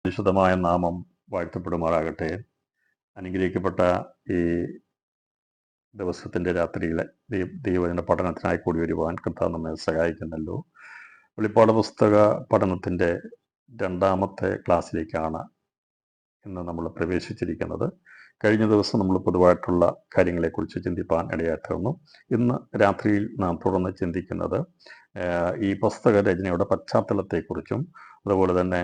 പരിശുദ്ധമായ നാമം വാഴ്ത്തപ്പെടുമാറാകട്ടെ. അനുഗ്രഹിക്കപ്പെട്ട ഈ ദിവസത്തിൻ്റെ രാത്രിയിലെ ദൈവവചന പഠനത്തിനായി കൂടി വരുവാൻ കർത്താവ് നമ്മെ സഹായിക്കുന്നല്ലോ. വെളിപ്പാട് പുസ്തക പഠനത്തിൻ്റെ രണ്ടാമത്തെ ക്ലാസ്സിലേക്കാണ് ഇന്ന് നമ്മൾ പ്രവേശിച്ചിരിക്കുന്നത്. കഴിഞ്ഞ ദിവസം നമ്മൾ പൊതുവായിട്ടുള്ള കാര്യങ്ങളെക്കുറിച്ച് ചിന്തിപ്പാൻ ഇടയായിത്തീർന്നു. ഇന്ന് രാത്രിയിൽ നാം തുടർന്ന് ചിന്തിക്കുന്നത് ഈ പുസ്തക രചനയുടെ പശ്ചാത്തലത്തെക്കുറിച്ചും അതുപോലെ തന്നെ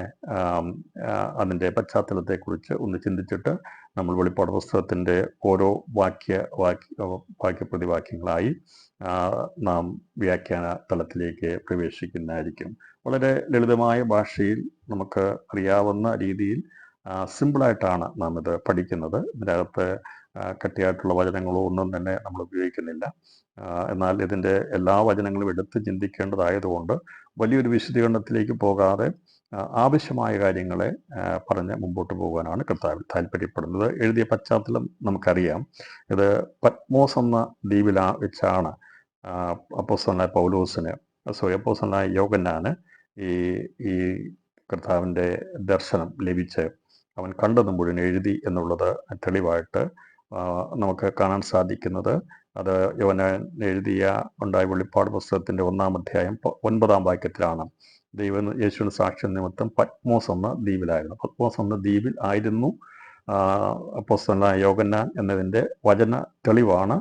അതിൻ്റെ പശ്ചാത്തലത്തെക്കുറിച്ച് ഒന്ന് ചിന്തിച്ചിട്ട് നമ്മൾ വെളിപ്പാട് പുസ്തകത്തിൻ്റെ ഓരോ വാക്യപ്രതിവാക്യങ്ങളായി നാം വ്യാഖ്യാന തലത്തിലേക്ക് പ്രവേശിക്കുന്നതായിരിക്കും. വളരെ ലളിതമായ ഭാഷയിൽ നമുക്ക് അറിയാവുന്ന രീതിയിൽ സിമ്പിളായിട്ടാണ് നാം ഇത് പഠിക്കുന്നത്. ഇതിനകത്ത് കട്ടിയായിട്ടുള്ള വചനങ്ങളോ ഒന്നും തന്നെ നമ്മൾ ഉപയോഗിക്കുന്നില്ല. എന്നാൽ ഇതിൻ്റെ എല്ലാ വചനങ്ങളും എടുത്ത് ചിന്തിക്കേണ്ടതായതുകൊണ്ട് വലിയൊരു വിശദീകരണത്തിലേക്ക് പോകാതെ ആവശ്യമായ കാര്യങ്ങളെ പറഞ്ഞ് മുമ്പോട്ട് പോകാനാണ് കർത്താവ് താല്പര്യപ്പെടുന്നത്. എഴുതിയ പശ്ചാത്തലം നമുക്കറിയാം. ഇത് പത്മോസ് എന്ന ദ്വീപിൽ വെച്ചാണ് അപ്പോസ്തലനായ അപ്പോസ്തലനായ യോഹന്നാന് ഈ കർത്താവിൻ്റെ ദർശനം ലഭിച്ച് അവൻ കണ്ടത് മുഴുവൻ എഴുതി എന്നുള്ളത് തെളിവായിട്ട് നമുക്ക് കാണാൻ സാധിക്കുന്നത്. അത് യോഹന്നാൻ ഉണ്ടായ വെളിപ്പാട് പുസ്തകത്തിൻ്റെ 1-ാം അധ്യായം 9-ാം വാക്യത്തിലാണ്. യേശുവിന് സാക്ഷ്യം നിമിത്തം പത്മോസ് എന്ന ദ്വീപിലായിരുന്നു. പത്മോസ് എന്ന ദ്വീപിൽ ആയിരുന്നു അപ്പോസ്തലനായ യോഹന്നാൻ എന്നതിൻ്റെ വചന തെളിവാണ്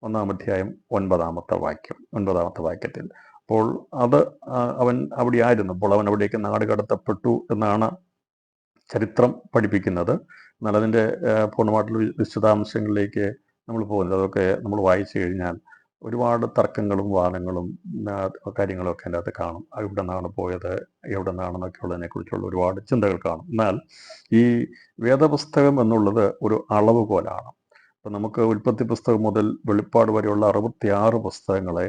1-ാം അധ്യായം 9-ാമത്തെ വാക്യത്തിൽ. അപ്പോൾ അവൻ അവിടെ ആയിരുന്നപ്പോൾ അവൻ അവിടേക്ക് നാട് കടത്തപ്പെട്ടു എന്നാണ് ചരിത്രം പഠിപ്പിക്കുന്നത്. എന്നാൽ അതിൻ്റെ പൂർണ്ണമായിട്ടുള്ള വിശദാംശങ്ങളിലേക്ക് നമ്മൾ പോകുന്നത് അതൊക്കെ നമ്മൾ വായിച്ചു കഴിഞ്ഞാൽ ഒരുപാട് തർക്കങ്ങളും വാദങ്ങളും കാര്യങ്ങളൊക്കെ അതിൻ്റെ അകത്ത് കാണും. എവിടെ നിന്നാണ് പോയത്, എവിടെ നിന്നാണെന്നൊക്കെ ഉള്ളതിനെക്കുറിച്ചുള്ള ഒരുപാട് ചിന്തകൾ കാണും. എന്നാൽ ഈ വേദപുസ്തകം എന്നുള്ളത് ഒരു അളവുകോലാണ്. അപ്പം നമുക്ക് ഉൽപ്പത്തി പുസ്തകം മുതൽ വെളിപ്പാട് വരെയുള്ള 66 പുസ്തകങ്ങളെ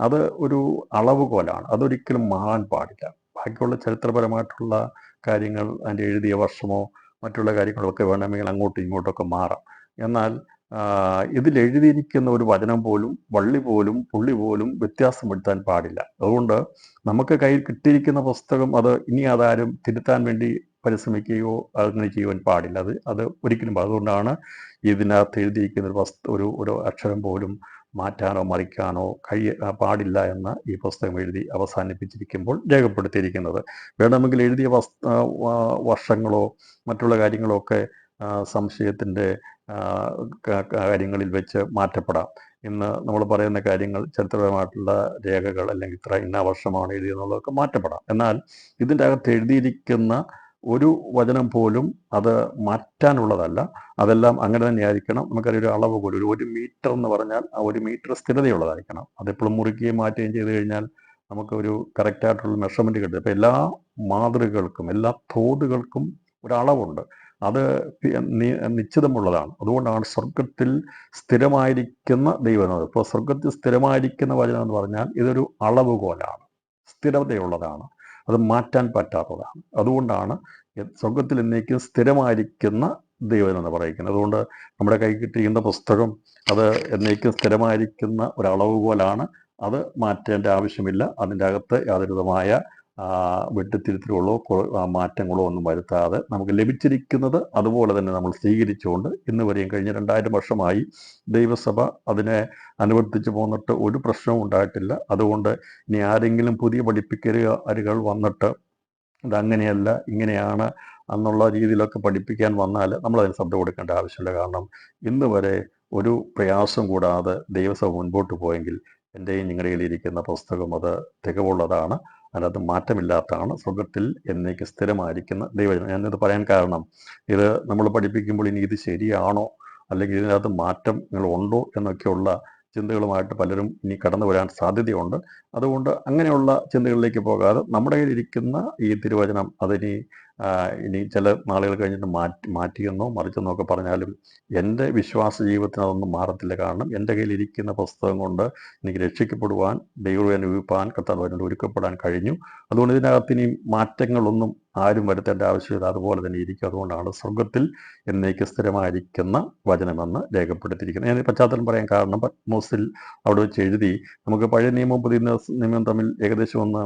അത് ഒരു അളവുകോലാണ്. അതൊരിക്കലും മാറാൻ പാടില്ല. ബാക്കിയുള്ള ചരിത്രപരമായിട്ടുള്ള കാര്യങ്ങൾ അതിൻ്റെ എഴുതിയ വർഷമോ മറ്റുള്ള കാര്യങ്ങളൊക്കെ വേണമെങ്കിൽ അങ്ങോട്ടും ഇങ്ങോട്ടൊക്കെ മാറാം. എന്നാൽ ഇതിലെഴുതിയിരിക്കുന്ന ഒരു വചനം പോലും വള്ളി പോലും പുള്ളി പോലും വ്യത്യാസം വരുത്താൻ പാടില്ല. അതുകൊണ്ട് നമുക്ക് കയ്യിൽ കിട്ടിയിരിക്കുന്ന പുസ്തകം ഇനി അതാരും തിരുത്താൻ വേണ്ടി പരിശ്രമിക്കുകയോ അങ്ങനെ ചെയ്യുവാൻ പാടില്ല. അത് ഒരിക്കലും. അതുകൊണ്ടാണ് ഇതിനകത്ത് എഴുതിയിരിക്കുന്ന ഒരു അക്ഷരം പോലും മാറ്റാനോ മറിക്കാനോ പാടില്ല എന്ന് ഈ പുസ്തകം എഴുതി അവസാനിപ്പിച്ചിരിക്കുമ്പോൾ രേഖപ്പെടുത്തിയിരിക്കുന്നത്. വേണമെങ്കിൽ എഴുതിയ വർഷങ്ങളോ മറ്റുള്ള കാര്യങ്ങളോ ഒക്കെ സംശയത്തിൻ്റെ കാര്യങ്ങളിൽ വെച്ച് മാറ്റപ്പെടാം. ഇന്ന് നമ്മൾ പറയുന്ന കാര്യങ്ങൾ ചരിത്രപരമായിട്ടുള്ള രേഖകൾ അല്ലെങ്കിൽ ഇന്ന വർഷമാണ് എഴുതിയെന്നുള്ളതൊക്കെ മാറ്റപ്പെടാം. എന്നാൽ ഇതിൻ്റെ അകത്ത് എഴുതിയിരിക്കുന്ന ഒരു വചനം പോലും അത് മാറ്റാനുള്ളതല്ല. അതെല്ലാം അങ്ങനെ തന്നെ ആയിരിക്കണം. നമുക്കറിയാം, ഒരു അളവ് പോലും 1 മീറ്റർ എന്ന് പറഞ്ഞാൽ ആ 1 മീറ്റർ സ്ഥിരതയുള്ളതായിരിക്കണം. അതെപ്പോഴും മുറിക്കുകയും മാറ്റുകയും ചെയ്ത് കഴിഞ്ഞാൽ നമുക്കൊരു കറക്റ്റായിട്ടുള്ള മെഷർമെൻറ്റ് കിട്ടും. അപ്പോൾ എല്ലാ മാതൃകകൾക്കും എല്ലാ തോതുകൾക്കും ഒരളവുണ്ട്. അത് നിശ്ചിതമുള്ളതാണ്. അതുകൊണ്ടാണ് സ്വർഗത്തിൽ സ്ഥിരമായിരിക്കുന്ന ദൈവം. ഇപ്പോൾ സ്വർഗത്തിൽ സ്ഥിരമായിരിക്കുന്ന വചനം എന്ന് പറഞ്ഞാൽ ഇതൊരു അളവുകോലാണ്, സ്ഥിരതയുള്ളതാണ്, അത് മാറ്റാൻ പറ്റാത്തതാണ്. അതുകൊണ്ടാണ് സ്വർഗത്തിൽ എന്നേക്കും സ്ഥിരമായിരിക്കുന്ന ദൈവം എന്ന് പറയുന്നത്. അതുകൊണ്ട് നമ്മുടെ കൈ കിട്ടിയിരിക്കുന്ന പുസ്തകം അത് എന്നേക്കും സ്ഥിരമായിരിക്കുന്ന ഒരു അളവുകോലാണ്. അത് മാറ്റേണ്ട ആവശ്യമില്ല. അതിൻ്റെ അകത്ത് യാതൊരു വിധമായ വെട്ടിത്തിരുത്തലുകളോ മാറ്റങ്ങളോ ഒന്നും വരുത്താതെ നമുക്ക് ലഭിച്ചിരിക്കുന്നത് അതുപോലെ തന്നെ നമ്മൾ സ്വീകരിച്ചുകൊണ്ട് ഇന്ന് വരെയും കഴിഞ്ഞ 2000 വർഷമായി ദൈവസഭ അതിനെ അനുവർത്തിച്ച് പോന്നിട്ട് ഒരു പ്രശ്നവും ഉണ്ടായിട്ടില്ല. അതുകൊണ്ട് ഇനി ആരെങ്കിലും പുതിയ പഠിപ്പിക്കലുകൾ വന്നിട്ട് ഇതങ്ങനെയല്ല ഇങ്ങനെയാണ് എന്നുള്ള രീതിയിലൊക്കെ പഠിപ്പിക്കാൻ വന്നാൽ നമ്മളതിന് ശബ്ദം കൊടുക്കേണ്ട ആവശ്യമില്ല. കാരണം ഇന്ന് വരെ ഒരു പ്രയാസം കൂടാതെ ദൈവസഭ മുൻപോട്ട് പോയെങ്കിൽ എൻ്റെയും നിങ്ങളുടെയിൽ ഇരിക്കുന്ന പുസ്തകം അത് തികവുള്ളതാണ്, അതിനകത്ത് മാറ്റമില്ലാത്തതാണ്, സ്വർഗത്തിൽ എന്നേക്ക് സ്ഥിരമായിരിക്കുന്ന ദൈവജനം. ഞാനിത് പറയാൻ കാരണം, ഇത് നമ്മൾ പഠിപ്പിക്കുമ്പോൾ ഇനി ഇത് ശരിയാണോ അല്ലെങ്കിൽ ഇതിനകത്ത് മാറ്റങ്ങൾ ഉണ്ടോ എന്നൊക്കെയുള്ള ചിന്തകളുമായിട്ട് പലരും ഇനി കടന്നു വരാൻ സാധ്യതയുണ്ട്. അതുകൊണ്ട് അങ്ങനെയുള്ള ചിന്തകളിലേക്ക് പോകാതെ നമ്മുടെ കയ്യിലിരിക്കുന്ന ഈ തിരുവചനം ഇനി ചില നാളുകൾ കഴിഞ്ഞിട്ട് മാറ്റിയെന്നോ മറിച്ചെന്നോ ഒക്കെ പറഞ്ഞാലും എൻ്റെ വിശ്വാസ ജീവിതത്തിന് അതൊന്നും മാറത്തില്ല. കാരണം എൻ്റെ കയ്യിലിരിക്കുന്ന പുസ്തകം കൊണ്ട് എനിക്ക് രക്ഷിക്കപ്പെടുവാൻ, ദൈവം അനുഭവിപ്പാൻ, കർത്താവിനോട് ഒരുക്കപ്പെടാൻ കഴിഞ്ഞു. അതുകൊണ്ട് ഇതിനകത്ത് ഇനി മാറ്റങ്ങളൊന്നും ആരും വരുത്തേണ്ട ആവശ്യമില്ല, അതുപോലെ തന്നെ ഇരിക്കും. അതുകൊണ്ടാണ് സ്വർഗത്തിൽ എന്നേക്ക് സ്ഥിരമായിരിക്കുന്ന വചനമെന്ന് രേഖപ്പെടുത്തിയിരിക്കുന്നത്. ഞാൻ പശ്ചാത്തലം പറയാൻ കാരണം, പത്മോസിൽ അവിടെ വെച്ച് എഴുതി. നമുക്ക് പഴയ നിയമവും പുതിയ നിയമം തമ്മിൽ ഏകദേശം ഒന്ന്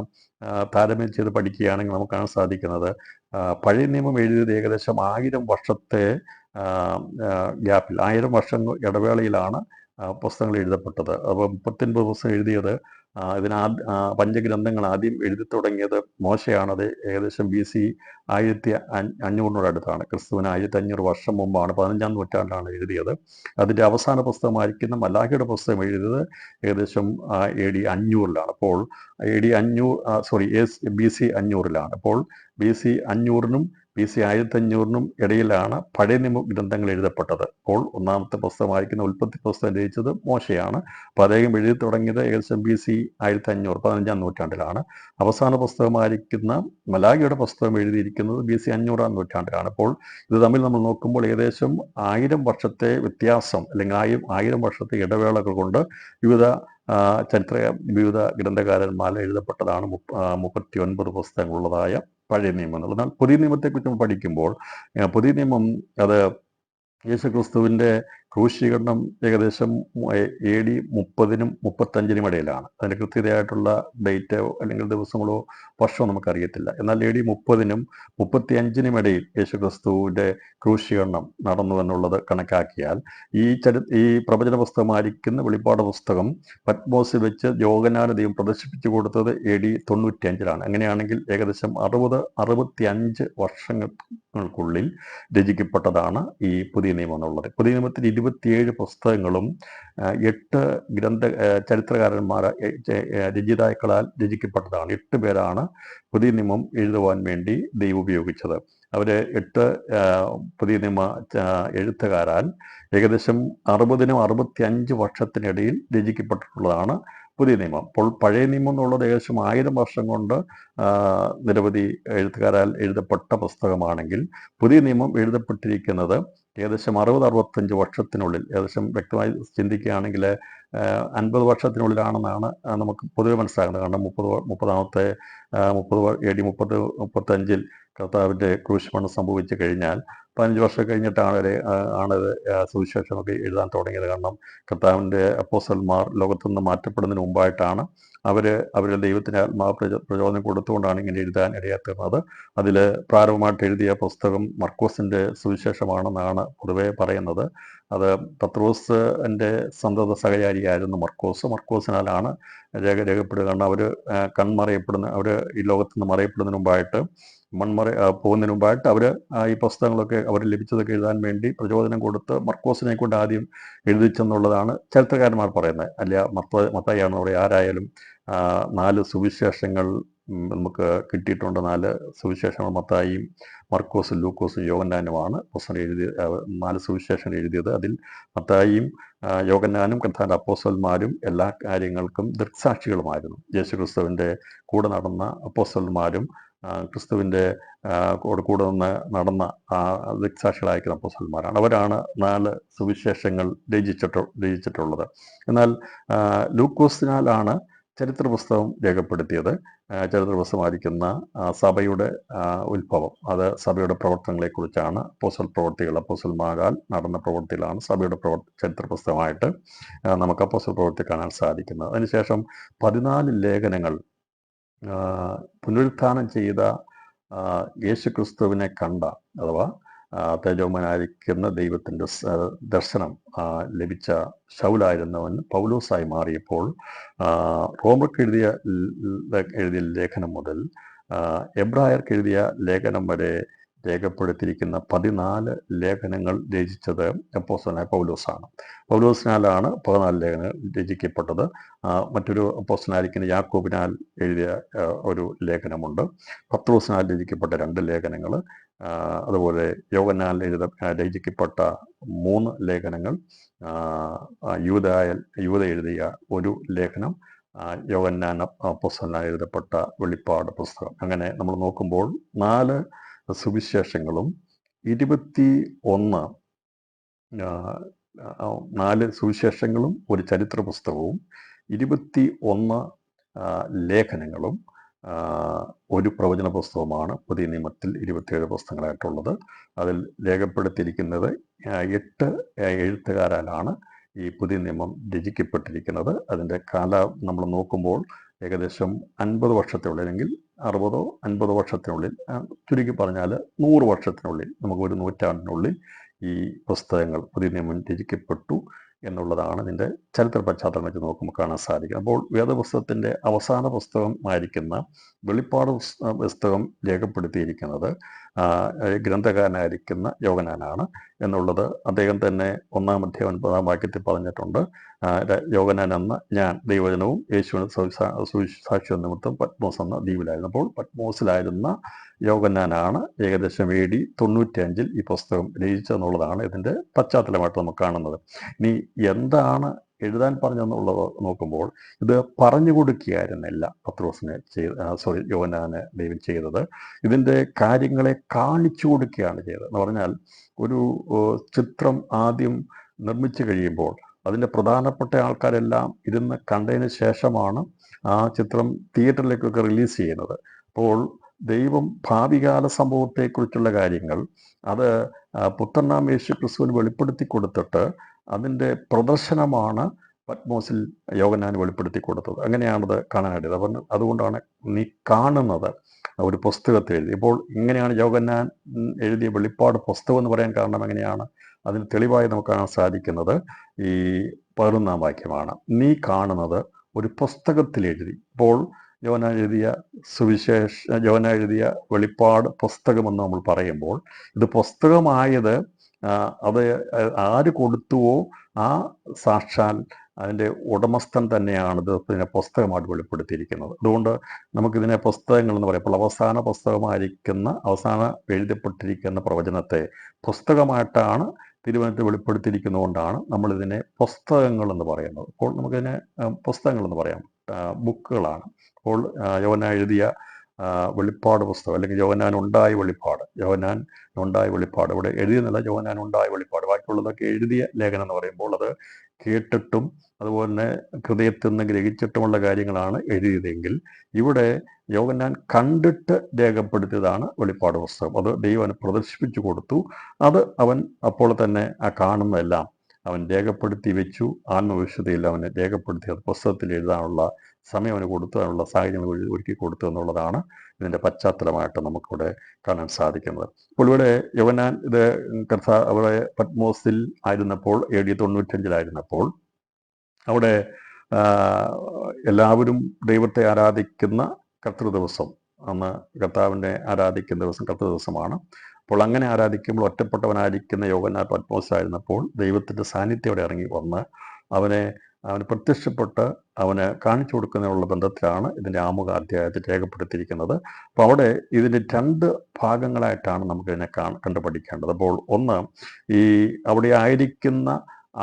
താരതമ്യം ചെയ്ത് പഠിക്കുകയാണെങ്കിൽ നമുക്ക് കാണാൻ സാധിക്കുന്നത്, പഴയ നിയമം എഴുതിയത് ഏകദേശം 1000 വർഷത്തെ ഗ്യാപ്പിൽ, 1000 വർഷം ഇടവേളയിലാണ് പുസ്തകങ്ങൾ എഴുതപ്പെട്ടത്. അപ്പോൾ 39 പുസ്തകം എഴുതിയത് പഞ്ചഗ്രന്ഥങ്ങൾ ആദ്യം എഴുതി തുടങ്ങിയത് മോശയാണത് ഏകദേശം BC 1500 ക്രിസ്തുവിന് 1500 വർഷം മുമ്പാണ്, 15-ാം നൂറ്റാണ്ടിലാണ് എഴുതിയത്. അതിൻ്റെ അവസാന പുസ്തകമായിരിക്കുന്ന മലാഖിയുടെ പുസ്തകം എഴുതിയത് ഏകദേശം AD 500. അപ്പോൾ AD 500 BC 500. അപ്പോൾ BC 500-നും BC 1500-നും ഇടയിലാണ് പഴയ നിയമ ഗ്രന്ഥങ്ങൾ എഴുതപ്പെട്ടത്. അപ്പോൾ ഒന്നാമത്തെ പുസ്തകമായിരിക്കുന്ന ഉൽപ്പത്തി പുസ്തകം രചിച്ചത് മോശയാണ്. അപ്പോൾ അദ്ദേഹം എഴുതി തുടങ്ങിയത് ഏകദേശം BC 1500, 15-ാം നൂറ്റാണ്ടിലാണ്. അവസാന പുസ്തകമായിരിക്കുന്ന മലാഖിയുടെ പുസ്തകം എഴുതിയിരിക്കുന്നത് BC 500-ാം നൂറ്റാണ്ടിലാണ്. അപ്പോൾ ഇത് തമ്മിൽ നമ്മൾ നോക്കുമ്പോൾ ഏകദേശം 1000 വർഷത്തെ വ്യത്യാസം, അല്ലെങ്കിൽ 1000 വർഷത്തെ ഇടവേളകൾ കൊണ്ട് വിവിധ ഗ്രന്ഥകാരന്മാർ എഴുതപ്പെട്ടതാണ് 39 പുസ്തകങ്ങളുള്ളതായ പഴയ നിയമം എന്നുള്ളത്. എന്നാൽ പുതിയ നിയമത്തെക്കുറിച്ച് നമ്മൾ പഠിക്കുമ്പോൾ പുതിയ നിയമം അത് യേശുക്രിസ്തുവിൻ്റെ ക്രൂശീകരണം ഏകദേശം AD 30-നും 35-നും ഇടയിലാണ്. അതിൻ്റെ കൃത്യതയായിട്ടുള്ള ഡേറ്റോ അല്ലെങ്കിൽ ദിവസങ്ങളോ വർഷമോ നമുക്കറിയത്തില്ല. എന്നാൽ AD 30-നും 35-നും ഇടയിൽ യേശുക്രിസ്തുവിൻ്റെ ക്രൂശീകരണം നടന്നു എന്നുള്ളത് കണക്കാക്കിയാൽ ഈ പ്രവചന പുസ്തകമായിരിക്കുന്ന വെളിപ്പാട് പുസ്തകം പത്മോസിൽ വെച്ച് യോഹന്നാന് ദൈവം പ്രദർശിപ്പിച്ചു കൊടുത്തത് AD 95-ലാണ്. അങ്ങനെയാണെങ്കിൽ ഏകദേശം 65 വർഷങ്ങൾക്കുള്ളിൽ രചിക്കപ്പെട്ടതാണ് ഈ പുതിയ നിയമം എന്നുള്ളത്. പുതിയ നിയമത്തിൽ 27 പുസ്തകങ്ങളും 8 ചരിത്രകാരന്മാർ രചയിതാക്കളാൽ രചിക്കപ്പെട്ടതാണ്. 8 പേരാണ് പുതിയ നിയമം എഴുതുവാൻ വേണ്ടി ദൈവം ഉപയോഗിച്ചത്. അവർ 8 പുതിയ നിയമ എഴുത്തുകാരാൽ ഏകദേശം 60-നും 65 വർഷത്തിനിടയിൽ രചിക്കപ്പെട്ടിട്ടുള്ളതാണ് പുതിയ നിയമം. അപ്പോൾ പഴയ നിയമം എന്നുള്ളത് ഏകദേശം 1000 വർഷം കൊണ്ട് നിരവധി എഴുത്തുകാരാൽ എഴുതപ്പെട്ട പുസ്തകമാണെങ്കിൽ പുതിയ നിയമം എഴുതപ്പെട്ടിരിക്കുന്നത് ഏകദേശം 60-65 വർഷത്തിനുള്ളിൽ, ഏകദേശം വ്യക്തമായി ചിന്തിക്കുകയാണെങ്കിൽ 50 വർഷത്തിനുള്ളിലാണെന്നാണ് നമുക്ക് പൊതുവെ മനസ്സിലാകുന്നത്. കാരണം 30 AD 30-35 കർത്താവിൻ്റെ ക്രൂശ് സംഭവിച്ചു കഴിഞ്ഞാൽ 15 വർഷം കഴിഞ്ഞിട്ടാണ് സുവിശേഷമൊക്കെ എഴുതാൻ തുടങ്ങിയത്. കാരണം കർത്താവിൻ്റെ അപ്പോസ്തലന്മാർ ലോകത്തു നിന്ന് മാറ്റപ്പെടുന്നതിന് മുമ്പായിട്ടാണ് അവരുടെ ദൈവത്തിന് ആത്മാവ് പ്രചോദനം കൊടുത്തുകൊണ്ടാണ് ഇങ്ങനെ എഴുതാൻ ഇടയാത്തുന്നത്. അതിൽ പ്രാരംഭമായിട്ട് എഴുതിയ പുസ്തകം മർക്കോസിൻ്റെ സുവിശേഷമാണെന്നാണ് പൊതുവെ പറയുന്നത്. അത് പത്രോസിൻ്റെ സന്തത സഹചാരിയായിരുന്നു മർക്കോസിനാലാണ് രേഖപ്പെടുക. കാരണം അവർ ഈ ലോകത്ത് നിന്ന് മറയപ്പെടുന്നതിന് മുമ്പായിട്ട് പോകുന്നതിന് മുമ്പായിട്ട് ഈ പുസ്തകങ്ങളൊക്കെ അവർ ലഭിച്ചതൊക്കെ എഴുതാൻ വേണ്ടി പ്രചോദനം കൊടുത്ത് മർക്കോസിനെ കൊണ്ട് ആദ്യം എഴുതിച്ചെന്നുള്ളതാണ് ചരിത്രകാരന്മാർ പറയുന്നത്. അല്ല മത്തായിയാണ് അവിടെ. ആരായാലും 4 സുവിശേഷങ്ങൾ നമുക്ക് കിട്ടിയിട്ടുണ്ട്. 4 സുവിശേഷങ്ങൾ മത്തായിയും മർക്കോസും ലൂക്കോസും യോഹന്നാനുമാണ് പുസ്തകം 4 സുവിശേഷങ്ങൾ എഴുതിയത്. അതിൽ മത്തായിയും യോഹന്നാനും കർത്താവിൻ്റെ അപ്പോസ്തലന്മാരും എല്ലാ കാര്യങ്ങൾക്കും ദൃക്സാക്ഷികളുമായിരുന്നു. യേശുക്രിസ്തുവിൻ്റെ കൂടെ നടന്ന അപ്പോസ്തലന്മാരും ക്രിസ്തുവിൻ്റെ കൂടെ നിന്ന് നടന്ന ദൃക്സാക്ഷികളായിരിക്കുന്ന അപ്പോസ്തലന്മാരാണ്. അവരാണ് 4 സുവിശേഷങ്ങൾ രചിച്ചിട്ടുള്ളത്. എന്നാൽ ലൂക്കോസിനാലാണ് ചരിത്ര പുസ്തകം രേഖപ്പെടുത്തിയത്. ചരിത്ര പുസ്തകമായിരിക്കുന്ന സഭയുടെ ഉത്ഭവം, അത് സഭയുടെ പ്രവർത്തനങ്ങളെക്കുറിച്ചാണ്. അപ്പോസ്തലന്മാരാൽ നടന്ന പ്രവൃത്തികളാണ് സഭയുടെ ചരിത്ര പുസ്തകമായിട്ട് നമുക്ക് അപ്പോസ്തല പ്രവൃത്തി കാണാൻ സാധിക്കുന്നത്. അതിനുശേഷം 14 ലേഖനങ്ങൾ പുനരുത്ഥാനം ചെയ്ത യേശുക്രിസ്തുവിനെ കണ്ട, അഥവാ തേജോമനായിരിക്കുന്ന ദൈവത്തിൻ്റെ ദർശനം ലഭിച്ച ശൗലായിരുന്നവൻ പൗലോസായി മാറിയപ്പോൾ റോമർക്ക് എഴുതിയ ലേഖനം മുതൽ എബ്രായർക്ക് എഴുതിയ ലേഖനം വരെ രേഖപ്പെടുത്തിയിരിക്കുന്ന 14 ലേഖനങ്ങൾ രചിച്ചത് അപ്പോസ്തലനായ പൗലോസാണ്. പൗലോസിനാലാണ് 14 ലേഖനങ്ങൾ രചിക്കപ്പെട്ടത്. മറ്റൊരു അപ്പോസ്തലനായിരിക്കുന്ന യാക്കോബിനാൽ എഴുതിയ ഒരു ലേഖനമുണ്ട്. പത്രോസിനാൽ രചിക്കപ്പെട്ട 2 ലേഖനങ്ങൾ, അതുപോലെ യോഹന്നാൻ രചിക്കപ്പെട്ട 3 ലേഖനങ്ങൾ, യൂദ എഴുതിയ ഒരു ലേഖനം, യോഹന്നാൻ അപ്പോസ്തലനാൽ എഴുതപ്പെട്ട വെളിപ്പാട് പുസ്തകം. അങ്ങനെ നമ്മൾ നോക്കുമ്പോൾ 4 സുവിശേഷങ്ങളും 4 സുവിശേഷങ്ങളും ഒരു ചരിത്ര പുസ്തകവും 21 ലേഖനങ്ങളും ഒരു പ്രവചന പുസ്തകവുമാണ് പുതിയ നിയമത്തിൽ 27 പുസ്തകങ്ങളായിട്ടുള്ളത്. അതിൽ രേഖപ്പെടുത്തിയിരിക്കുന്നത് 8 എഴുത്തുകാരാലാണ് ഈ പുതിയ നിയമം രചിക്കപ്പെട്ടിരിക്കുന്നത്. അതിൻ്റെ നമ്മൾ നോക്കുമ്പോൾ ഏകദേശം 50 വർഷത്തിനുള്ളിൽ, അല്ലെങ്കിൽ 60-50 വർഷത്തിനുള്ളിൽ, ചുരുക്കി പറഞ്ഞാൽ 100 വർഷത്തിനുള്ളിൽ, നമുക്ക് ഒരു നൂറ്റാണ്ടിനുള്ളിൽ ഈ പുസ്തകങ്ങൾ പുതിയ നിയമം രചിക്കപ്പെട്ടു എന്നുള്ളതാണ് ഇതിൻ്റെ ചരിത്ര പശ്ചാത്തലം വെച്ച് നോക്കുമ്പോൾ കാണാൻ സാധിക്കും. അപ്പോൾ വേദപുസ്തകത്തിൻ്റെ അവസാന പുസ്തകമായിരിക്കുന്ന വെളിപ്പാട് പുസ്തകം രേഖപ്പെടുത്തിയിരിക്കുന്നത് ഗ്രന്ഥകാരനായിരിക്കുന്ന യോഹന്നാനാണ് എന്നുള്ളത് അദ്ദേഹം തന്നെ 1-ാം അധ്യായം 9-ാം വാക്യത്തിൽ പറഞ്ഞിട്ടുണ്ട്. യോഹന്നാൻ എന്ന ഞാൻ ദൈവജനവും യേശുവിന് സാക്ഷ്യം നിമിത്തം പത്മോസ് എന്ന ദ്വീപിലായിരുന്നു. അപ്പോൾ പത്മോസിലായിരുന്ന യോഹന്നാനാണ് ഏകദേശം AD 95 ഈ പുസ്തകം രചിച്ചതെന്നുള്ളതാണ് ഇതിൻ്റെ പശ്ചാത്തലമായിട്ട് നമുക്ക് കാണുന്നത്. ഇനി എന്താണ് എഴുതാൻ പറഞ്ഞെന്നുള്ളത് നോക്കുമ്പോൾ ഇത് പറഞ്ഞു കൊടുക്കുകയായിരുന്നില്ല പത്രോസിനെ യോഹന്നാനെ ദൈവം ചെയ്തത്. ഇതിൻ്റെ കാര്യങ്ങളെ കാണിച്ചു കൊടുക്കുകയാണ് ചെയ്തത്. എന്ന് പറഞ്ഞാൽ ഒരു ചിത്രം ആദ്യം നിർമ്മിച്ചു കഴിയുമ്പോൾ അതിൻ്റെ പ്രധാനപ്പെട്ട ആൾക്കാരെല്ലാം ഇരുന്ന് കണ്ടതിന് ശേഷമാണ് ആ ചിത്രം തിയേറ്ററിലേക്കൊക്കെ റിലീസ് ചെയ്യുന്നത്. അപ്പോൾ ദൈവം ഭാവികാല സംഭവത്തെക്കുറിച്ചുള്ള കാര്യങ്ങൾ അത് പുത്രനാം യേശു ക്രിസ്തുവിന് വെളിപ്പെടുത്തി കൊടുത്തിട്ട് അതിൻ്റെ പ്രദർശനമാണ് പത്മോസിൽ യോഹന്നാൻ വെളിപ്പെടുത്തി കൊടുത്തത്. അങ്ങനെയാണത് കാണാനായിട്ട്. അപ്പം അതുകൊണ്ടാണ് നീ കാണുന്നത് ഒരു പുസ്തകത്തിൽ എഴുതി. ഇപ്പോൾ ഇങ്ങനെയാണ് യോഹന്നാൻ എഴുതിയ വെളിപ്പാട് പുസ്തകം എന്ന് പറയാൻ കാരണം എങ്ങനെയാണ്? അതിന് തെളിവായി നമുക്ക് കാണാൻ സാധിക്കുന്നത് ഈ 11-ാം വാക്യമാണ്. നീ കാണുന്നത് ഒരു പുസ്തകത്തിൽ എഴുതി. ഇപ്പോൾ യോഹന്നാൻ എഴുതിയ വെളിപ്പാട് പുസ്തകമെന്ന് നമ്മൾ പറയുമ്പോൾ ഇത് പുസ്തകമായത് അത് ആര് കൊടുത്തുവോ ആ സാക്ഷാൽ അതിൻ്റെ ഉടമസ്ഥൻ തന്നെയാണ് ഇതിനെ പുസ്തകമായിട്ട് വെളിപ്പെടുത്തിയിരിക്കുന്നത്. അതുകൊണ്ട് നമുക്കിതിനെ പുസ്തകങ്ങൾ എന്ന് പറയാം. അപ്പോൾ അവസാന പുസ്തകമായിരിക്കുന്ന എഴുതപ്പെട്ടിരിക്കുന്ന പ്രവചനത്തെ പുസ്തകമായിട്ടാണ് തിരുവനന്തപുരത്ത് വെളിപ്പെടുത്തിയിരിക്കുന്നതുകൊണ്ടാണ് നമ്മളിതിനെ പുസ്തകങ്ങൾ എന്ന് പറയുന്നത്. അപ്പോൾ നമുക്കിതിനെ പുസ്തകങ്ങൾ എന്ന് പറയാം, ബുക്കുകളാണ്. അപ്പോൾ യോഹന്നാൻ എഴുതിയ വെളിപ്പാട് പുസ്തകം, അല്ലെങ്കിൽ യോഹന്നാൻ ഉണ്ടായ വെളിപ്പാട് ഇവിടെ എഴുതിയെന്നല്ല, യോഹന്നാൻ ഉണ്ടായ വെളിപ്പാട്. ബാക്കിയുള്ളതൊക്കെ എഴുതിയ ലേഖനം എന്ന് പറയുമ്പോൾ അത് കേട്ടിട്ടും അതുപോലെ തന്നെ ഹൃദയത്തിൽ നിന്ന് ഗ്രഹിച്ചിട്ടുമുള്ള കാര്യങ്ങളാണ് എഴുതിയതെങ്കിൽ ഇവിടെ യോഹന്നാൻ കണ്ടിട്ട് രേഖപ്പെടുത്തിയതാണ് വെളിപ്പാട് പുസ്തകം. അത് ദൈവം പ്രദർശിപ്പിച്ചു കൊടുത്തു. അത് അവൻ അപ്പോൾ തന്നെ ആ കാണുന്നതെല്ലാം അവൻ രേഖപ്പെടുത്തി വെച്ചു. ആത്മവിശുദ്ധിയിൽ അവന് രേഖപ്പെടുത്തി അത് പുസ്തകത്തിൽ എഴുതാനുള്ള സമയം അവന് കൊടുത്തു, അതിനുള്ള സാഹചര്യങ്ങൾ ഒരുക്കി കൊടുത്തു എന്നുള്ളതാണ് ഇതിൻ്റെ പശ്ചാത്തലമായിട്ട് നമുക്കിവിടെ കാണാൻ സാധിക്കുന്നത്. അപ്പോൾ ഇവിടെ യോഹന്നാൻ ഇത് അവിടെ പത്മോസിൽ ആയിരുന്നപ്പോൾ, AD 95 അവിടെ എല്ലാവരും ദൈവത്തെ ആരാധിക്കുന്ന കർത്തൃദിവസം, അന്ന് കർത്താവിനെ ആരാധിക്കുന്ന ദിവസം കർത്തൃദിവസമാണ്. അപ്പോൾ അങ്ങനെ ആരാധിക്കുമ്പോൾ ഒറ്റപ്പെട്ടവനായിരിക്കുന്ന യോഹന്നാൻ പത്മോസിലായിരുന്നപ്പോൾ ദൈവത്തിൻ്റെ സാന്നിധ്യം അവിടെ ഇറങ്ങി വന്ന് അവന് പ്രത്യക്ഷപ്പെട്ട് അവന് കാണിച്ചു കൊടുക്കുന്നതിനുള്ള ബന്ധത്തിലാണ് ഇതിൻ്റെ ആമുഖ അധ്യായത്തിൽ രേഖപ്പെടുത്തിയിരിക്കുന്നത്. അപ്പോൾ അവിടെ ഇതിൻ്റെ 2 ഭാഗങ്ങളായിട്ടാണ് നമുക്കിതിനെ കണ്ടുപഠിക്കേണ്ടത്. അപ്പോൾ ഒന്ന്, ഈ അവിടെ ആയിരിക്കുന്ന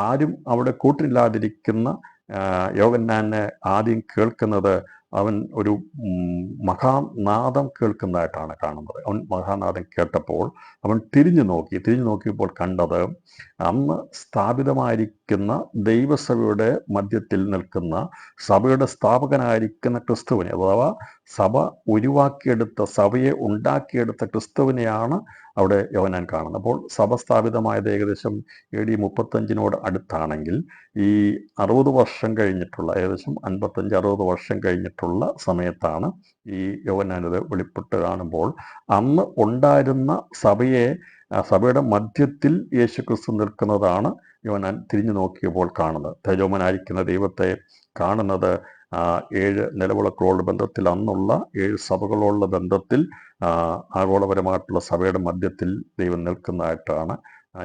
ആരും അവിടെ കൂട്ടില്ലാതിരിക്കുന്ന യോഹന്നാനെ ആദ്യം കേൾക്കുന്നത് അവൻ ഒരു മഹാനാദം കേൾക്കുന്നതായിട്ടാണ് കാണുന്നത്. അവൻ മഹാനാദം കേട്ടപ്പോൾ അവൻ തിരിഞ്ഞു നോക്കിയപ്പോൾ കണ്ടത് അന്ന് സ്ഥാപിതമായിരിക്കുന്ന ദൈവസഭയുടെ മധ്യത്തിൽ നിൽക്കുന്ന സഭയുടെ സ്ഥാപകനായിരിക്കുന്ന ക്രിസ്തുവിനെ, അഥവാ സഭ ഉരുവാക്കിയെടുത്ത, സഭയെ ഉണ്ടാക്കിയെടുത്ത ക്രിസ്തുവിനെയാണ് അവിടെ യോഹന്നാൻ കാണുന്നത്. അപ്പോൾ സഭ സ്ഥാപിതമായത് ഏകദേശം AD 35 അടുത്താണെങ്കിൽ ഈ 60 വർഷം കഴിഞ്ഞിട്ടുള്ള, ഏകദേശം 55-60 വർഷം കഴിഞ്ഞിട്ടുള്ള സമയത്താണ് ഈ യോഹന്നാൻ ഇത് വെളിപ്പെട്ട് കാണുമ്പോൾ അന്ന് ഉണ്ടായിരുന്ന സഭയുടെ മധ്യത്തിൽ യേശു ക്രിസ്തു നിൽക്കുന്നതാണ് യോഹന്നാൻ തിരിഞ്ഞു നോക്കിയപ്പോൾ കാണുന്നത്. തേജോമനായിരിക്കുന്ന ദൈവത്തെ കാണുന്നത് 7 നിലവിളക്കുകളുടെ ബന്ധത്തിൽ, അന്നുള്ള 7 സഭകളോടുള്ള ബന്ധത്തിൽ ആഗോളപരമായിട്ടുള്ള സഭയുടെ മധ്യത്തിൽ ദൈവം നിൽക്കുന്നതായിട്ടാണ്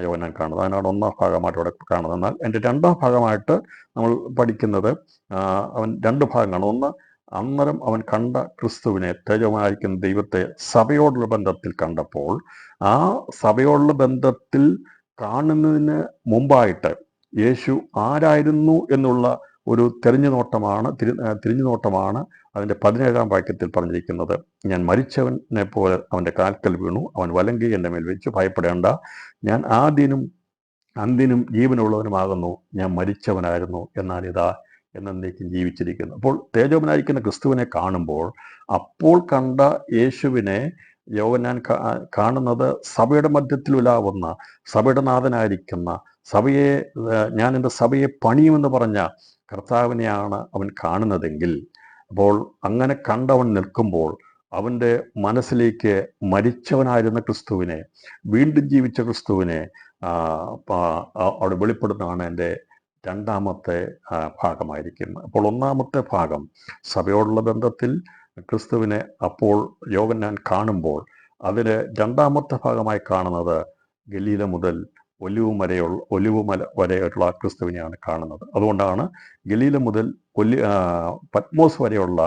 യോഹന്നാൻ കാണുന്നത്. അതിനാണ് 1-ാം ഭാഗമായിട്ട് ഇവിടെ കാണുന്നത്. എന്നാൽ എൻ്റെ 2-ാം ഭാഗമായിട്ട് നമ്മൾ പഠിക്കുന്നത് അവൻ 2 ഭാഗങ്ങളാണ്. ഒന്ന്, അന്നേരം അവൻ കണ്ട ക്രിസ്തുവിനെ, തേജോമനായിരിക്കുന്ന ദൈവത്തെ സഭയോടുള്ള ബന്ധത്തിൽ കണ്ടപ്പോൾ ആ സഭയോടുള്ള ബന്ധത്തിൽ കാണുന്നതിന് മുമ്പായിട്ട് യേശു ആരായിരുന്നു എന്നുള്ള ഒരു തിരിഞ്ഞു നോട്ടമാണ് അതിൻ്റെ 17-ാം വാക്യത്തിൽ പറഞ്ഞിരിക്കുന്നത്. ഞാൻ മരിച്ചവനെ പോലെ അവൻ്റെ കാൽക്കൽ വീണു, അവൻ വലങ്കി എൻ്റെ മേൽ വെച്ചു, ഭയപ്പെടേണ്ട, ഞാൻ ആദ്യനും അന്ത്യനും ജീവനുള്ളവനുമാകുന്നു, ഞാൻ മരിച്ചവനായിരുന്നു, എന്നാൽ ഇതാ എന്നേക്കും ജീവിച്ചിരിക്കുന്നു. അപ്പോൾ തേജോമനായിരിക്കുന്ന ക്രിസ്തുവിനെ കാണുമ്പോൾ അപ്പോൾ കണ്ട യേശുവിനെ യോഹന്നാൻ കാണുന്നത് സഭയുടെ മധ്യത്തിൽ ഉലാവുന്ന, സഭയുടെ നാഥനായിരിക്കുന്ന, ഞാൻ എൻ്റെ സഭയെ പണിയുമെന്ന് പറഞ്ഞ കർത്താവിനെയാണ് അവൻ കാണുന്നതെങ്കിൽ അപ്പോൾ അങ്ങനെ കണ്ടവൻ നിൽക്കുമ്പോൾ അവൻ്റെ മനസ്സിലേക്ക് മരിച്ചവനായിരുന്ന ക്രിസ്തുവിനെ, വീണ്ടും ജീവിച്ച ക്രിസ്തുവിനെ അവിടെ വെളിപ്പെടുന്നതാണ് എൻ്റെ രണ്ടാമത്തെ ഭാഗമായിരിക്കുന്നത്. അപ്പോൾ ഒന്നാമത്തെ ഭാഗം സഭയോടുള്ള ബന്ധത്തിൽ ക്രിസ്തുവിനെ അപ്പോൾ യോഹന്നാൻ കാണുമ്പോൾ അതിന് രണ്ടാമത്തെ ഭാഗമായി കാണുന്നത് ഗലീല മുതൽ ഒലിവുമല വരെയുള്ള ക്രിസ്തുവിനെയാണ് കാണുന്നത്. അതുകൊണ്ടാണ് ഗലീല മുതൽ പത്മോസ് വരെയുള്ള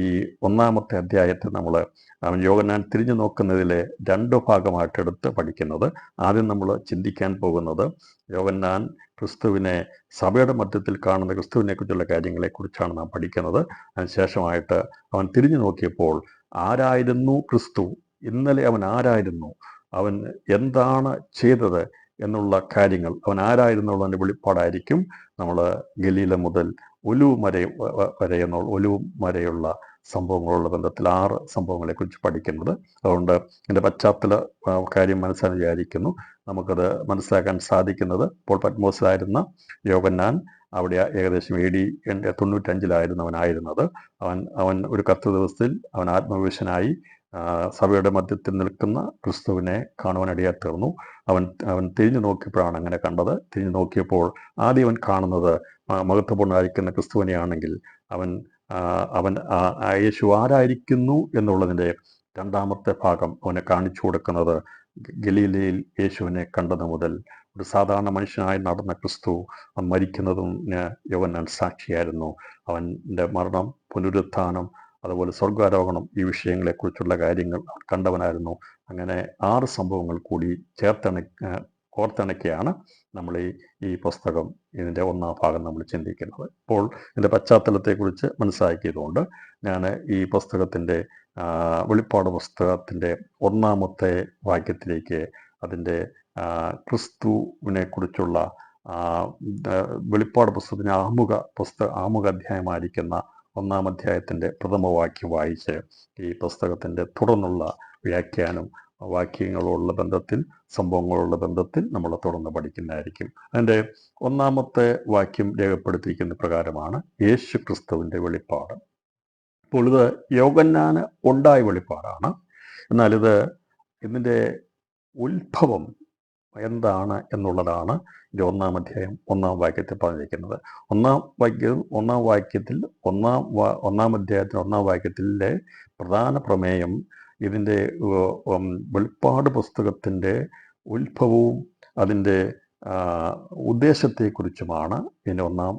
ഈ ഒന്നാമത്തെ അധ്യായത്തിൽ നമ്മൾ യോഹന്നാൻ തിരിഞ്ഞു നോക്കുന്നതിലെ രണ്ട് ഭാഗമായിട്ട് എടുത്ത് പഠിക്കുന്നത്. ആദ്യം നമ്മൾ ചിന്തിക്കാൻ പോകുന്നത് യോഹന്നാൻ ക്രിസ്തുവിനെ സഭയുടെ മധ്യത്തിൽ കാണുന്ന ക്രിസ്തുവിനെ കുറിച്ചുള്ള കാര്യങ്ങളെക്കുറിച്ചാണ് നാം പഠിക്കുന്നത്. അതിനുശേഷമായിട്ട് അവൻ തിരിഞ്ഞു നോക്കിയപ്പോൾ ആരായിരുന്നു ക്രിസ്തു, ഇന്നലെ അവൻ ആരായിരുന്നു, അവൻ എന്താണ് ചെയ്തത് എന്നുള്ള കാര്യങ്ങൾ, അവൻ ആരായിരുന്നുള്ളതിൻ്റെ വെളിപ്പാടായിരിക്കും നമ്മൾ ഗലീല മുതൽ ഒലിവ് വരെയുള്ള സംഭവങ്ങളുള്ള ബന്ധത്തിൽ 6 സംഭവങ്ങളെക്കുറിച്ച് പഠിക്കുന്നത്. അതുകൊണ്ട് എൻ്റെ പശ്ചാത്തല കാര്യം മനസ്സിലാക്കാൻ വിചാരിക്കുന്നു. നമുക്കത് മനസ്സിലാക്കാൻ സാധിക്കുന്നത് ഇപ്പോൾ പത്മോസിലായിരുന്ന യോഹന്നാൻ അവിടെ ഏകദേശം AD 95 അവനായിരുന്നത്. അവൻ ഒരു കർത്തൃ ദിവസത്തിൽ അവൻ ആത്മവിവശനായി സഭയുടെ മധ്യത്തിൽ നിൽക്കുന്ന ക്രിസ്തുവിനെ കാണുവാനിടയായി തീർന്നു. അവൻ തിരിഞ്ഞു നോക്കിയപ്പോഴാണ് അങ്ങനെ കണ്ടത്. തിരിഞ്ഞു നോക്കിയപ്പോൾ ആദ്യം അവൻ കാണുന്നത് മഹത്വപൂർണ്ണമായിരിക്കുന്ന ക്രിസ്തുവിനെയാണെങ്കിൽ അവൻ യേശു ആരായിരിക്കുന്നു എന്നുള്ളതിൻ്റെ രണ്ടാമത്തെ ഭാഗം അവനെ കാണിച്ചു കൊടുക്കുന്നത് ഗലീലയിൽ യേശുവിനെ കണ്ടത് മുതൽ ഒരു സാധാരണ മനുഷ്യനായി നടന്ന ക്രിസ്തു അവൻ മരിക്കുന്നതും യോഹന്നാൻ സാക്ഷിയായിരുന്നു. അവൻ്റെ മരണം, പുനരുത്ഥാനം, അതുപോലെ സ്വർഗാരോഹണം, ഈ വിഷയങ്ങളെക്കുറിച്ചുള്ള കാര്യങ്ങൾ കണ്ടവനായിരുന്നു. അങ്ങനെ 6 സംഭവങ്ങൾ കൂടി കോർത്തിണക്കിയാണ് നമ്മൾ ഈ പുസ്തകം, ഇതിൻ്റെ ഒന്നാം ഭാഗം നമ്മൾ ചിന്തിക്കുന്നത്. ഇപ്പോൾ ഇതിൻ്റെ പശ്ചാത്തലത്തെക്കുറിച്ച് മനസ്സിലാക്കിയതുകൊണ്ട് ഞാൻ ഈ പുസ്തകത്തിൻ്റെ വെളിപ്പാട് പുസ്തകത്തിൻ്റെ ഒന്നാമത്തെ വാക്യത്തിലേക്ക്, അതിൻ്റെ ക്രിസ്തുവിനെ കുറിച്ചുള്ള വെളിപ്പാട് പുസ്തകത്തിൻ്റെ ആമുഖ അധ്യായമായിരിക്കുന്ന 1-ാം അധ്യായത്തിൻ്റെ പ്രഥമ വാക്യം വായിച്ച് ഈ പുസ്തകത്തിൻ്റെ തുടർന്നുള്ള വ്യാഖ്യാനം, വാക്യങ്ങളുള്ള ബന്ധത്തിൽ, സംഭവങ്ങളുള്ള ബന്ധത്തിൽ നമ്മൾ തുടർന്ന് പഠിക്കുന്നതായിരിക്കും. അതിൻ്റെ ഒന്നാമത്തെ വാക്യം രേഖപ്പെടുത്തിയിരിക്കുന്ന പ്രകാരമാണ് യേശു ക്രിസ്തുവിൻ്റെ വെളിപ്പാട്. ഇപ്പോൾ ഇത് യോഹന്നാന് ഉണ്ടായ വെളിപ്പാടാണ്. എന്നാൽ ഇതിൻ്റെ ഉത്ഭവം എന്താണ് എന്നുള്ളതാണ് ഇത് 1-ാം അധ്യായം 1-ാം വാക്യത്തിൽ പറഞ്ഞിരിക്കുന്നത്. 1-ാം വാക്യത്തിൽ 1-ാം അധ്യായത്തിൽ 1-ാം വാക്യത്തിലെ പ്രധാന പ്രമേയം ഇതിൻ്റെ വെളിപ്പാട് പുസ്തകത്തിൻ്റെ ഉത്ഭവവും അതിൻ്റെ ഉദ്ദേശത്തെക്കുറിച്ചുമാണ് ഇതിൻ്റെ 1-ാം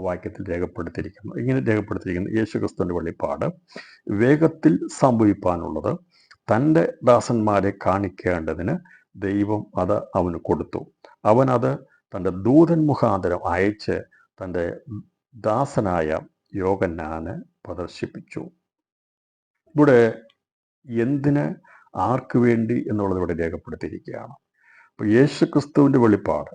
വാക്യത്തിൽ രേഖപ്പെടുത്തിയിരിക്കുന്നത്. ഇങ്ങനെ രേഖപ്പെടുത്തിയിരിക്കുന്നത് യേശുക്രിസ്തുവിൻ്റെ വെളിപ്പാട് വേഗത്തിൽ സംഭവിപ്പാനുള്ളത് തൻ്റെ ദാസന്മാരെ കാണിക്കേണ്ടതിന് ദൈവം അത് അവന് കൊടുത്തു. അവനത് തൻ്റെ ദൂതൻ മുഖാന്തരം അയച്ച് തൻ്റെ ദാസനായ യോഹന്നാന് പ്രദർശിപ്പിച്ചു. ഇവിടെ എന്തിന്, ആർക്ക് വേണ്ടി എന്നുള്ളത് ഇവിടെ രേഖപ്പെടുത്തിയിരിക്കുകയാണ്. അപ്പോൾ യേശുക്രിസ്തുവിൻ്റെ വെളിപ്പാട്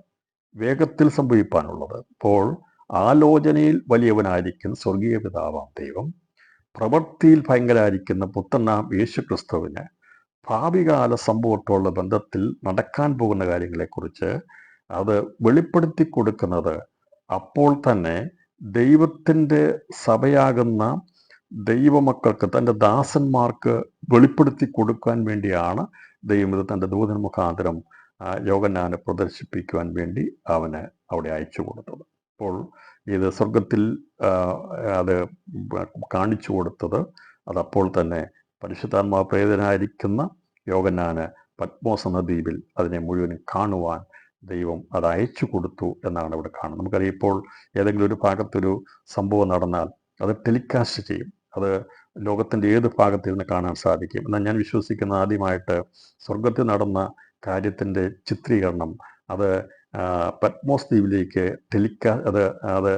വേഗത്തിൽ സംഭവിപ്പാനുള്ളത്, ഇപ്പോൾ ആലോചനയിൽ വലിയവനായിരിക്കുന്ന സ്വർഗീയ പിതാവാം ദൈവം, പ്രവൃത്തിയിൽ ഭയങ്കരായിരിക്കുന്ന പുത്രനാം യേശുക്രിസ്തുവിന് ഭാവികാല സംഭവത്തോടുള്ള ബന്ധത്തിൽ നടക്കാൻ പോകുന്ന കാര്യങ്ങളെക്കുറിച്ച് അത് വെളിപ്പെടുത്തി കൊടുക്കുന്നത് അപ്പോൾ തന്നെ ദൈവത്തിൻ്റെ സഭയാകുന്ന ദൈവമക്കൾക്ക്, തൻ്റെ ദാസന്മാർക്ക് വെളിപ്പെടുത്തി കൊടുക്കാൻ വേണ്ടിയാണ് ദൈവം ഇത് തൻ്റെ ദൂതൻ മുഖാന്തരം യോഹന്നാനെ പ്രദർശിപ്പിക്കുവാൻ വേണ്ടി അവന് അവിടെ അയച്ചു കൊടുത്തത്. അപ്പോൾ ഇത് സ്വർഗത്തിൽ അത് കാണിച്ചു കൊടുത്തത് അതപ്പോൾ തന്നെ പരിശുദ്ധാത്മാവ് പ്രേരിതനായിരിക്കുന്ന യോഹന്നാന് പത്മോസ് എന്ന ദ്വീപിൽ അതിനെ മുഴുവനും കാണുവാൻ ദൈവം അത് അയച്ചു കൊടുത്തു എന്നാണ് ഇവിടെ കാണുന്നത്. നമുക്കറിയാം, ഇപ്പോൾ ഏതെങ്കിലും ഒരു ഭാഗത്തൊരു സംഭവം നടന്നാൽ അത് ടെലികാസ്റ്റ് ചെയ്യും. അത് ലോകത്തിൻ്റെ ഏത് ഭാഗത്തിൽ നിന്ന് കാണാൻ സാധിക്കും. എന്നാൽ ഞാൻ വിശ്വസിക്കുന്ന ആദ്യമായിട്ട് സ്വർഗത്തിൽ നടന്ന കാര്യത്തിൻ്റെ ചിത്രീകരണം അത് പത്മോസ് ദ്വീപിലേക്ക് അത്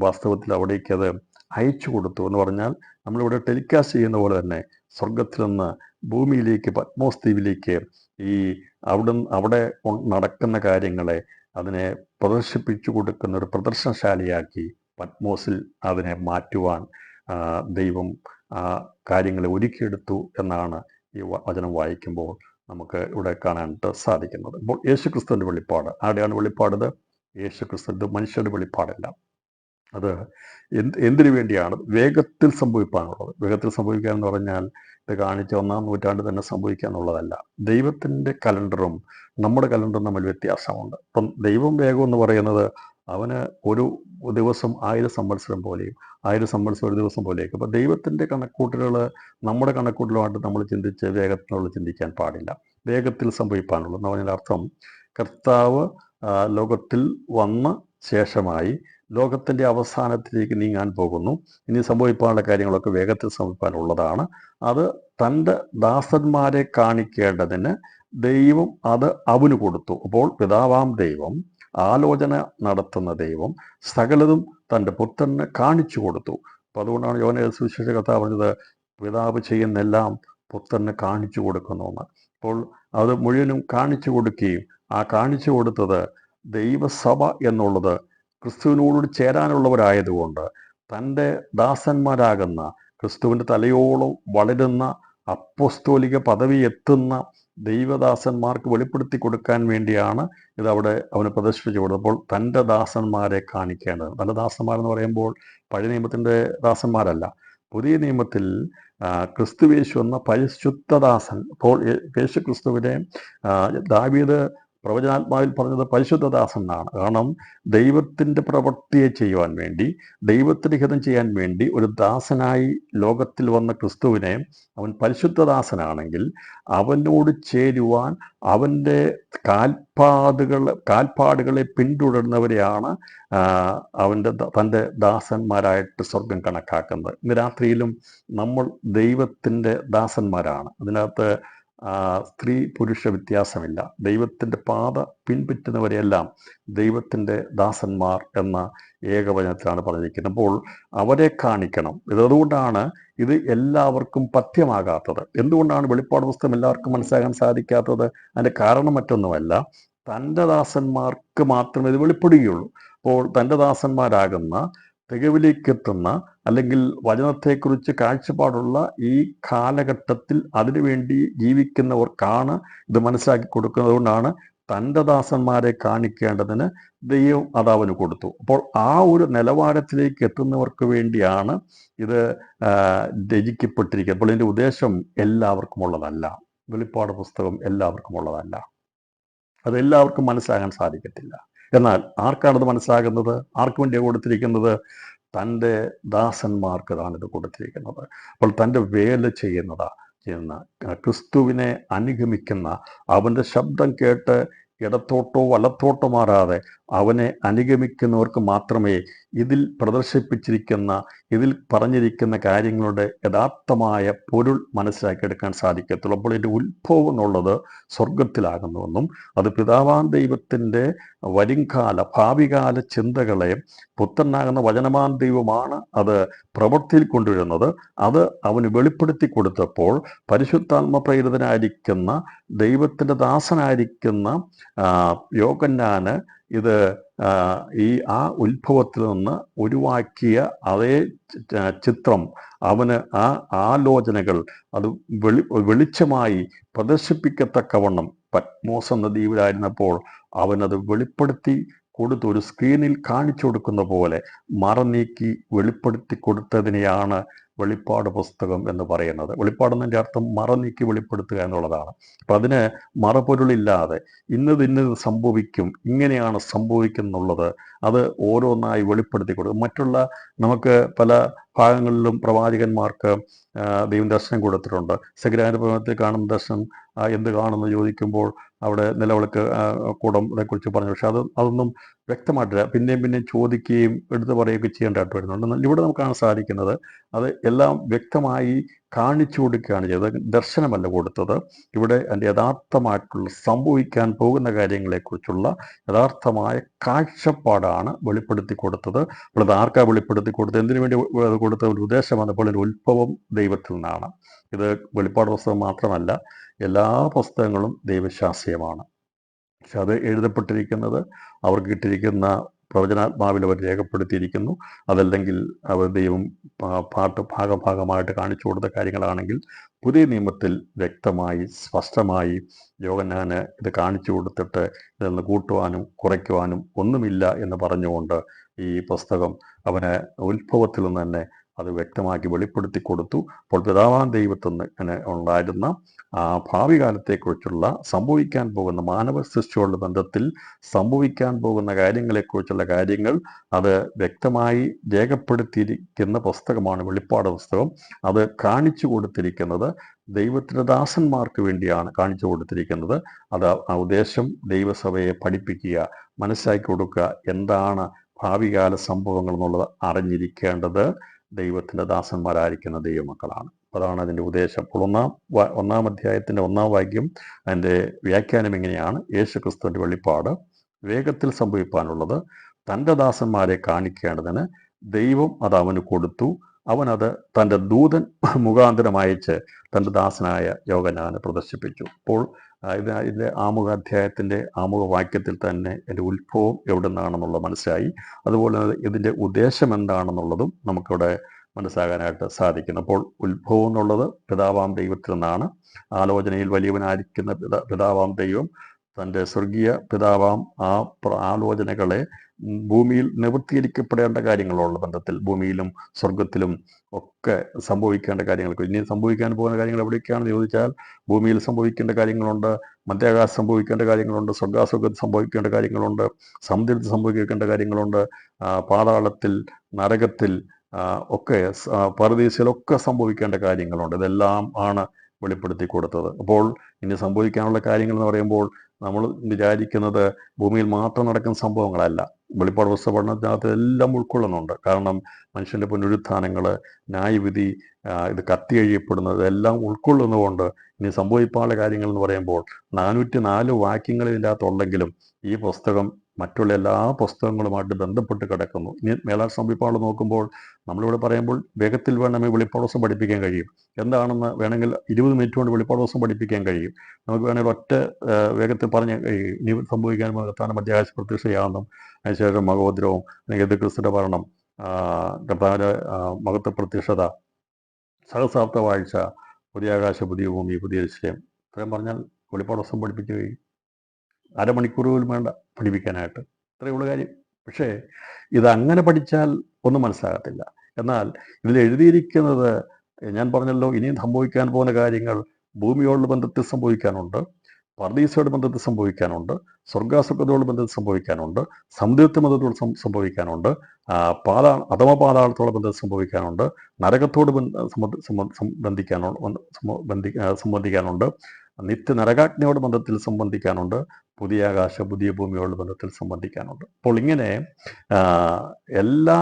വാസ്തവത്തിൽ അവിടേക്ക് അത് അയച്ചു കൊടുത്തു എന്ന് പറഞ്ഞാൽ, നമ്മളിവിടെ ടെലികാസ്റ്റ് ചെയ്യുന്ന പോലെ തന്നെ സ്വർഗത്തിൽ നിന്ന് ഭൂമിയിലേക്ക്, പത്മോസ് ദ്വീപിലേക്ക് അവിടെ നടക്കുന്ന കാര്യങ്ങളെ അതിനെ പ്രദർശിപ്പിച്ചു കൊടുക്കുന്ന ഒരു പ്രദർശനശാലയാക്കി പത്മോസിൽ അതിനെ മാറ്റുവാൻ ദൈവം കാര്യങ്ങളെ ഒരുക്കിയെടുത്തു എന്നാണ് ഈ വചനം വായിക്കുമ്പോൾ നമുക്ക് ഇവിടെ കാണാനായിട്ട് സാധിക്കുന്നത്. അപ്പോൾ യേശുക്രിസ്തുവിൻ്റെ വെളിപ്പാട്, ആരുടെയാണ് വെളിപ്പാടത്? യേശുക്രിസ്തു. മനുഷ്യരുടെ വെളിപ്പാടല്ല. അത് എന്തിനു വേണ്ടിയാണ്? വേഗത്തിൽ സംഭവിക്കാനുള്ളത്. വേഗത്തിൽ സംഭവിക്കുക എന്ന് പറഞ്ഞാൽ ഇത് കാണിച്ച 1-ാം നൂറ്റാണ്ട് തന്നെ സംഭവിക്കുക എന്നുള്ളതല്ല. ദൈവത്തിൻ്റെ കലണ്ടറും നമ്മുടെ കലണ്ടറും തമ്മിൽ വ്യത്യാസമുണ്ട്. ഇപ്പം ദൈവം വേഗം എന്ന് പറയുന്നത് അവന് ഒരു ദിവസം 1000 സംവത്സരം പോലെയും 1000 സംവത്സരം ഒരു ദിവസം പോലെയൊക്കെ. അപ്പോൾ ദൈവത്തിൻ്റെ കണക്കൂട്ടലുകൾ നമ്മുടെ കണക്കൂട്ടലുമായിട്ട് നമ്മൾ ചിന്തിച്ച് വേഗത്തിനുള്ള ചിന്തിക്കാൻ പാടില്ല. വേഗത്തിൽ സംഭവിക്കാനുള്ളത് എന്ന് പറഞ്ഞാൽ അർത്ഥം കർത്താവ് ലോകത്തിൽ വന്ന ശേഷമായി ലോകത്തിൻ്റെ അവസാനത്തിലേക്ക് നീങ്ങാൻ പോകുന്നു. ഇനി സംഭവിക്കാനുള്ള കാര്യങ്ങളൊക്കെ വേഗത്തിൽ സംഭവിക്കാനുള്ളതാണ്. അത് തൻ്റെ ദാസന്മാരെ കാണിക്കേണ്ടതിന് ദൈവം അത് അവന് കൊടുത്തു. അപ്പോൾ പിതാവാം ദൈവം, ആലോചന നടത്തുന്ന ദൈവം സകലതും തൻ്റെ പുത്രന് കാണിച്ചു കൊടുത്തു. അപ്പോൾ അതുകൊണ്ടാണ് യോഹന്നാൻ സുവിശേഷ കർത്താവ് പറഞ്ഞത് പിതാവ് ചെയ്യുന്നെല്ലാം പുത്രന് കാണിച്ചു കൊടുക്കുന്നുവെന്ന്. അപ്പോൾ അത് മുഴുവനും കാണിച്ചു കൊടുക്കുകയും ആ കാണിച്ചു കൊടുത്തത് ദൈവസഭ എന്നുള്ളത് ക്രിസ്തുവിനോട് ചേരാനുള്ളവരായതുകൊണ്ട് തൻ്റെ ദാസന്മാരാകുന്ന ക്രിസ്തുവിൻ്റെ തലയോളം വളരുന്ന അപ്പോസ്തോലിക പദവി എത്തുന്ന ദൈവദാസന്മാർക്ക് വെളിപ്പെടുത്തി കൊടുക്കാൻ വേണ്ടിയാണ് ഇതവിടെ അവന് പ്രദർശിപ്പിച്ചു കൊടുത്തത്. അപ്പോൾ തൻ്റെ ദാസന്മാരെ കാണിക്കേണ്ടത്. തൻ്റെ ദാസന്മാരെന്ന് പറയുമ്പോൾ പഴയ നിയമത്തിൻ്റെ ദാസന്മാരല്ല, പുതിയ നിയമത്തിൽ ക്രിസ്തുവേശു എന്ന പരിശുദ്ധദാസൻ. അപ്പോൾ യേശു ക്രിസ്തുവിനെ ദാവീദ് പ്രവചനാത്മാവിൽ പറഞ്ഞത് പരിശുദ്ധദാസൻ എന്നാണ്. കാരണം ദൈവത്തിൻ്റെ പ്രവൃത്തിയെ ചെയ്യുവാൻ വേണ്ടി, ദൈവത്തിൻ്റെ ഹിതം ചെയ്യാൻ വേണ്ടി ഒരു ദാസനായി ലോകത്തിൽ വന്ന ക്രിസ്തുവിനെ അവൻ പരിശുദ്ധദാസനാണെങ്കിൽ അവനോട് ചേരുവാൻ അവൻ്റെ കാൽപ്പാടുകളെ പിന്തുടരുന്നവരെയാണ് തൻ്റെ ദാസന്മാരായിട്ട് സ്വർഗം കണക്കാക്കുന്നത്. ഇന്ന് രാത്രിയിലും നമ്മൾ ദൈവത്തിൻ്റെ ദാസന്മാരാണ്. അതിനകത്ത് സ്ത്രീ പുരുഷ വ്യത്യാസമില്ല. ദൈവത്തിൻ്റെ പാത പിൻപറ്റുന്നവരെയെല്ലാം ദൈവത്തിൻ്റെ ദാസന്മാർ എന്ന ഏകവചനത്തിലാണ് പറഞ്ഞിരിക്കുന്നത്. അപ്പോൾ അവരെ കാണിക്കണം. ഇതുകൊണ്ടാണ് ഇത് എല്ലാവർക്കും പഥ്യമാകാത്തത്. എന്തുകൊണ്ടാണ് വെളിപ്പാട് പുസ്തകം എല്ലാവർക്കും മനസ്സിലാക്കാൻ സാധിക്കാത്തത്? അതിൻ്റെ കാരണം മറ്റൊന്നുമല്ല, തൻ്റെ ദാസന്മാർക്ക് മാത്രമേ ഇത് വെളിപ്പെടുകയുള്ളൂ. അപ്പോൾ തൻ്റെ ദാസന്മാരാകുന്ന തികവിലേക്കെത്തുന്ന അല്ലെങ്കിൽ വചനത്തെക്കുറിച്ച് കാഴ്ചപ്പാടുള്ള ഈ കാലഘട്ടത്തിൽ അതിനുവേണ്ടി ജീവിക്കുന്നവർക്കാണ് ഇത് മനസ്സിലാക്കി കൊടുക്കുന്നത്. കൊണ്ടാണ് തൻ്റെ ദാസന്മാരെ കാണിക്കേണ്ടതിന് ദൈവം അത് അവന് കൊടുത്തു. അപ്പോൾ ആ ഒരു നിലവാരത്തിലേക്ക് എത്തുന്നവർക്ക് വേണ്ടിയാണ് ഇത് രചിക്കപ്പെട്ടിരിക്കുന്നത്. അപ്പോൾ ഇതിൻ്റെ ഉദ്ദേശം എല്ലാവർക്കും ഉള്ളതല്ല. വെളിപ്പാട് പുസ്തകം എല്ലാവർക്കും ഉള്ളതല്ല. അത് എല്ലാവർക്കും മനസ്സിലാകാൻ സാധിക്കത്തില്ല. എന്നാൽ ആർക്കാണത് മനസ്സിലാകുന്നത്? ആർക്ക് വേണ്ടിയാണ് കൊടുത്തിരിക്കുന്നത്? തൻ്റെ ദാസന്മാർക്ക് താണിത് കൊടുത്തിരിക്കുന്നത്. അപ്പോൾ തൻ്റെ വേല ചെയ്യുന്ന ക്രിസ്തുവിനെ അനുഗമിക്കുന്ന, അവൻ്റെ ശബ്ദം കേട്ട് ഇടത്തോട്ടോ വലത്തോട്ടോ മാറാതെ അവനെ അനുഗമിക്കുന്നവർക്ക് മാത്രമേ ഇതിൽ പ്രദർശിപ്പിച്ചിരിക്കുന്ന, ഇതിൽ പറഞ്ഞിരിക്കുന്ന കാര്യങ്ങളുടെ യഥാർത്ഥമായ പൊരുൾ മനസ്സിലാക്കിയെടുക്കാൻ സാധിക്കത്തുള്ളൂ. അപ്പോൾ ഇതിൻ്റെ ഉത്ഭവം എന്നുള്ളത് സ്വർഗത്തിലാകുന്നുവെന്നും അത് പിതാവാൻ ദൈവത്തിൻ്റെ വരുംകാല ഭാവികാല ചിന്തകളെ പുത്രനാകുന്ന വചനമാൻ ദൈവമാണ് അത് പ്രവൃത്തിയിൽ കൊണ്ടുവരുന്നത്. അത് അവന് വെളിപ്പെടുത്തി കൊടുത്തപ്പോൾ പരിശുദ്ധാത്മ പ്രേരിതനായിരിക്കുന്ന ദൈവത്തിൻ്റെ ദാസനായിരിക്കുന്ന യോഹന്നാന് ഇത് ആ ഉത്ഭവത്തിൽ നിന്ന് ഒഴിവാക്കിയ അതേ ചിത്രം അവന് ആ ആലോചനകൾ അത് വെളിച്ചമായി പ്രദർശിപ്പിക്കത്തക്കവണ്ണം പത്മോസ് എന്ന ദ്വീപിലായിരുന്നപ്പോൾ അവനത് വെളിപ്പെടുത്തി കൊടുത്ത് ഒരു സ്ക്രീനിൽ കാണിച്ചു കൊടുക്കുന്ന പോലെ മറനീക്കി വെളിപ്പെടുത്തി കൊടുത്തതിനെയാണ് വെളിപ്പാട് പുസ്തകം എന്ന് പറയുന്നത്. വെളിപ്പാടെന്നതിൻ്റെ അർത്ഥം മറനീക്കി വെളിപ്പെടുത്തുക എന്നുള്ളതാണ്. അപ്പം അതിന് മറപൊരുളില്ലാതെ ഇന്നത് സംഭവിക്കും, ഇങ്ങനെയാണ് സംഭവിക്കുന്നുള്ളത് അത് ഓരോന്നായി വെളിപ്പെടുത്തി കൊടുക്കും. മറ്റുള്ള നമുക്ക് പല ഭാഗങ്ങളിലും പ്രവാചകന്മാർക്ക് ദൈവം ദർശനം കൊടുത്തിട്ടുണ്ട്. സകരാനുഭവത്തിൽ കാണുന്ന ദർശനം എന്ത് കാണുമെന്ന് ചോദിക്കുമ്പോൾ അവിടെ നിലവിളക്ക് കൂടത്തെ കുറിച്ച് പറഞ്ഞു. പക്ഷെ അതൊന്നും വ്യക്തമായിട്ടില്ല. പിന്നെയും ചോദിക്കുകയും എടുത്തു പറയുകയൊക്കെ ചെയ്യേണ്ടതായിട്ട് വരുന്നുണ്ട്. എന്നാൽ ഇവിടെ നമുക്ക് കാണാൻ സാധിക്കുന്നത് അത് എല്ലാം വ്യക്തമായി കാണിച്ചു കൊടുക്കുകയാണ് ചെയ്തത്. ദർശനമല്ല കൊടുത്തത്. ഇവിടെ അതിൻ്റെ യഥാർത്ഥമായിട്ടുള്ള സംഭവിക്കാൻ പോകുന്ന കാര്യങ്ങളെക്കുറിച്ചുള്ള യഥാർത്ഥമായ കാഴ്ചപ്പാടാണ് വെളിപ്പെടുത്തി കൊടുത്തത്. അപ്പോൾ അത് ആർക്കാ വെളിപ്പെടുത്തി കൊടുത്തത്? എന്തിനു വേണ്ടി കൊടുത്ത ഒരു ഉദ്ദേശം വന്നപ്പോൾ ഒരു ഉത്ഭവം ദൈവത്തിൽ നിന്നാണ്. ഇത് വെളിപ്പാട് പുസ്തകം മാത്രമല്ല, എല്ലാ പുസ്തകങ്ങളും ദൈവശാസ്ത്രീയമാണ്. പക്ഷെ അത് എഴുതപ്പെട്ടിരിക്കുന്നത് അവർക്ക് കിട്ടിയിരിക്കുന്ന പ്രവചനാത്മാവിൽ അവർ രേഖപ്പെടുത്തിയിരിക്കുന്നു. അതല്ലെങ്കിൽ അവർ ദൈവം ഭാഗമായിട്ട് കാണിച്ചു കൊടുത്ത കാര്യങ്ങളാണെങ്കിൽ പുതിയ നിയമത്തിൽ വ്യക്തമായി സ്പഷ്ടമായി യോഹന്നാന് ഇത് കാണിച്ചു കൊടുത്തിട്ട് ഇതിൽ നിന്ന് കൂട്ടുവാനും കുറയ്ക്കുവാനും ഒന്നുമില്ല എന്ന് പറഞ്ഞുകൊണ്ട് ഈ പുസ്തകം അവന് ഉത്ഭവത്തിൽ നിന്ന് തന്നെ അത് വ്യക്തമാക്കി വെളിപ്പെടുത്തി കൊടുത്തു. അപ്പോൾ പിതാവാം ദൈവത്തിൽ നിന്ന് ഇങ്ങനെ ഉണ്ടായിരുന്ന ഭാവി കാലത്തെക്കുറിച്ചുള്ള സംഭവിക്കാൻ പോകുന്ന മാനവ സൃഷ്ടിയോടുള്ള ബന്ധത്തിൽ സംഭവിക്കാൻ പോകുന്ന കാര്യങ്ങളെക്കുറിച്ചുള്ള കാര്യങ്ങൾ അത് വ്യക്തമായി രേഖപ്പെടുത്തിയിരിക്കുന്ന പുസ്തകമാണ് വെളിപ്പാട് പുസ്തകം. അത് കാണിച്ചു കൊടുത്തിരിക്കുന്നത് ദൈവത്തിൻ്റെ ദാസന്മാർക്ക് വേണ്ടിയാണ് കാണിച്ചു കൊടുത്തിരിക്കുന്നത്. അത് ആ ഉദ്ദേശം ദൈവസഭയെ പഠിപ്പിക്കുക, മനസ്സിലാക്കി കൊടുക്കുക, എന്താണ് ഭാവികാല സംഭവങ്ങൾ എന്നുള്ളത് അറിഞ്ഞിരിക്കേണ്ടത് ദൈവത്തിൻ്റെ ദാസന്മാരായിരിക്കുന്ന ദൈവമക്കളാണ്. അതാണ് അതിൻ്റെ ഉദ്ദേശം. അപ്പോൾ ഒന്നാം അധ്യായത്തിൻ്റെ 1-ാം വാക്യം അതിൻ്റെ വ്യാഖ്യാനം എങ്ങനെയാണ്? യേശു ക്രിസ്തുവിൻ്റെ വെളിപ്പാട് വേഗത്തിൽ സംഭവിപ്പാനുള്ളത് തൻ്റെ ദാസന്മാരെ കാണിക്കേണ്ടതിന് ദൈവം അത് അവന് കൊടുത്തു. അവനത് തൻ്റെ ദൂതൻ മുഖാന്തരം അയച്ച് തൻ്റെ ദാസനായ യോഹന്നാനെ പ്രദർശിപ്പിച്ചു. അപ്പോൾ ഇതിൻ്റെ അധ്യായത്തിൻ്റെ ആമുഖ വാക്യത്തിൽ തന്നെ എൻ്റെ ഉത്ഭവം എവിടെ നിന്നാണെന്നുള്ളത് മനസ്സിലായി. അതുപോലെ ഇതിൻ്റെ ഉദ്ദേശം എന്താണെന്നുള്ളതും നമുക്കിവിടെ മനസ്സിലാകാനായിട്ട് സാധിക്കുന്നു. അപ്പോൾ ഉത്ഭവം എന്നുള്ളത് പിതാവാം ദൈവത്തിൽ നിന്നാണ്. ആലോചനയിൽ വലിയവനായിരിക്കുന്ന പിതാവാം ദൈവം തൻ്റെ സ്വർഗീയ പിതാവാം ആലോചനകളെ ഭൂമിയിൽ നിവൃത്തീകരിക്കപ്പെടേണ്ട കാര്യങ്ങളുള്ള ബന്ധത്തിൽ ഭൂമിയിലും സ്വർഗത്തിലും ഒക്കെ സംഭവിക്കേണ്ട കാര്യങ്ങൾക്ക് ഇനി സംഭവിക്കാൻ പോകുന്ന കാര്യങ്ങൾ എവിടേക്കാണെന്ന് ചോദിച്ചാൽ ഭൂമിയിൽ സംഭവിക്കേണ്ട കാര്യങ്ങളുണ്ട്, മധ്യാകാശം സംഭവിക്കേണ്ട കാര്യങ്ങളുണ്ട്, സ്വർഗാസ്വർഗത്തിൽ സംഭവിക്കേണ്ട കാര്യങ്ങളുണ്ട്, സമുദ്രത്തിൽ സംഭവിക്കേണ്ട കാര്യങ്ങളുണ്ട്, പാതാളത്തിൽ, നരകത്തിൽ ഒക്കെ പരദീസയിലൊക്കെ സംഭവിക്കേണ്ട കാര്യങ്ങളുണ്ട്. ഇതെല്ലാം ആണ് വെളിപ്പെടുത്തി കൊടുത്തത്. അപ്പോൾ ഇനി സംഭവിക്കാനുള്ള കാര്യങ്ങൾ എന്ന് പറയുമ്പോൾ നമ്മൾ വിചാരിക്കുന്നത് ഭൂമിയിൽ മാത്രം നടക്കുന്ന സംഭവങ്ങളല്ല. വെളിപ്പാട് പുസ്തക പഠനത്തിനകത്ത് എല്ലാം ഉൾക്കൊള്ളുന്നുണ്ട്. കാരണം മനുഷ്യൻ്റെ പുനരുത്ഥാനങ്ങൾ, ന്യായവിധി, ഇത് കത്തിയഴിയപ്പെടുന്നത് എല്ലാം ഉൾക്കൊള്ളുന്നതുകൊണ്ട് ഇനി സംഭവിക്കാനുള്ള കാര്യങ്ങൾ എന്ന് പറയുമ്പോൾ 404 വാക്യങ്ങൾ ഇതിൻ്റെ അകത്തുണ്ടെങ്കിലും ഈ പുസ്തകം മറ്റുള്ള എല്ലാ പുസ്തകങ്ങളുമായിട്ട് ബന്ധപ്പെട്ട് കിടക്കുന്നു. ഇനി മേലാൽ സംഭവിപ്പാട് നോക്കുമ്പോൾ നമ്മളിവിടെ പറയുമ്പോൾ വേഗത്തിൽ വേണമെങ്കിൽ വെളിപ്പാട് ദിവസം പഠിപ്പിക്കാൻ കഴിയും. എന്താണെന്ന് വേണമെങ്കിൽ 20 മിനിറ്റ് കൊണ്ട് വെളിപ്പാട് ദിവസം പഠിപ്പിക്കാൻ കഴിയും. നമുക്ക് വേണമെങ്കിൽ ഒറ്റ വേഗത്തിൽ പറഞ്ഞ് ഇനി സംഭവിക്കാൻ കർത്താവിൻ്റെ മധ്യാകാശ പ്രത്യക്ഷയാണെന്നും അതിനുശേഷം മഹോദ്രവം അല്ലെങ്കിൽ ക്രിസ്തുവിൻ്റെ ഭരണം, കർത്താവിൻ്റെ മഹത്വ പ്രത്യക്ഷത, സഹസ്രാബ്ദ വാഴ്ച, പുതിയ ആകാശ, പുതിയ ഭൂമി, പുതിയ വിഷയം, ഇത്രയും പറഞ്ഞാൽ വെളിപ്പാട് ദിവസം പഠിപ്പിക്കുകയും അരമണിക്കൂർ പോലും വേണ്ട പഠിപ്പിക്കാനായിട്ട്. ഇത്രയുള്ള കാര്യം. പക്ഷേ ഇതങ്ങനെ പഠിച്ചാൽ ഒന്നും മനസ്സിലാകത്തില്ല. എന്നാൽ ഇതിൽ എഴുതിയിരിക്കുന്നത് ഞാൻ പറഞ്ഞല്ലോ, ഇനിയും സംഭവിക്കാൻ പോകുന്ന കാര്യങ്ങൾ ഭൂമിയോടുള്ള ബന്ധത്തിൽ സംഭവിക്കാനുണ്ട്, പർദീസയോട് ബന്ധത്തിൽ സംഭവിക്കാനുണ്ട്, സ്വർഗാസ്വർഗത്തോട് ബന്ധത്തിൽ സംഭവിക്കാനുണ്ട്, സമുദ്രത്തെ ബന്ധത്തോട് സംഭവിക്കാനുണ്ട്, അധമപാതാളത്തോട് ബന്ധത്തിൽ സംഭവിക്കാനുണ്ട്, നരകത്തോട് സംബന്ധിക്കാനുണ്ട്, നിത്യ നരകാഗ്നിയോട് ബന്ധത്തിൽ സംബന്ധിക്കാനുണ്ട്, പുതിയ ആകാശ പുതിയ ഭൂമിയോട് ബന്ധത്തിൽ സംബന്ധിക്കാനുണ്ട്. അപ്പോൾ ഇങ്ങനെ എല്ലാ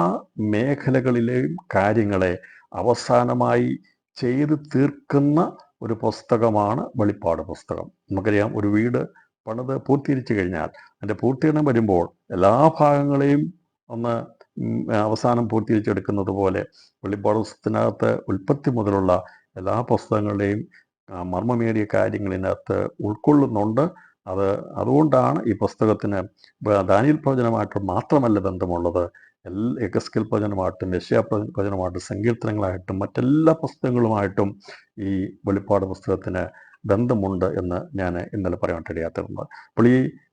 മേഖലകളിലെയും കാര്യങ്ങളെ അവസാനമായി ചെയ്ത് തീർക്കുന്ന ഒരു പുസ്തകമാണ് വെളിപ്പാട് പുസ്തകം. നമുക്കറിയാം, ഒരു വീട് പണിത് പൂർത്തീകരിച്ചു കഴിഞ്ഞാൽ അതിൻ്റെ പൂർത്തീകരണം വരുമ്പോൾ എല്ലാ ഭാഗങ്ങളെയും ഒന്ന് അവസാനം പൂർത്തീകരിച്ചെടുക്കുന്നത് പോലെ വെളിപ്പാട് പുസ്തകത്തിനകത്ത് ഉൽപ്പത്തി മുതലുള്ള എല്ലാ പുസ്തകങ്ങളുടെയും മർമ്മമേറിയ കാര്യങ്ങളിനകത്ത് ഉൾക്കൊള്ളുന്നുണ്ട്. അതുകൊണ്ടാണ് ഈ പുസ്തകത്തിന് ദാനിയേൽ പ്രവചനമായിട്ട് മാത്രമല്ല ബന്ധമുള്ളത്, യെഹെസ്കേൽ പ്രവചനമായിട്ടും യെശയ്യാ പ്രവചനമായിട്ടും സങ്കീർത്തനങ്ങളായിട്ടും മറ്റെല്ലാ പുസ്തകങ്ങളുമായിട്ടും ഈ വെളിപ്പാട് പുസ്തകത്തിന് ബന്ധമുണ്ട് എന്ന് ഞാൻ ഇന്നലെ പറയാൻ കഴിയാത്തതുണ്ട്. അപ്പോൾ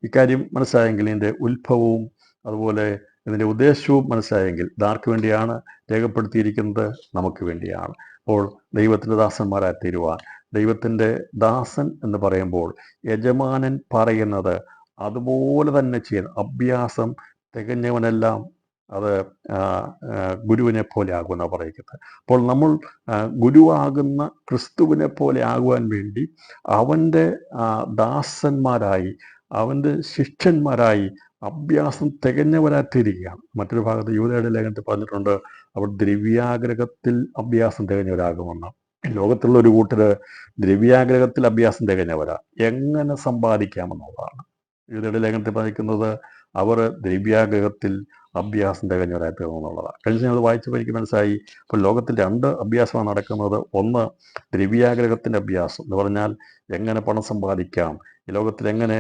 ഇക്കാര്യം മനസ്സിലായെങ്കിൽ, ഇതിൻ്റെ ഉത്ഭവവും അതുപോലെ ഇതിൻ്റെ ഉദ്ദേശവും മനസ്സിലായെങ്കിൽ, ഇതാർക്ക് വേണ്ടിയാണ് രേഖപ്പെടുത്തിയിരിക്കുന്നത്? നമുക്ക് വേണ്ടിയാണ്. അപ്പോൾ ദൈവത്തിൻ്റെ ദാസന്മാരായി തീരുവാൻ, ദൈവത്തിൻ്റെ ദാസൻ എന്ന് പറയുമ്പോൾ യജമാനൻ പറയുന്നത് അതുപോലെ തന്നെ ചെയ്യുന്ന അഭ്യാസം തികഞ്ഞവനെല്ലാം അത് ഗുരുവിനെ പോലെ ആകുമെന്നാണ് പറയുന്നത്. അപ്പോൾ നമ്മൾ ഗുരുവാകുന്ന ക്രിസ്തുവിനെ പോലെ ആകുവാൻ വേണ്ടി അവൻ്റെ ദാസന്മാരായി, അവൻ്റെ ശിഷ്യന്മാരായി അഭ്യാസം തികഞ്ഞവരായിത്തീരുകയാണ്. മറ്റൊരു ഭാഗത്ത് യൂദയുടെ ലേഖനത്തിൽ പറഞ്ഞിട്ടുണ്ട്, അവർ ദ്രവ്യാഗ്രഹത്തിൽ അഭ്യാസം തികഞ്ഞവരാകുമെന്ന്. ലോകത്തുള്ള ഒരു കൂട്ടര് ദ്രവ്യാഗ്രഹത്തിൽ അഭ്യാസം തികഞ്ഞവരാ. എങ്ങനെ സമ്പാദിക്കാമെന്നുള്ളതാണ് യൂദയുടെ ലേഖനത്തിൽ പറഞ്ഞിരിക്കുന്നത്. അവർ ദ്രവ്യാഗ്രഹത്തിൽ അഭ്യാസം തികഞ്ഞവരായി തീർന്നുള്ളതാണ്. കഴിഞ്ഞ അത് വായിച്ചപ്പോൾ എനിക്ക് മനസ്സിലായി, ഇപ്പോൾ ലോകത്തിൽ 2 അഭ്യാസമാണ് നടക്കുന്നത്. ഒന്ന് ദ്രവ്യാഗ്രഹത്തിൻ്റെ അഭ്യാസം എന്ന് പറഞ്ഞാൽ എങ്ങനെ പണം സമ്പാദിക്കാം, ഈ ലോകത്തിൽ എങ്ങനെ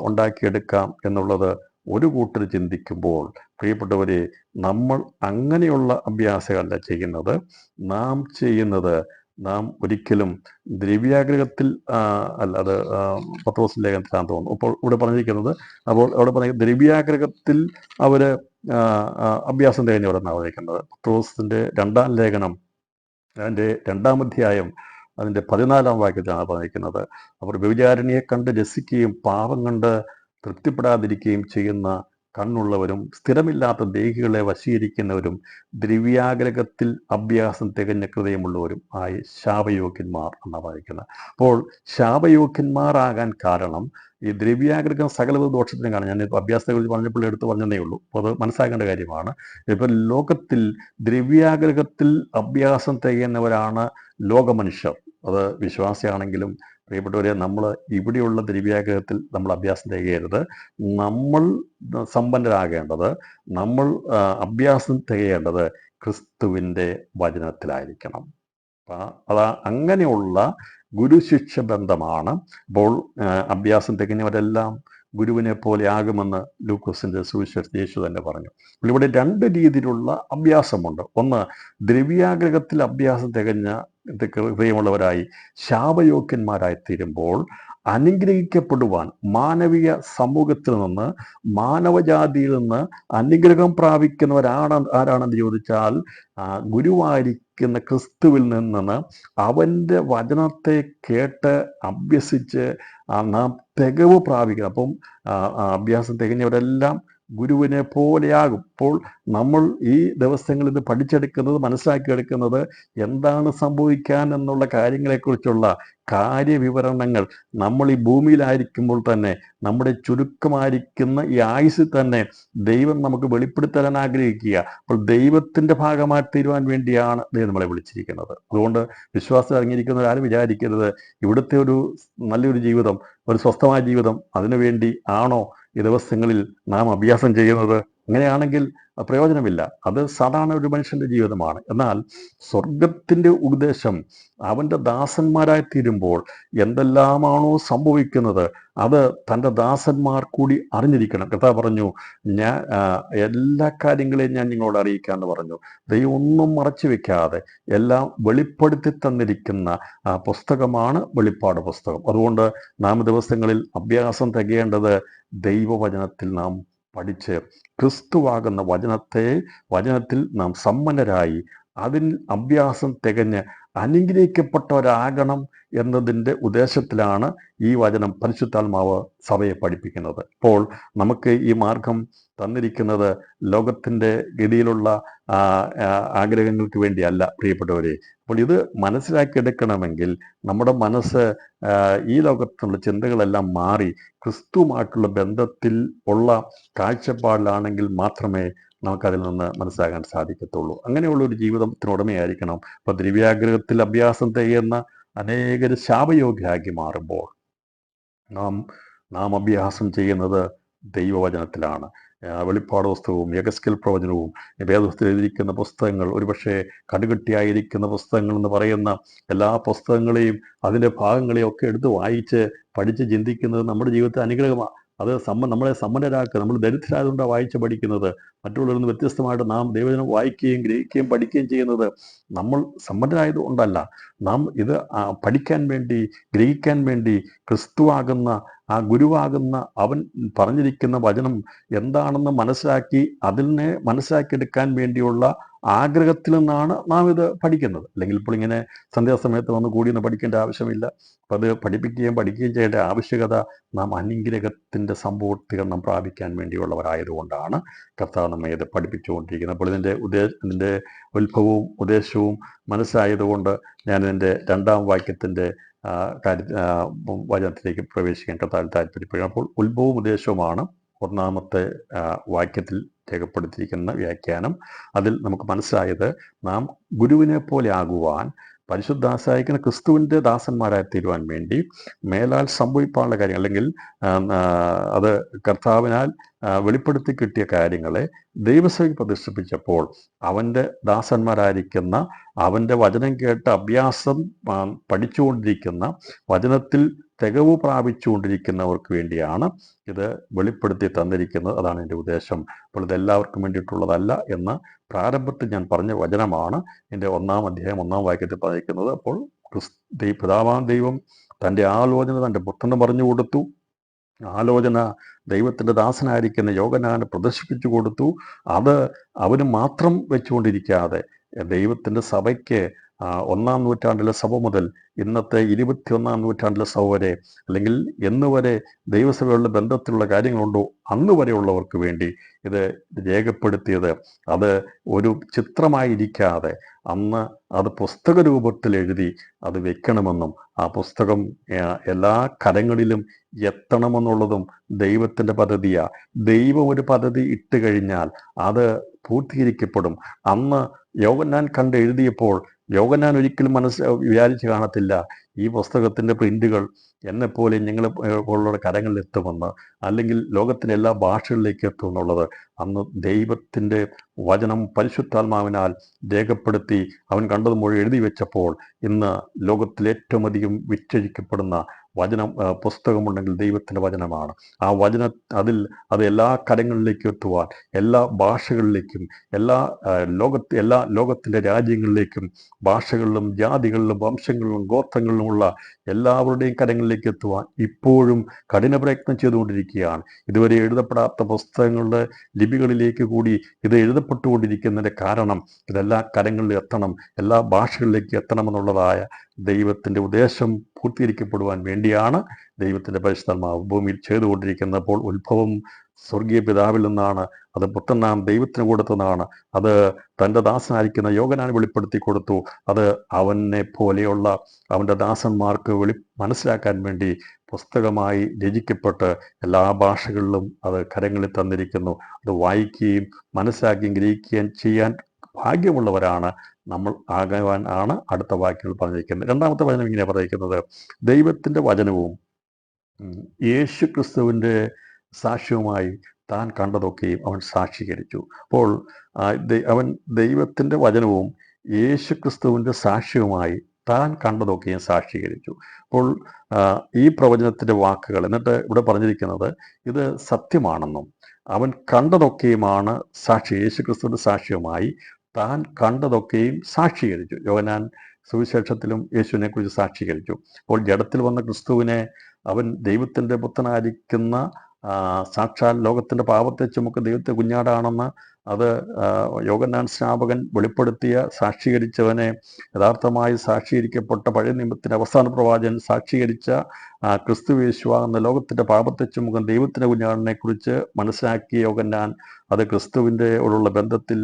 ഉണ്ടാക്കിയെടുക്കാം എന്നുള്ളത് ഒരു കൂട്ടർ ചിന്തിക്കുമ്പോൾ, പ്രിയപ്പെട്ടവരെ, നമ്മൾ അങ്ങനെയുള്ള അഭ്യാസമല്ല ചെയ്യുന്നത്. നാം ഒരിക്കലും ദ്രവ്യാഗ്രഹത്തിൽ അല്ല, അത് പത്രോസിന്റെ ലേഖനത്തിലാണെന്ന് തോന്നുന്നു. അപ്പോൾ ഇവിടെ പറഞ്ഞിരിക്കുന്നത്, അപ്പോൾ അവിടെ പറഞ്ഞ ദ്രവ്യാഗ്രഹത്തിൽ അവർ അഭ്യാസം തികഞ്ഞവരെന്നാണ് പറഞ്ഞിരിക്കുന്നത്. പത്രോസിൻ്റെ 2-ാം ലേഖനം അതിൻ്റെ 2-ാം അധ്യായം അതിൻ്റെ 14-ാം വാക്യത്തിലാണ് പറഞ്ഞിരിക്കുന്നത്. അവർ വ്യഭിചാരിണിയെ കണ്ട് രസിക്കുകയും പാപം കണ്ട് തൃപ്തിപ്പെടാതിരിക്കുകയും ചെയ്യുന്ന കണ്ണുള്ളവരും സ്ഥിരമില്ലാത്ത ദേഹികളെ വശീകരിക്കുന്നവരും ദ്രവ്യാഗ്രഹത്തിൽ അഭ്യാസം തികഞ്ഞ ഹൃദയമുള്ളവരും ആയി ശാപയോഗ്യന്മാർ എന്നാണ് പറയുന്നത്. അപ്പോൾ ശാപയോഗ്യന്മാരാകാൻ കാരണം ഈ ദ്രവ്യാഗ്രഹം സകലത ദോഷത്തിനും കാണാം. ഞാൻ അഭ്യാസത്തെ കുറിച്ച് പറഞ്ഞപ്പോൾ എടുത്ത് പറഞ്ഞതേ ഉള്ളൂ. അപ്പോൾ അത് മനസ്സിലാക്കേണ്ട കാര്യമാണ്. ഇപ്പം ലോകത്തിൽ ദ്രവ്യാഗ്രഹത്തിൽ അഭ്യാസം തികയുന്നവരാണ് ലോകമനുഷ്യർ. അത് വിശ്വാസിയാണെങ്കിലും പ്രിയപ്പെട്ടവരെ, നമ്മൾ ഇവിടെയുള്ള ദ്രവ്യാഗ്രഹത്തിൽ നമ്മൾ അഭ്യാസം തികയരുത്. നമ്മൾ സമ്പന്നരാകേണ്ടത്, നമ്മൾ അഭ്യാസം തികയേണ്ടത് ക്രിസ്തുവിൻ്റെ വചനത്തിലായിരിക്കണം. അങ്ങനെയുള്ള ഗുരുശിക്ഷ ബന്ധമാണ്. അപ്പോൾ അഭ്യാസം തികഞ്ഞവരെല്ലാം ഗുരുവിനെ പോലെ ആകുമെന്ന് ലൂക്കോസിൻ്റെ സുവിശേഷത്തിൽ യേശു തന്നെ പറഞ്ഞു. ഇവിടെ 2 രീതിയിലുള്ള അഭ്യാസമുണ്ട്. ഒന്ന്, ദ്രവ്യാഗ്രഹത്തിൽ അഭ്യാസം തികഞ്ഞ ഹൃദയമുള്ളവരായി ശാപയോഗ്യന്മാരായി തീരുമ്പോൾ അനുഗ്രഹിക്കപ്പെടുവാൻ മാനവിക സമൂഹത്തിൽ നിന്ന്, മാനവജാതിയിൽ നിന്ന് അനുഗ്രഹം ആരാണെന്ന് ചോദിച്ചാൽ ഗുരുവായിരിക്കുന്ന ക്രിസ്തുവിൽ നിന്ന് അവൻ്റെ വചനത്തെ കേട്ട് അഭ്യസിച്ച് നാം തികവ് പ്രാപിക്കണം. അപ്പം അഭ്യാസം തികഞ്ഞവരെല്ലാം ഗുരുവിനെ പോലെയാകും. അപ്പോൾ നമ്മൾ ഈ ദിവസങ്ങളിൽ ഇത് പഠിച്ചെടുക്കുന്നത്, മനസ്സിലാക്കിയെടുക്കുന്നത് എന്താണ് സംഭവിക്കാൻ എന്നുള്ള കാര്യങ്ങളെക്കുറിച്ചുള്ള കാര്യവിവരണങ്ങൾ നമ്മൾ ഈ ഭൂമിയിലായിരിക്കുമ്പോൾ തന്നെ, നമ്മുടെ ചുരുക്കമായിരിക്കുന്ന ഈ ആയുസ്സിൽ തന്നെ ദൈവം നമുക്ക് വെളിപ്പെടുത്താൻ ആഗ്രഹിക്കുക. അപ്പോൾ ദൈവത്തിൻ്റെ ഭാഗമായി തീരുവാൻ വേണ്ടിയാണ് ദൈവം നമ്മളെ വിളിച്ചിരിക്കുന്നത്. അതുകൊണ്ട് വിശ്വാസം ഇറങ്ങിയിരിക്കുന്നവരാരും വിചാരിക്കരുത് ഇവിടുത്തെ ഒരു നല്ലൊരു ജീവിതം, ഒരു സ്വസ്ഥമായ ജീവിതം അതിനുവേണ്ടി ആണോ ഈ ദിവസങ്ങളിൽ നാം അഭ്യാസം ചെയ്യുന്നത്. അങ്ങനെയാണെങ്കിൽ പ്രയോജനമില്ല. അത് സാധാരണ ഒരു മനുഷ്യൻ്റെ ജീവിതമാണ്. എന്നാൽ സ്വർഗത്തിൻ്റെ ഉദ്ദേശം അവൻ്റെ ദാസന്മാരായി തീരുമ്പോൾ എന്തെല്ലാമാണോ സംഭവിക്കുന്നത് അത് തൻ്റെ ദാസന്മാർ കൂടി അറിഞ്ഞിരിക്കണം. കർത്താവ് പറഞ്ഞു, ഞാൻ എല്ലാ കാര്യങ്ങളെയും ഞാൻ നിങ്ങളോട് അറിയിക്കാമെന്ന് പറഞ്ഞു. ദൈവം ഒന്നും മറച്ചു വെക്കാതെ എല്ലാം വെളിപ്പെടുത്തി തന്നിരിക്കുന്ന പുസ്തകമാണ് വെളിപ്പാട് പുസ്തകം. അതുകൊണ്ട് നാം ദിവസങ്ങളിൽ അഭ്യാസം തികയേണ്ടത് ദൈവവചനത്തിൽ നാം പഠിച്ച് ക്രിസ്തുവാകുന്ന വചനത്തിൽ നാം സമ്പന്നരായി അതിൽ അഭ്യാസം തികഞ്ഞ് അനുഗ്രഹിക്കപ്പെട്ടവരാകണം എന്നതിൻ്റെ ഉദ്ദേശത്തിലാണ് ഈ വചനം പരിശുദ്ധാത്മാവ് സഭയെ പഠിപ്പിക്കുന്നത്. അപ്പോൾ നമുക്ക് ഈ മാർഗം തന്നിരിക്കുന്നത് ലോകത്തിൻ്റെ ഗതിയിലുള്ള ആഗ്രഹങ്ങൾക്ക് വേണ്ടിയല്ല പ്രിയപ്പെട്ടവരെ. അപ്പോൾ ഇത് മനസ്സിലാക്കിയെടുക്കണമെങ്കിൽ നമ്മുടെ മനസ്സ് ഈ ലോകത്തുള്ള ചിന്തകളെല്ലാം മാറി ക്രിസ്തുവുമായിട്ടുള്ള ബന്ധത്തിൽ ഉള്ള കാഴ്ചപ്പാടിലാണെങ്കിൽ മാത്രമേ നമുക്കതിൽ നിന്ന് മനസ്സിലാക്കാൻ സാധിക്കത്തുള്ളൂ. അങ്ങനെയുള്ള ഒരു ജീവിതത്തിനുടമയായിരിക്കണം. അപ്പോൾ ദ്രവ്യാഗ്രഹത്തിൽ അഭ്യാസം തികയുന്ന അനേകർ ശാപയോഗ്യരാക്കി മാറുമ്പോൾ നാം അഭ്യാസം ചെയ്യുന്നത് ദൈവവചനത്തിലാണ്. വെളിപ്പാട് പുസ്തകവും യഗസ്കേൽ പ്രവചനവും വേദപുസ്തകത്തിൽ എഴുതിയിരിക്കുന്ന പുസ്തകങ്ങൾ, ഒരുപക്ഷെ കടുകട്ടിയായിരിക്കുന്ന പുസ്തകങ്ങൾ എന്ന് പറയുന്ന എല്ലാ പുസ്തകങ്ങളെയും അതിൻ്റെ ഭാഗങ്ങളെയും ഒക്കെ എടുത്ത് വായിച്ച് പഠിച്ച് ചിന്തിക്കുന്നത് നമ്മുടെ ജീവിതത്തിൽ അനുഗ്രഹമാണ്. അത് നമ്മളെ സമ്പന്നരാക്കുക. നമ്മൾ ദരിദ്രരായതുകൊണ്ടാണ് വായിച്ച് പഠിക്കുന്നത്. മറ്റുള്ളവരിൽ നിന്ന് വ്യത്യസ്തമായിട്ട് നാം ദൈവജനം വായിക്കുകയും ഗ്രഹിക്കുകയും പഠിക്കുകയും ചെയ്യുന്നത് നമ്മൾ സമ്പന്നരായതുകൊണ്ടല്ല. നാം ഇത് പഠിക്കാൻ വേണ്ടി, ഗ്രഹിക്കാൻ വേണ്ടി ക്രിസ്തുവാകുന്ന ആ ഗുരുവാകുന്ന അവൻ പറഞ്ഞിരിക്കുന്ന വചനം എന്താണെന്ന് മനസ്സിലാക്കി അതിനെ മനസ്സിലാക്കിയെടുക്കാൻ വേണ്ടിയുള്ള ആഗ്രഹത്തിൽ നിന്നാണ് നാം ഇത് പഠിക്കുന്നത്. അല്ലെങ്കിൽ ഇപ്പോൾ ഇങ്ങനെ സന്ധ്യാസമയത്ത് വന്ന് കൂടിയൊന്നും പഠിക്കേണ്ട ആവശ്യമില്ല. അപ്പം അത് പഠിപ്പിക്കുകയും പഠിക്കുകയും ചെയ്യേണ്ട ആവശ്യകത നാം അനുഗ്രഹത്തിൻ്റെ സമ്പൂർത്തീകരണം പ്രാപിക്കാൻ വേണ്ടിയുള്ളവരായതുകൊണ്ടാണ് കർത്താവ് നമ്മെ ഇത് പഠിപ്പിച്ചുകൊണ്ടിരിക്കുന്നത്. അപ്പോൾ ഇതിൻ്റെ ഉത്ഭവവും ഉദ്ദേശവും മനസ്സിലായതുകൊണ്ട് ഞാനിതിൻ്റെ 2-ാം വാക്യത്തിൻ്റെ വചനത്തിലേക്ക് പ്രവേശിക്കാൻ കർത്താവിൽ താല്പര്യപ്പെടുക. അപ്പോൾ ഉത്ഭവവും ഉദ്ദേശവുമാണ് 1-ാമത്തെ വാക്യത്തിൽ രേഖപ്പെടുത്തിയിരിക്കുന്ന വ്യാഖ്യാനം. അതിൽ നമുക്ക് മനസ്സിലായത് നാം ഗുരുവിനെ പോലെ ആകുവാൻ, പരിശുദ്ധാസായിക്കുന്ന ക്രിസ്തുവിൻ്റെ ദാസന്മാരായി തീരുവാൻ വേണ്ടി മേലാൽ സംഭവിക്കാനുള്ള കാര്യങ്ങൾ, അല്ലെങ്കിൽ അത് കർത്താവിനാൽ വെളിപ്പെടുത്തി കിട്ടിയ കാര്യങ്ങളെ ദൈവസഭയ്ക്ക് പ്രതിഷ്ഠിപ്പിച്ചപ്പോൾ അവൻ്റെ ദാസന്മാരായിരിക്കുന്ന, അവൻ്റെ വചനം കേട്ട് അഭ്യാസം പഠിച്ചുകൊണ്ടിരിക്കുന്ന, വചനത്തിൽ തികവ് പ്രാപിച്ചുകൊണ്ടിരിക്കുന്നവർക്ക് വേണ്ടിയാണ് ഇത് വെളിപ്പെടുത്തി തന്നിരിക്കുന്നത്. അതാണ് എൻ്റെ ഉദ്ദേശം. അപ്പോൾ ഇത് എല്ലാവർക്കും വേണ്ടിയിട്ടുള്ളതല്ല എന്ന് പ്രാരംഭത്തിൽ ഞാൻ പറഞ്ഞ വചനമാണ് എൻ്റെ 1-ാം അധ്യായം 1-ാം വാക്യത്തിൽ പറഞ്ഞിരിക്കുന്നത്. അപ്പോൾ പിതാവാം ദൈവം തൻ്റെ ആലോചന തൻ്റെ പുത്രന് പറഞ്ഞു കൊടുത്തു. ആലോചന ദൈവത്തിൻ്റെ ദാസനായിരിക്കുന്ന യോഹന്നാന് പ്രദർശിപ്പിച്ചു കൊടുത്തു. അത് അവന് മാത്രം വെച്ചുകൊണ്ടിരിക്കാതെ ദൈവത്തിൻ്റെ സഭയ്ക്ക് ഒന്നാം നൂറ്റാണ്ടിലെ സഭ മുതൽ ഇന്നത്തെ 21-ാം നൂറ്റാണ്ടിലെ സഭ വരെ, അല്ലെങ്കിൽ എന്ന് വരെ ദൈവസഭയുള്ള ബന്ധത്തിലുള്ള കാര്യങ്ങളുണ്ടോ അന്ന് വരെയുള്ളവർക്ക് വേണ്ടി ഇത് രേഖപ്പെടുത്തിയത്. അത് ഒരു ചിത്രമായിരിക്കാതെ അന്ന് അത് പുസ്തക രൂപത്തിൽ എഴുതി അത് വെക്കണമെന്നും ആ പുസ്തകം എല്ലാ കരങ്ങളിലും എത്തണമെന്നുള്ളതും ദൈവത്തിൻ്റെ പദ്ധതിയാണ്. ദൈവം ഒരു പദ്ധതി ഇട്ട് കഴിഞ്ഞാൽ അത് പൂർത്തീകരിക്കപ്പെടും. അന്ന് യോഹന്നാൻ കണ്ട് എഴുതിയപ്പോൾ യോഹന്നാൻ ഒരിക്കലും വിചാരിച്ച് കാണത്തില്ല ഈ പുസ്തകത്തിൻ്റെ പ്രിന്റുകൾ എന്നെപ്പോലെ ഞങ്ങൾ പോലുള്ള കരങ്ങളിൽ എത്തുമെന്ന്, അല്ലെങ്കിൽ ലോകത്തിൻ്റെ എല്ലാ ഭാഷകളിലേക്ക് എത്തും എന്നുള്ളത്. അന്ന് ദൈവത്തിൻ്റെ വചനം പരിശുദ്ധാത്മാവിനാൽ രേഖപ്പെടുത്തി അവൻ കണ്ടത് മുഴുവൻ എഴുതി വെച്ചപ്പോൾ ഇന്ന് ലോകത്തിൽ ഏറ്റവും അധികം വിറ്റഴിക്കപ്പെടുന്ന വചനം പുസ്തകമുണ്ടെങ്കിൽ ദൈവത്തിൻ്റെ വചനമാണ്. ആ അത് എല്ലാ കരങ്ങളിലേക്കും എത്തുവാൻ, എല്ലാ ഭാഷകളിലേക്കും, എല്ലാ ലോകത്തിൻ്റെ രാജ്യങ്ങളിലേക്കും, ഭാഷകളിലും ജാതികളിലും വംശങ്ങളിലും ഗോത്രങ്ങളിലുമുള്ള എല്ലാവരുടെയും കരങ്ങളിലേക്ക് എത്തുവാൻ ഇപ്പോഴും കഠിന പ്രയത്നം ചെയ്തുകൊണ്ടിരിക്കുകയാണ്. ഇതുവരെ എഴുതപ്പെടാത്ത പുസ്തകങ്ങളുടെ ലിപികളിലേക്ക് കൂടി ഇത് എഴുതപ്പെട്ടുകൊണ്ടിരിക്കുന്നതിൻ്റെ കാരണം ഇതെല്ലാ കരങ്ങളിൽ എത്തണം, എല്ലാ ഭാഷകളിലേക്ക് എത്തണമെന്നുള്ളതായ ദൈവത്തിൻ്റെ ഉദ്ദേശം പൂർത്തീകരിക്കപ്പെടുവാൻ വേണ്ടിയാണ് ദൈവത്തിൻ്റെ പരിശുദ്ധാത്മാവ് ഭൂമിയിൽ ചെയ്തുകൊണ്ടിരിക്കുന്നപ്പോൾ. ഉത്ഭവം സ്വർഗീയ പിതാവിൽ നിന്നാണ്, അത് പുത്രനാം ദൈവത്തിന് കൊടുത്തതാണ്, അത് തൻ്റെ ദാസനായിരിക്കുന്ന യോഹന്നാന് വെളിപ്പെടുത്തി കൊടുത്തു. അത് അവനെ പോലെയുള്ള അവൻ്റെ ദാസന്മാർക്ക് മനസ്സിലാക്കാൻ വേണ്ടി പുസ്തകമായി രചിക്കപ്പെട്ട് എല്ലാ ഭാഷകളിലും അത് കരങ്ങളിൽ തന്നിരിക്കുന്നു. അത് വായിക്കുകയും മനസ്സിലാക്കുകയും ഗ്രഹിക്കുകയും ചെയ്യാൻ ഭാഗ്യമുള്ളവരാണ് നമ്മൾ ആകുവാൻ ആണ് അടുത്ത വാക്യങ്ങൾ പറഞ്ഞിരിക്കുന്നത്. രണ്ടാമത്തെ വചനം ഇങ്ങനെ പറഞ്ഞിരിക്കുന്നത്, ദൈവത്തിൻ്റെ വചനവും യേശു ക്രിസ്തുവിൻ്റെ സാക്ഷ്യവുമായി താൻ കണ്ടതൊക്കെയും അവൻ സാക്ഷീകരിച്ചു. അപ്പോൾ അവൻ ദൈവത്തിൻ്റെ വചനവും യേശു ക്രിസ്തുവിൻ്റെ സാക്ഷ്യവുമായി താൻ കണ്ടതൊക്കെയും സാക്ഷീകരിച്ചു. അപ്പോൾ ഈ പ്രവചനത്തിൻ്റെ വാക്കുകൾ എന്നിട്ട് ഇവിടെ പറഞ്ഞിരിക്കുന്നത് ഇത് സത്യമാണെന്നും അവൻ കണ്ടതൊക്കെയുമാണ് സാക്ഷി. യേശു ക്രിസ്തുവിൻ്റെ സാക്ഷ്യവുമായി താൻ കണ്ടതൊക്കെയും സാക്ഷീകരിച്ചു. യോഹന്നാൻ സുവിശേഷത്തിലും യേശുവിനെ കുറിച്ച് സാക്ഷീകരിച്ചു. അപ്പോൾ ജഡത്തിൽ വന്ന ക്രിസ്തുവിനെ അവൻ ദൈവത്തിൻ്റെ പുത്രനായിരിക്കുന്ന സാക്ഷാൽ ലോകത്തിൻ്റെ പാപത്തെ ചുമക്ക് ദൈവത്തെ കുഞ്ഞാടാണെന്ന് അത് യോഹന്നാൻ സ്നാപകൻ വെളിപ്പെടുത്തിയ സാക്ഷീകരിച്ചവനെ, യഥാർത്ഥമായി സാക്ഷീകരിക്കപ്പെട്ട പഴയ നിയമത്തിൻ്റെ അവസാന പ്രവാചകൻ സാക്ഷീകരിച്ച ക്രിസ്തുയേശുവാകുന്ന ലോകത്തിൻ്റെ പാപത്തെ ചുമക്കുന്ന ദൈവത്തിൻ്റെ കുഞ്ഞാടിനെ കുറിച്ച് മനസ്സിലാക്കിയ യോഹന്നാൻ അത് ക്രിസ്തുവിൻ്റെയോടുള്ള ബന്ധത്തിൽ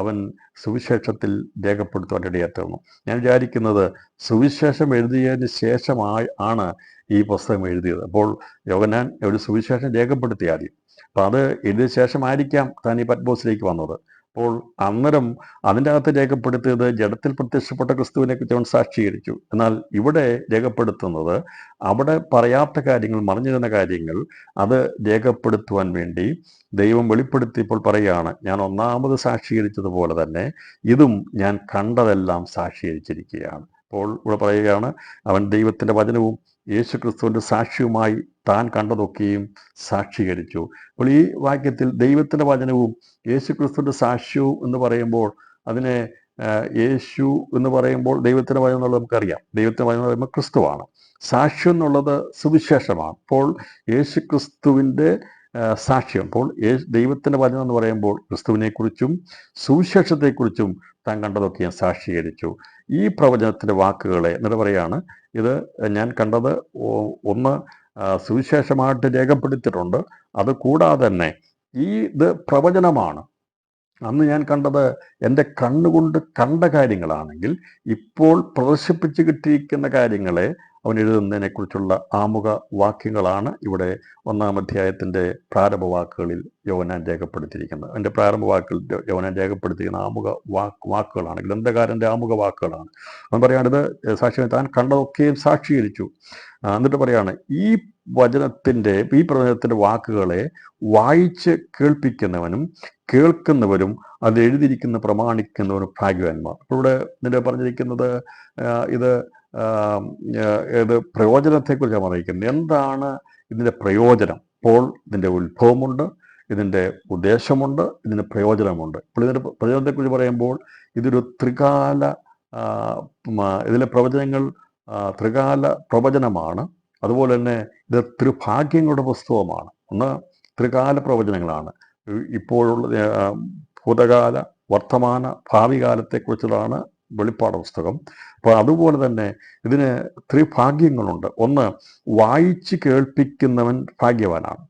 അവൻ സുവിശേഷത്തിൽ രേഖപ്പെടുത്തുവാൻ ഇടയാത്തുന്നു. ഞാൻ വിചാരിക്കുന്നത് സുവിശേഷം എഴുതിയതിന് ശേഷമാണ് ഈ പുസ്തകം എഴുതിയത്. അപ്പോൾ യോഹന്നാൻ ഒരു സുവിശേഷം രേഖപ്പെടുത്തിയ ആദ്യം, അപ്പം അത് എഴുതിയ ശേഷമായിരിക്കാം താൻ ഈ പത്മോസിലേക്ക് വന്നത്. അപ്പോൾ അന്നേരം അതിൻ്റെ അകത്ത് രേഖപ്പെടുത്തിയത് ജഡത്തിൽ പ്രത്യക്ഷപ്പെട്ട ക്രിസ്തുവിനെ കുറിച്ച് അവൻ സാക്ഷീകരിച്ചു. എന്നാൽ ഇവിടെ രേഖപ്പെടുത്തുന്നത് അവിടെ പറയാത്ത കാര്യങ്ങൾ, മറിഞ്ഞിരുന്ന കാര്യങ്ങൾ അത് രേഖപ്പെടുത്തുവാൻ വേണ്ടി ദൈവം വെളിപ്പെടുത്തിയപ്പോൾ പറയുകയാണ്, ഞാൻ ഒന്നാമത് സാക്ഷീകരിച്ചതുപോലെ തന്നെ ഇതും ഞാൻ കണ്ടതെല്ലാം സാക്ഷീകരിച്ചിരിക്കുകയാണ്. അപ്പോൾ ഇവിടെ പറയുകയാണ്, അവൻ ദൈവത്തിൻ്റെ വചനവും യേശു ക്രിസ്തുവിൻ്റെ സാക്ഷ്യവുമായി താൻ കണ്ടതൊക്കെയും സാക്ഷീകരിച്ചു. അപ്പോൾ ഈ വാക്യത്തിൽ ദൈവത്തിൻ്റെ വചനവും യേശു ക്രിസ്തുവിൻ്റെ സാക്ഷ്യവും എന്ന് പറയുമ്പോൾ അതിനെ യേശു എന്ന് പറയുമ്പോൾ ദൈവത്തിൻ്റെ വചനം എന്നുള്ളത് നമുക്കറിയാം. ദൈവത്തിൻ്റെ വചനം എന്ന് പറയുമ്പോൾ ക്രിസ്തുവാണ്. സാക്ഷ്യം എന്നുള്ളത് സുവിശേഷമാണ്. അപ്പോൾ യേശു ക്രിസ്തുവിൻ്റെ സാക്ഷ്യം, അപ്പോൾ ദൈവത്തിൻ്റെ വചനം എന്ന് പറയുമ്പോൾ ക്രിസ്തുവിനെക്കുറിച്ചും സുവിശേഷത്തെക്കുറിച്ചും താൻ കണ്ടതൊക്കെ ഞാൻ സാക്ഷീകരിച്ചു. ഈ പ്രവചനത്തിൻ്റെ വാക്കുകളെ എന്നിട്ട് പറയാണ്, ഇത് ഞാൻ കണ്ടത് ഒന്ന് സുവിശേഷമായിട്ട് രേഖപ്പെടുത്തിയിട്ടുണ്ട്. അത് കൂടാതെ തന്നെ ഇത് പ്രവചനമാണ്. അന്ന് ഞാൻ കണ്ടത് എൻ്റെ കണ്ണുകൊണ്ട് കണ്ട കാര്യങ്ങളാണെങ്കിൽ ഇപ്പോൾ പ്രദർശിപ്പിച്ച് കിട്ടിയിരിക്കുന്ന കാര്യങ്ങളെ അവൻ എഴുതുന്നതിനെക്കുറിച്ചുള്ള ആമുഖ വാക്യങ്ങളാണ് ഇവിടെ 1-ാം അധ്യായത്തിൻ്റെ പ്രാരംഭ വാക്കുകളിൽ യോഹന്നാൻ രേഖപ്പെടുത്തിയിരിക്കുന്നത്. അതിൻ്റെ പ്രാരംഭ വാക്കുകൾ യോഹന്നാൻ രേഖപ്പെടുത്തിയിരിക്കുന്ന ആമുഖ വാക്കുകളാണ്, ഗ്രന്ഥകാരൻ്റെ ആമുഖ വാക്കുകളാണ്. അവൻ പറയുകയാണിത് സാക്ഷ്യം താൻ കണ്ടതൊക്കെയും സാക്ഷീകരിച്ചു. എന്നിട്ട് പറയാണ്, ഈ പ്രവചനത്തിൻ്റെ വാക്കുകളെ വായിച്ച് കേൾപ്പിക്കുന്നവനും കേൾക്കുന്നവരും അത് എഴുതിയിരിക്കുന്ന പ്രമാണിക്കുന്നവരും ഭാഗ്യവാന്മാർ. അപ്പോൾ ഇവിടെ ഇതിൻ്റെ പറഞ്ഞിരിക്കുന്നത് ഇത് പ്രയോജനത്തെക്കുറിച്ചാണ് പറഞ്ഞിരിക്കുന്നത്. എന്താണ് ഇതിൻ്റെ പ്രയോജനം? അപ്പോൾ ഇതിൻ്റെ ഉത്ഭവമുണ്ട്, ഇതിൻ്റെ ഉദ്ദേശമുണ്ട്, ഇതിൻ്റെ പ്രയോജനമുണ്ട്. ഇപ്പോൾ ഇതിൻ്റെ പ്രയോജനത്തെക്കുറിച്ച് പറയുമ്പോൾ ഇതൊരു ത്രികാല ഇതിലെ പ്രവചനങ്ങൾ ത്രികാല പ്രവചനമാണ്. അതുപോലെ തന്നെ ഇത് ത്രിഭാഗ്യങ്ങളുടെ പുസ്തകമാണ്. ഒന്ന് ത്രികാല പ്രവചനങ്ങളാണ്. ഇപ്പോഴുള്ള ഭൂതകാല, വർത്തമാന, ഭാവി കാലത്തെക്കുറിച്ചതാണ് വെളിപ്പാട് പുസ്തകം. അപ്പോൾ അതുപോലെ തന്നെ ഇതിന് ത്രിഭാഗ്യങ്ങളുണ്ട്. ഒന്ന്, വായിച്ച് കേൾപ്പിക്കുന്നവൻ ഭാഗ്യവാനാണ്.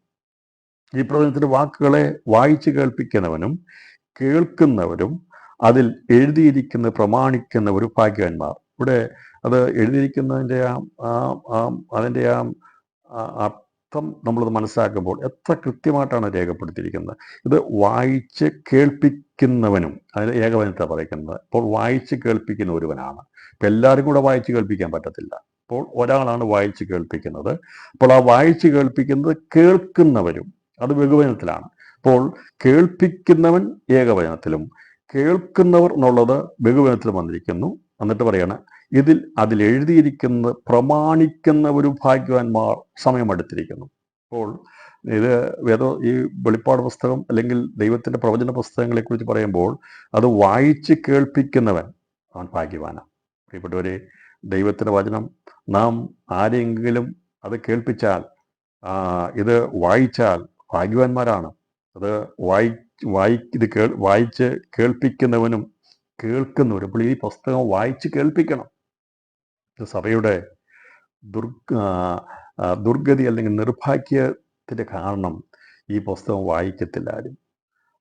ഈ പ്രവചനത്തിൻ്റെ വാക്കുകളെ വായിച്ച് കേൾപ്പിക്കുന്നവനും കേൾക്കുന്നവരും അതിൽ എഴുതിയിരിക്കുന്ന പ്രമാണിക്കുന്നവരും ഭാഗ്യവാന്മാർ. ഇവിടെ അത് എഴുതിയിരിക്കുന്നതിൻ്റെ അതിൻ്റെ അർത്ഥം നമ്മളത് മനസ്സിലാക്കുമ്പോൾ എത്ര കൃത്യമായിട്ടാണ് രേഖപ്പെടുത്തിയിരിക്കുന്നത്. ഇത് വായിച്ച് കേൾപ്പിക്കുന്നവനും, അതിന് ഏകവചനത്തെ പറയുന്നത്. അപ്പോൾ വായിച്ച് കേൾപ്പിക്കുന്ന ഒരുവനാണ്. ഇപ്പം എല്ലാവരും കൂടെ വായിച്ച് കേൾപ്പിക്കാൻ പറ്റത്തില്ല. അപ്പോൾ ഒരാളാണ് വായിച്ച് കേൾപ്പിക്കുന്നത്. അപ്പോൾ ആ വായിച്ച് കേൾപ്പിക്കുന്നത് കേൾക്കുന്നവരും, അത് ബഹുവചനത്തിലാണ്. അപ്പോൾ കേൾപ്പിക്കുന്നവൻ ഏകവചനത്തിലും കേൾക്കുന്നവർ എന്നുള്ളത് ബഹുവചനത്തിലും വന്നിരിക്കുന്നു. എന്നിട്ട് പറയാണ്, അതിൽ എഴുതിയിരിക്കുന്നത് പ്രമാണിക്കുന്നവരും ഭാഗ്യവാന്മാർ, സമയമെടുത്തിരിക്കുന്നു. അപ്പോൾ ഇത് ഈ വെളിപ്പാട് പുസ്തകം അല്ലെങ്കിൽ ദൈവത്തിൻ്റെ പ്രവചന പുസ്തകങ്ങളെക്കുറിച്ച് പറയുമ്പോൾ അത് വായിച്ച് കേൾപ്പിക്കുന്നവൻ അവൻ ഭാഗ്യവാനാണ്. പ്രിയപ്പെട്ടവരെ, ദൈവത്തിൻ്റെ വചനം നാം ആരെങ്കിലും അത് കേൾപ്പിച്ചാൽ, ഇത് വായിച്ചാൽ ഭാഗ്യവാന്മാരാണ്. അത് വായിച്ച് കേൾപ്പിക്കുന്നവനും കേൾക്കുന്നവരും. അപ്പോൾ ഈ പുസ്തകം വായിച്ച് കേൾപ്പിക്കണം. സഭയുടെ ദുർഗതി അല്ലെങ്കിൽ നിർഭാഗ്യത്തിൻ്റെ കാരണം ഈ പുസ്തകം വായിക്കത്തില്ല, ആരും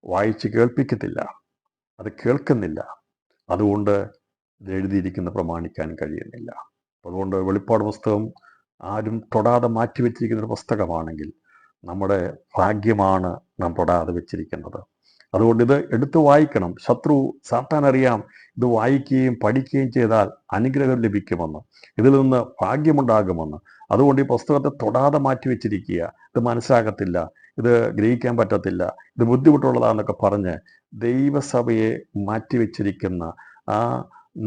വായിച്ച് കേൾപ്പിക്കത്തില്ല, അത് കേൾക്കുന്നില്ല. അതുകൊണ്ട് ഇത് എഴുതിയിരിക്കുന്ന പ്രമാണിക്കാൻ കഴിയുന്നില്ല. അതുകൊണ്ട് വെളിപ്പാട് പുസ്തകം ആരും തൊടാതെ മാറ്റിവെച്ചിരിക്കുന്ന ഒരു പുസ്തകമാണെങ്കിൽ നമ്മുടെ ഭാഗ്യമാണ് നാം തൊടാതെ വെച്ചിരിക്കുന്നത്. അതുകൊണ്ട് ഇത് എടുത്തു വായിക്കണം. സാത്താൻ അറിയാം ഇത് വായിക്കുകയും പഠിക്കുകയും ചെയ്താൽ അനുഗ്രഹം ലഭിക്കുമെന്ന്, ഇതിൽ നിന്ന് ഭാഗ്യമുണ്ടാകുമെന്ന്. അതുകൊണ്ട് ഈ പുസ്തകത്തെ തൊടാതെ മാറ്റിവെച്ചിരിക്കുക. ഇത് മനസ്സിലാകത്തില്ല, ഇത് ഗ്രഹിക്കാൻ പറ്റത്തില്ല, ഇത് ബുദ്ധിമുട്ടുള്ളതാണെന്നൊക്കെ പറഞ്ഞ് ദൈവസഭയെ മാറ്റിവെച്ചിരിക്കുന്ന ആ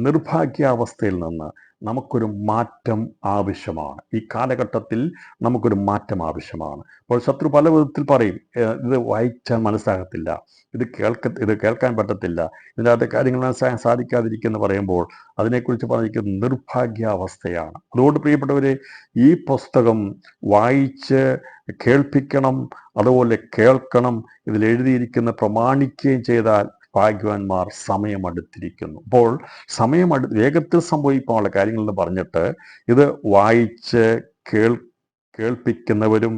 നിർഭാഗ്യാവസ്ഥയിൽ നിന്ന് നമുക്കൊരു മാറ്റം ആവശ്യമാണ്. ഈ കാലഘട്ടത്തിൽ നമുക്കൊരു മാറ്റം ആവശ്യമാണ്. അപ്പോൾ ശത്രു പല വിധത്തിൽ പറയും, ഇത് വായിച്ചാൽ മനസ്സിലാകത്തില്ല, ഇത് കേൾക്കാൻ പറ്റത്തില്ല, ഇതിൻ്റെ അകത്തെ കാര്യങ്ങൾ മനസ്സിലാക്കാൻ സാധിക്കാതിരിക്കുമെന്ന് പറയുമ്പോൾ അതിനെക്കുറിച്ച് പറഞ്ഞിരിക്കുന്നത് നിർഭാഗ്യാവസ്ഥയാണ്. അതുകൊണ്ട് പ്രിയപ്പെട്ടവരെ, ഈ പുസ്തകം വായിച്ച് കേൾപ്പിക്കണം, അതുപോലെ കേൾക്കണം, ഇതിൽ എഴുതിയിരിക്കുന്ന പ്രമാണിക്കുകയും ചെയ്താൽ ഭാഗ്യവാന്മാർ. സമയമടുത്തിരിക്കുന്നു. അപ്പോൾ വേഗത്തിൽ സംഭവിക്കാനുള്ള കാര്യങ്ങളെന്ന് പറഞ്ഞിട്ട് ഇത് വായിച്ച് കേൾപ്പിക്കുന്നവനും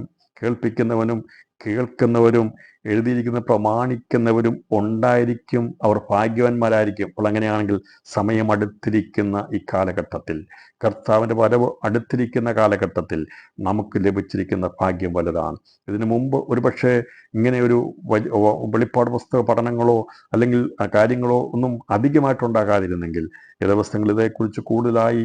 കേൾക്കുന്നവരും എഴുതിയിരിക്കുന്ന പ്രമാണിക്കുന്നവരും ഉണ്ടായിരിക്കും, അവർ ഭാഗ്യവാന്മാരായിരിക്കും. അപ്പോൾ അങ്ങനെയാണെങ്കിൽ സമയമടുത്തിരിക്കുന്ന ഈ കാലഘട്ടത്തിൽ, കർത്താവിൻ്റെ വരവ് അടുത്തിരിക്കുന്ന കാലഘട്ടത്തിൽ നമുക്ക് ലഭിച്ചിരിക്കുന്ന ഭാഗ്യം വലുതാണ്. ഇതിനു മുമ്പ് ഒരുപക്ഷെ ഇങ്ങനെ ഒരു വെളിപ്പാട് പുസ്തക പഠനങ്ങളോ അല്ലെങ്കിൽ കാര്യങ്ങളോ ഒന്നും അധികമായിട്ടുണ്ടാകാതിരുന്നെങ്കിൽ ഈ ദിവസങ്ങൾ ഇതേക്കുറിച്ച് കൂടുതലായി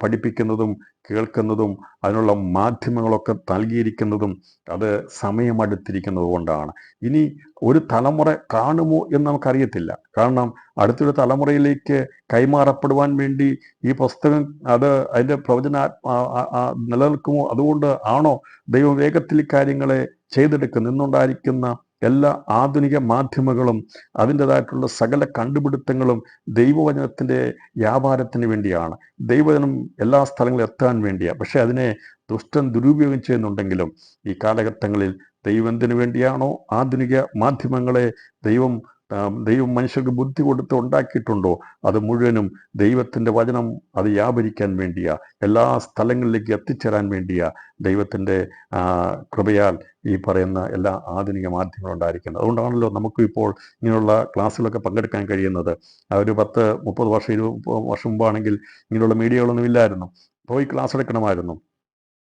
പഠിപ്പിക്കുന്നതും കേൾക്കുന്നതും അതിനുള്ള മാധ്യമങ്ങളൊക്കെ നൽകിയിരിക്കുന്നതും അത് സമയമടുത്തിരിക്കുന്നത് കൊണ്ടാണ്. ഇനി ഒരു തലമുറ കാണുമോ എന്ന് നമുക്കറിയത്തില്ല. കാരണം അടുത്തൊരു തലമുറയിലേക്ക് കൈമാറപ്പെടുവാൻ വേണ്ടി ഈ പുസ്തകം അതിൻ്റെ നിലനിൽക്കുമോ? അതുകൊണ്ട് ആണോ ദൈവം വേഗത്തിൽ കാര്യങ്ങളെ ചെയ്തെടുക്കുന്നത്? ഇന്നുണ്ടായിരിക്കുന്ന എല്ലാ ആധുനിക മാധ്യമങ്ങളും അതിൻ്റെതായിട്ടുള്ള സകല കണ്ടുപിടുത്തങ്ങളും ദൈവവചനത്തിൻ്റെ വ്യാപാരത്തിന് വേണ്ടിയാണ്. ദൈവവചനം എല്ലാ സ്ഥലങ്ങളിലും എത്താൻ വേണ്ടിയാണ്. പക്ഷെ അതിനെ ദുഷ്ടൻ ദുരുപയോഗം ചെയ്യുന്നുണ്ടെങ്കിലും ഈ കാലഘട്ടങ്ങളിൽ ദൈവം എന്തിനു വേണ്ടിയാണോ ആധുനിക മാധ്യമങ്ങളെ ദൈവം മനുഷ്യർക്ക് ബുദ്ധി കൊടുത്ത് ഉണ്ടാക്കിയിട്ടുണ്ടോ അത് മുഴുവനും ദൈവത്തിൻ്റെ വചനം അത് വ്യാപരിക്കാൻ വേണ്ടിയാ, എല്ലാ സ്ഥലങ്ങളിലേക്ക് എത്തിച്ചേരാൻ വേണ്ടിയാ ദൈവത്തിൻ്റെ കൃപയാൽ ഈ പറയുന്ന എല്ലാ ആധുനിക മാധ്യമങ്ങളും ഉണ്ടായിരിക്കുന്നത്. അതുകൊണ്ടാണല്ലോ നമുക്ക് ഇപ്പോൾ ഇങ്ങനെയുള്ള ക്ലാസ്സുകളൊക്കെ പങ്കെടുക്കാൻ കഴിയുന്നത്. ഒരു 10-30 വർഷം 20 വർഷം മുമ്പാണെങ്കിൽ ഇങ്ങനെയുള്ള മീഡിയകളൊന്നും ഇല്ലായിരുന്നു. പോയി ക്ലാസ് എടുക്കണമായിരുന്നു,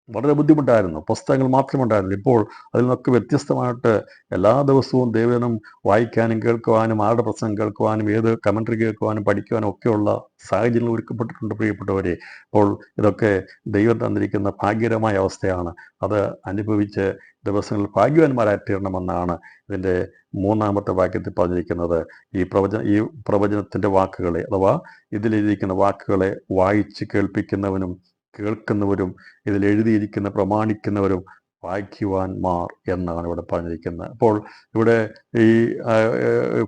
വളരെ ബുദ്ധിമുട്ടായിരുന്നു, പുസ്തകങ്ങൾ മാത്രമുണ്ടായിരുന്നു. ഇപ്പോൾ അതിൽ നിന്നൊക്കെ വ്യത്യസ്തമായിട്ട് എല്ലാ ദിവസവും ദൈവവചനം വായിക്കാനും കേൾക്കുവാനും ആരുടെ പ്രസംഗം കേൾക്കുവാനും ഏത് കമൻട്രി കേൾക്കുവാനും പഠിക്കുവാനും ഒക്കെയുള്ള സാഹചര്യങ്ങൾ ഒരുക്കപ്പെട്ടിട്ടുണ്ട് പ്രിയപ്പെട്ടവരെ. അപ്പോൾ ഇതൊക്കെ ദൈവം തന്നിരിക്കുന്ന ഭാഗ്യകരമായ അവസ്ഥയാണ്. അത് അനുഭവിച്ച് ദിവസങ്ങളിൽ ഭാഗ്യവാന്മാരായി തീരണമെന്നാണ് ഇതിൻ്റെ 3-ാമത്തെ വാക്യത്തിൽ പറഞ്ഞിരിക്കുന്നത്. ഈ പ്രവചനത്തിൻ്റെ വാക്കുകളെ അഥവാ ഇതിലിരിക്കുന്ന വാക്കുകളെ വായിച്ച് കേൾക്കുന്നവരും ഇതിൽ എഴുതിയിരിക്കുന്ന പ്രമാണിക്കുന്നവരും ഭാഗ്യവാന്മാർ എന്നാണ് ഇവിടെ പറഞ്ഞിരിക്കുന്നത്. അപ്പോൾ ഇവിടെ ഈ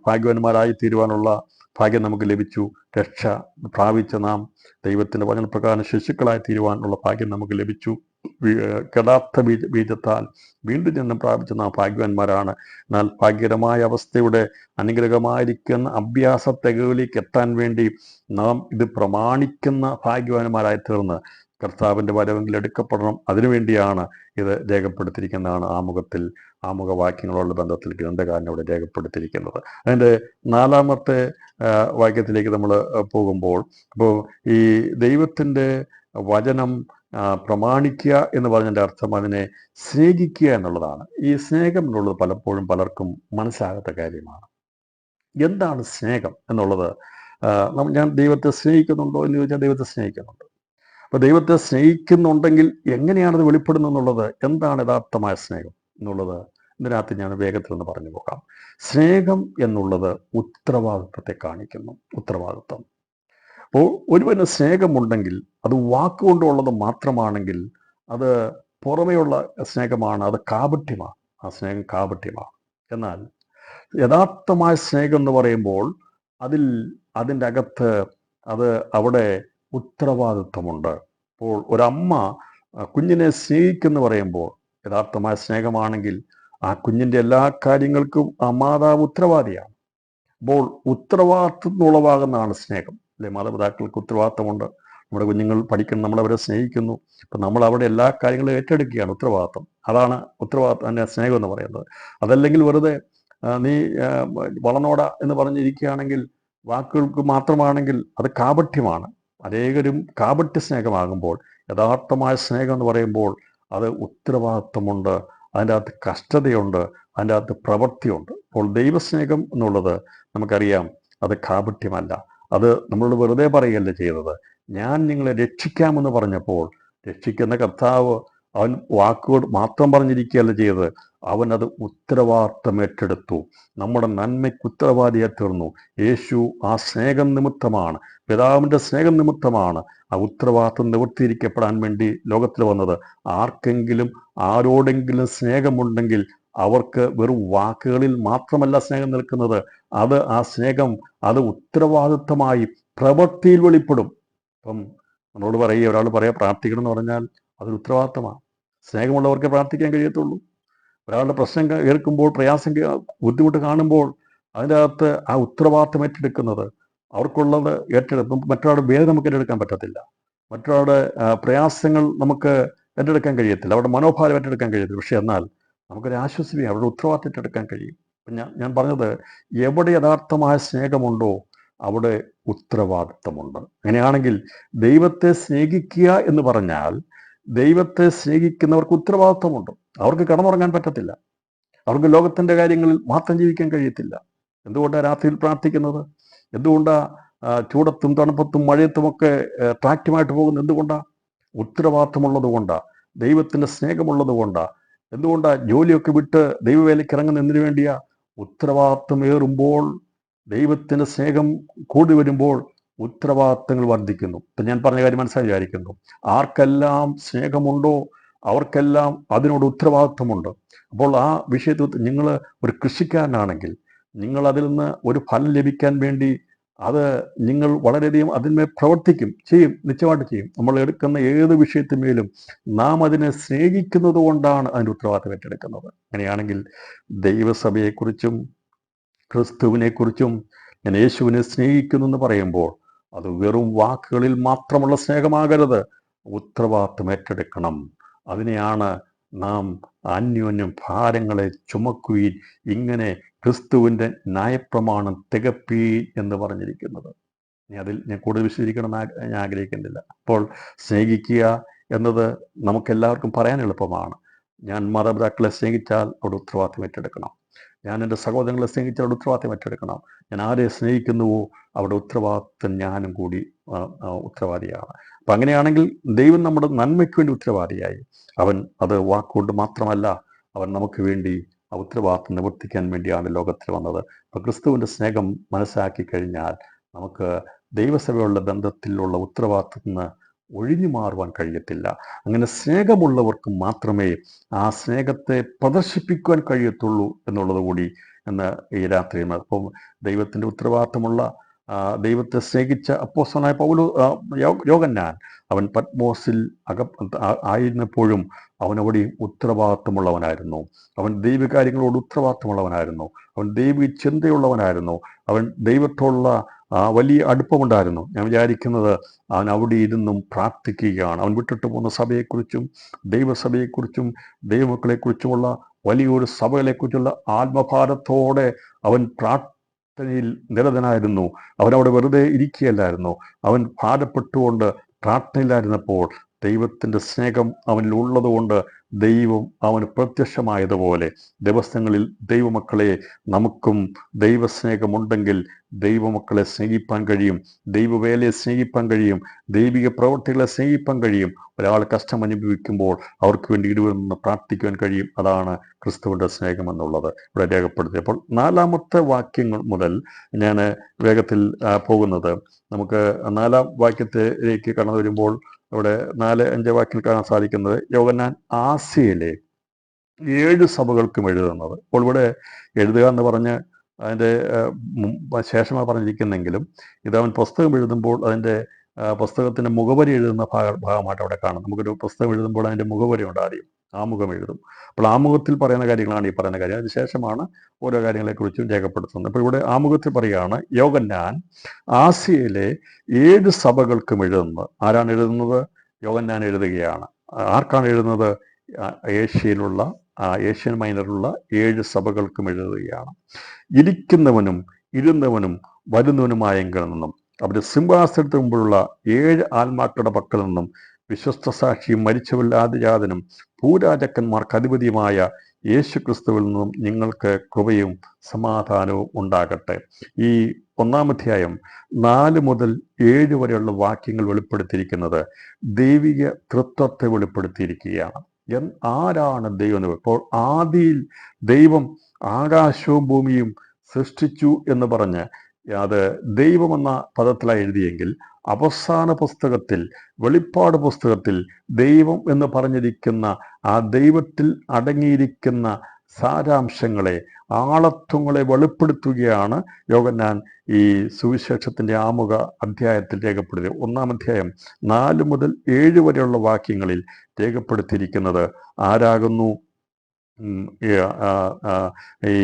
ഭാഗ്യവാന്മാരായി തീരുവാനുള്ള ഭാഗ്യം നമുക്ക് ലഭിച്ചു. രക്ഷ പ്രാപിച്ച നാം ദൈവത്തിൻ്റെ വചനപ്രകാരം ശിശുക്കളായി തീരുവാനുള്ള ഭാഗ്യം നമുക്ക് ലഭിച്ചു. യഥാർത്ഥ ബീജത്താൽ വീണ്ടും ജന്മം പ്രാപിച്ച നാം ഭാഗ്യവാന്മാരാണ്. എന്നാൽ ഭാഗ്യകരമായ അവസ്ഥയുടെ അനുഗ്രഹമായിരിക്കുന്ന അഭ്യാസ തികവിലേക്ക് എത്താൻ വേണ്ടി നാം ഇത് പ്രമാണിക്കുന്ന ഭാഗ്യവാന്മാരായി തീർന്ന് കർത്താവിൻ്റെ വരവെങ്കിൽ എടുക്കപ്പെടണം. അതിനുവേണ്ടിയാണ് ഇത് രേഖപ്പെടുത്തിയിരിക്കുന്നതാണ് ആമുഖവാക്യങ്ങളുള്ള ബന്ധത്തിൽ ഗ്രന്ഥകാരൻ ഇവിടെ രേഖപ്പെടുത്തിയിരിക്കുന്നത്. അതിൻ്റെ 4-ാമത്തെ വാക്യത്തിലേക്ക് നമ്മൾ പോകുമ്പോൾ, അപ്പോൾ ഈ ദൈവത്തിൻ്റെ വചനം പ്രമാണിക്കുക എന്ന് പറഞ്ഞതിൻ്റെ അർത്ഥം അതിനെ സ്നേഹിക്കുക എന്നുള്ളതാണ്. ഈ സ്നേഹം എന്നുള്ളത് പലപ്പോഴും പലർക്കും മനസ്സിലാകാത്ത കാര്യമാണ്. എന്താണ് സ്നേഹം എന്നുള്ളത്? ഞാൻ ദൈവത്തെ സ്നേഹിക്കുന്നുണ്ടോ എന്ന് ചോദിച്ചാൽ ദൈവത്തെ സ്നേഹിക്കുന്നുണ്ട്. അപ്പോൾ ദൈവത്തെ സ്നേഹിക്കുന്നുണ്ടെങ്കിൽ എങ്ങനെയാണത് വെളിപ്പെടുന്നത് എന്നുള്ളത്, എന്താണ് യഥാർത്ഥമായ സ്നേഹം എന്നുള്ളത് ഇതിനകത്ത് ഞാൻ വേഗത്തിൽ ഒന്ന് പറഞ്ഞു പോകാം. സ്നേഹം എന്നുള്ളത് ഉത്തരവാദിത്വത്തെ കാണിക്കുന്നു. ഉത്തരവാദിത്വം. അപ്പോൾ ഒരുവന് സ്നേഹമുണ്ടെങ്കിൽ അത് വാക്കുകൊണ്ടുള്ളത് മാത്രമാണെങ്കിൽ അത് പുറമെയുള്ള സ്നേഹമാണ്, അത് കാപട്യമാണ്. ആ സ്നേഹം കാപട്യമാണ്. എന്നാൽ യഥാർത്ഥമായ സ്നേഹം എന്ന് പറയുമ്പോൾ അതിൻ്റെ അകത്ത് അവിടെ ഉത്തരവാദിത്വമുണ്ട്. അപ്പോൾ ഒരമ്മ കുഞ്ഞിനെ സ്നേഹിക്കുമെന്ന് പറയുമ്പോൾ യഥാർത്ഥമായ സ്നേഹമാണെങ്കിൽ ആ കുഞ്ഞിൻ്റെ എല്ലാ കാര്യങ്ങൾക്കും ആ മാതാവ് ഉത്തരവാദിയാണ്. അപ്പോൾ ഉത്തരവാദിത്വം ഉളവാകുന്നതാണ് സ്നേഹം, അല്ലെ? മാതാപിതാക്കൾക്ക് ഉത്തരവാദിത്തമുണ്ട്. നമ്മുടെ കുഞ്ഞുങ്ങൾ പഠിക്കണം, നമ്മളവരെ സ്നേഹിക്കുന്നു. അപ്പം നമ്മൾ അവിടെ എല്ലാ കാര്യങ്ങളും ഏറ്റെടുക്കുകയാണ്. ഉത്തരവാദിത്തം, അതാണ് ഉത്തരവാദിത്തം, തന്നെ സ്നേഹം എന്ന് പറയുന്നത്. അതല്ലെങ്കിൽ വെറുതെ നീ വളർന്നോട എന്ന് പറഞ്ഞിരിക്കുകയാണെങ്കിൽ, വാക്കുകൾക്ക് മാത്രമാണെങ്കിൽ അത് കാപട്യമാണ്. അനേകരും കാപട്യ സ്നേഹമാകുമ്പോൾ യഥാർത്ഥമായ സ്നേഹം എന്ന് പറയുമ്പോൾ അത് ഉത്തരവാദിത്വമുണ്ട്, അതിൻ്റെ അകത്ത് കഷ്ടതയുണ്ട്, അതിൻ്റെ അകത്ത് പ്രവൃത്തിയുണ്ട്. അപ്പോൾ ദൈവസ്നേഹം എന്നുള്ളത് നമുക്കറിയാം, അത് കാപട്യമല്ല. അത് നമ്മളോട് വെറുതെ പറയുകയല്ല ചെയ്തത്. ഞാൻ നിങ്ങളെ രക്ഷിക്കാമെന്ന് പറഞ്ഞപ്പോൾ രക്ഷിക്കുന്ന കർത്താവ് അവൻ വാക്കുകൾ മാത്രം പറഞ്ഞിരിക്കുകയല്ല ചെയ്തത്, അവനത് ഉത്തരവാദിത്തം ഏറ്റെടുത്തു. നമ്മുടെ നന്മയ്ക്ക് ഉത്തരവാദിയായി തീർന്നു. യേശു ആ സ്നേഹം നിമിത്തമാണ്, പിതാവിൻ്റെ സ്നേഹം നിമിത്തമാണ് ആ ഉത്തരവാദിത്തം നിവർത്തിയിരിക്കപ്പെടാൻ വേണ്ടി ലോകത്തിൽ വന്നത്. ആരോടെങ്കിലും സ്നേഹമുണ്ടെങ്കിൽ അവർക്ക് വെറും വാക്കുകളിൽ മാത്രമല്ല സ്നേഹം നിൽക്കുന്നത്, ആ സ്നേഹം ഉത്തരവാദിത്തമായി പ്രവൃത്തിയിൽ വെളിപ്പെടും. ഇപ്പം നമ്മളോട് ഒരാൾ പ്രാർത്ഥിക്കണം എന്ന് പറഞ്ഞാൽ അതൊരു ഉത്തരവാദിത്തമാണ്. സ്നേഹമുള്ളവർക്ക് പ്രാർത്ഥിക്കാൻ കഴിയത്തുള്ളൂ. ഒരാളുടെ പ്രശ്നം കേൾക്കുമ്പോൾ, പ്രയാസം ബുദ്ധിമുട്ട് കാണുമ്പോൾ അതിൻ്റെ അകത്ത് ആ ഉത്തരവാദിത്തം ഏറ്റെടുക്കുന്നത്, അവർക്കുള്ളത് ഏറ്റെടുക്കും. മറ്റൊരാളുടെ വേദന നമുക്ക് ഏറ്റെടുക്കാൻ പറ്റത്തില്ല, മറ്റൊരാളുടെ പ്രയാസങ്ങൾ നമുക്ക് ഏറ്റെടുക്കാൻ കഴിയത്തില്ല, അവരുടെ മനോഭാരം ഏറ്റെടുക്കാൻ കഴിയത്തില്ല. പക്ഷെ എന്നാൽ നമുക്കൊരു ആശ്വസിപ്പിക്കാം, അവരുടെ ഉത്തരവാദിത്തം ഏറ്റെടുക്കാൻ കഴിയും. ഞാൻ പറഞ്ഞത്, എവിടെ യഥാർത്ഥമായ സ്നേഹമുണ്ടോ അവിടെ ഉത്തരവാദിത്തമുണ്ട്. അങ്ങനെയാണെങ്കിൽ ദൈവത്തെ സ്നേഹിക്കുക എന്ന് പറഞ്ഞാൽ ദൈവത്തെ സ്നേഹിക്കുന്നവർക്ക് ഉത്തരവാദിത്വമുണ്ട്. അവർക്ക് കിടന്നുറങ്ങാൻ പറ്റത്തില്ല, അവർക്ക് ലോകത്തിൻ്റെ കാര്യങ്ങളിൽ മാത്രം ജീവിക്കാൻ കഴിയത്തില്ല. എന്തുകൊണ്ടാണ് രാത്രിയിൽ പ്രാർത്ഥിക്കുന്നത്? എന്തുകൊണ്ടാണ് ചൂടത്തും തണുപ്പത്തും മഴയത്തുമൊക്കെ ട്രാക്റ്റുമായിട്ട് പോകുന്നത്? എന്തുകൊണ്ടാണ്? ഉത്തരവാദിത്വമുള്ളത് കൊണ്ടാണ്, ദൈവത്തിൻ്റെ സ്നേഹമുള്ളത് കൊണ്ടാണ്. എന്തുകൊണ്ടാണ് ജോലിയൊക്കെ വിട്ട് ദൈവവേലയ്ക്ക് ഇറങ്ങുന്ന? എന്തിനു വേണ്ടിയാ? ഉത്തരവാദിത്വം ഏറുമ്പോൾ, ദൈവത്തിൻ്റെ സ്നേഹം കൂടി വരുമ്പോൾ ഉത്തരവാദിത്തങ്ങൾ വർദ്ധിക്കുന്നു. ഇപ്പം ഞാൻ പറഞ്ഞ കാര്യം മനസ്സിലായി വിചാരിക്കുന്നു. ആർക്കെല്ലാം സ്നേഹമുണ്ടോ അവർക്കെല്ലാം അതിനോട് ഉത്തരവാദിത്വമുണ്ട്. അപ്പോൾ ആ വിഷയത്തിൽ നിങ്ങൾ ഒരു കൃഷിക്കാരനാണെങ്കിൽ നിങ്ങൾ അതിൽ നിന്ന് ഒരു ഫലം ലഭിക്കാൻ വേണ്ടി നിങ്ങൾ വളരെയധികം അതിന്മേൽ പ്രവർത്തിക്കും, ചെയ്യും, നിശ്ചയമായിട്ട് ചെയ്യും. നമ്മൾ എടുക്കുന്ന ഏത് വിഷയത്തിന്മേലും നാം അതിനെ സ്നേഹിക്കുന്നത് കൊണ്ടാണ് അതിൻ്റെ ഉത്തരവാദിത്തം ഏറ്റെടുക്കുന്നത്. അങ്ങനെയാണെങ്കിൽ ദൈവസഭയെക്കുറിച്ചും ക്രിസ്തുവിനെക്കുറിച്ചും ഞാൻ യേശുവിനെ സ്നേഹിക്കുന്നു എന്ന് പറയുമ്പോൾ അത് വെറും വാക്കുകളിൽ മാത്രമുള്ള സ്നേഹമാകരുത്, ഉത്തരവാദിത്തം ഏറ്റെടുക്കണം. അതിനെയാണ് നാം അന്യോന്യം ഭാരങ്ങളെ ചുമക്കുവീൻ, ഇങ്ങനെ ക്രിസ്തുവിൻ്റെ ന്യായപ്രമാണം തികപ്പീൻ എന്ന് പറഞ്ഞിരിക്കുന്നത്. അതിൽ ഞാൻ കൂടുതൽ വിശദീകരിക്കണം ഞാൻ ആഗ്രഹിക്കുന്നില്ല. അപ്പോൾ സ്നേഹിക്കുക എന്നത് നമുക്കെല്ലാവർക്കും പറയാൻ എളുപ്പമാണ്. ഞാൻ മാതാപിതാക്കളെ സ്നേഹിച്ചാൽ അവിടെ ഉത്തരവാദിത്തം ഏറ്റെടുക്കണം. ഞാൻ എൻ്റെ സഹോദരങ്ങളെ സ്നേഹിച്ചാൽ അവിടെ ഉത്തരവാദിത്തം ഏറ്റെടുക്കണം. ഞാൻ ആരെ സ്നേഹിക്കുന്നുവോ അവിടെ ഉത്തരവാദിത്തം ഞാനും കൂടി ഉത്തരവാദിയാണ്. അപ്പം അങ്ങനെയാണെങ്കിൽ ദൈവം നമ്മുടെ നന്മയ്ക്ക് വേണ്ടി ഉത്തരവാദിയായി. അവൻ അത് വാക്കുകൊണ്ട് മാത്രമല്ല, അവൻ നമുക്ക് വേണ്ടി ആ ഉത്തരവാദിത്തം നിവർത്തിക്കാൻ വേണ്ടിയാണ് ലോകത്തിൽ വന്നത്. അപ്പോൾ ക്രിസ്തുവിൻ്റെ സ്നേഹം മനസ്സിലാക്കി കഴിഞ്ഞാൽ നമുക്ക് ദൈവസഭയുള്ള ബന്ധത്തിലുള്ള ഉത്തരവാദിത്തത്തിൽ നിന്ന് ഒഴിഞ്ഞു മാറുവാൻ കഴിയത്തില്ല. അങ്ങനെ സ്നേഹമുള്ളവർക്ക് മാത്രമേ ആ സ്നേഹത്തെ പ്രദർശിപ്പിക്കുവാൻ കഴിയത്തുള്ളൂ എന്നുള്ളത് കൂടി ഇന്ന് ഈ രാത്രി. അപ്പം ദൈവത്തിൻ്റെ ഉത്തരവാദിത്തമുള്ള ദൈവത്തെ സ്നേഹിച്ച അപ്പോസ്തലനായ യോഹന്നാൻ, അവൻ പത്മോസിൽ ആയിരുന്നപ്പോഴും അവൻ അവിടെയും ഉത്തരവാദിത്വമുള്ളവനായിരുന്നു. അവൻ ദൈവകാര്യങ്ങളോട് ഉത്തരവാദിത്വമുള്ളവനായിരുന്നു. അവൻ ദൈവ ചിന്തയുള്ളവനായിരുന്നു. അവൻ ദൈവത്തോടുള്ള വലിയ അടുപ്പമുണ്ടായിരുന്നു. ഞാൻ വിചാരിക്കുന്നത് അവൻ അവിടെ ഇരുന്നും പ്രാർത്ഥിക്കുകയാണ്. അവൻ വിട്ടിട്ട് പോകുന്ന സഭയെക്കുറിച്ചും ദൈവസഭയെക്കുറിച്ചും ദൈവമക്കളെക്കുറിച്ചുമുള്ള വലിയൊരു സഭകളെക്കുറിച്ചുള്ള ആത്മഭാരത്തോടെ അവൻ പ്രാർത്ഥനയിൽ നിരതനായിരുന്നു. അവനവിടെ വെറുതെ ഇരിക്കുകയല്ലായിരുന്നു. അവൻ ഭാരപ്പെട്ടുകൊണ്ട് പ്രാർത്ഥനയിലായിരുന്നപ്പോൾ ദൈവത്തിൻ്റെ സ്നേഹം അവനിൽ ഉള്ളതുകൊണ്ട് ദൈവം അവന് പ്രത്യക്ഷമായതുപോലെ ദിവസങ്ങളിൽ ദൈവമക്കളെ, നമുക്കും ദൈവസ്നേഹമുണ്ടെങ്കിൽ ദൈവമക്കളെ സ്നേഹിപ്പാൻ കഴിയും, ദൈവവേലയെ സ്നേഹിപ്പാൻ കഴിയും, ദൈവിക പ്രവൃത്തികളെ സ്നേഹിപ്പാൻ കഴിയും. ഒരാൾ കഷ്ടം അനുഭവിക്കുമ്പോൾ അവർക്ക് വേണ്ടി ഇരുവന്ന് പ്രാർത്ഥിക്കുവാൻ കഴിയും. അതാണ് ക്രിസ്തുവിൻ്റെ സ്നേഹം എന്നുള്ളത് ഇവിടെ രേഖപ്പെടുത്തി. അപ്പോൾ 4-ാമത്തെ വാക്യങ്ങൾ മുതൽ ഞാൻ വേഗത്തിൽ പോകുന്നത്, നമുക്ക് 4-ാം വാക്യത്തിലേക്ക് കടന്നു വരുമ്പോൾ ഇവിടെ 4-5 വാക്യങ്ങൾ കാണാൻ സാധിക്കുന്നത് യോഹന്നാൻ ആസ്യയിലെ 7 സഭകൾക്കും എഴുതുന്നത്. അപ്പോൾ ഇവിടെ എഴുതുക എന്ന് പറഞ്ഞ് അതിൻ്റെ ശേഷമാണ് പറഞ്ഞിരിക്കുന്നെങ്കിലും ഇത് അവൻ പുസ്തകം എഴുതുമ്പോൾ അതിൻ്റെ പുസ്തകത്തിൻ്റെ മുഖവരി എഴുതുന്ന ഭാഗമായിട്ട് അവിടെ കാണാം. നമുക്കൊരു പുസ്തകം എഴുതുമ്പോൾ അതിൻ്റെ മുഖവരി ഉണ്ട്, ആദ്യം ആമുഖം എഴുതും. അപ്പോൾ ആമുഖത്തിൽ പറയുന്ന കാര്യങ്ങളാണ് ഈ പറയുന്ന കാര്യം. അതിനുശേഷമാണ് ഓരോ കാര്യങ്ങളെക്കുറിച്ചും രേഖപ്പെടുത്തുന്നത്. അപ്പോൾ ഇവിടെ ആമുഖത്തിൽ പറയുകയാണ്, യോഹന്നാൻ ആസ്യയിലെ 7 സഭകൾക്കും എഴുതുന്നത്. ആരാണ് എഴുതുന്നത്? യോഹന്നാൻ എഴുതുകയാണ്. ആർക്കാണ് എഴുതുന്നത്? ഏഷ്യയിലുള്ള ഏഷ്യൻ മൈനറിലുള്ള 7 സഭകൾക്കും എഴുതുകയാണ്. ഇരിക്കുന്നവനും ഇരുന്നവനും വരുന്നവനുമായെങ്കിൽ നിന്നും അവരുടെ സിംഹാസനത്തിന് മുമ്പുള്ള 7 ആത്മാക്കളുടെ പക്കൽ നിന്നും വിശ്വസ്ത സാക്ഷിയും മരിച്ചവല്ലാതിജാതനും ഭൂരാജക്കന്മാർക്ക് അധിപതിയുമായ യേശു ക്രിസ്തുവിൽ നിന്നും നിങ്ങൾക്ക് കൃപയും സമാധാനവും ഉണ്ടാകട്ടെ. ഈ 1-ാം അധ്യായം 4 മുതൽ 7 വരെയുള്ള വാക്യങ്ങൾ വെളിപ്പെടുത്തിയിരിക്കുന്നത് ദൈവിക തൃത്വത്തെ വെളിപ്പെടുത്തിയിരിക്കുകയാണ്. ആരാണ് ദൈവം? ഇപ്പോൾ ആദിയിൽ ദൈവം ആകാശവും ഭൂമിയും സൃഷ്ടിച്ചു എന്ന് പറഞ്ഞ് അത് ദൈവമെന്ന പദത്തിലാണ് എഴുതിയെങ്കിൽ, അവസാന പുസ്തകത്തിൽ വെളിപ്പാട് പുസ്തകത്തിൽ ദൈവം എന്ന് പറഞ്ഞിരിക്കുന്ന ആ ദൈവത്തിൽ അടങ്ങിയിരിക്കുന്ന സാരാംശങ്ങളെ, ആളത്വങ്ങളെ വെളിപ്പെടുത്തുകയാണ് യോഹന്നാൻ ഈ സുവിശേഷത്തിൻ്റെ ആമുഖ അധ്യായത്തിൽ രേഖപ്പെടുത്തി. 1-ാം അധ്യായം 4 മുതൽ 7 വരെയുള്ള വാക്യങ്ങളിൽ രേഖപ്പെടുത്തിയിരിക്കുന്നത് ആരാകുന്നു? ഈ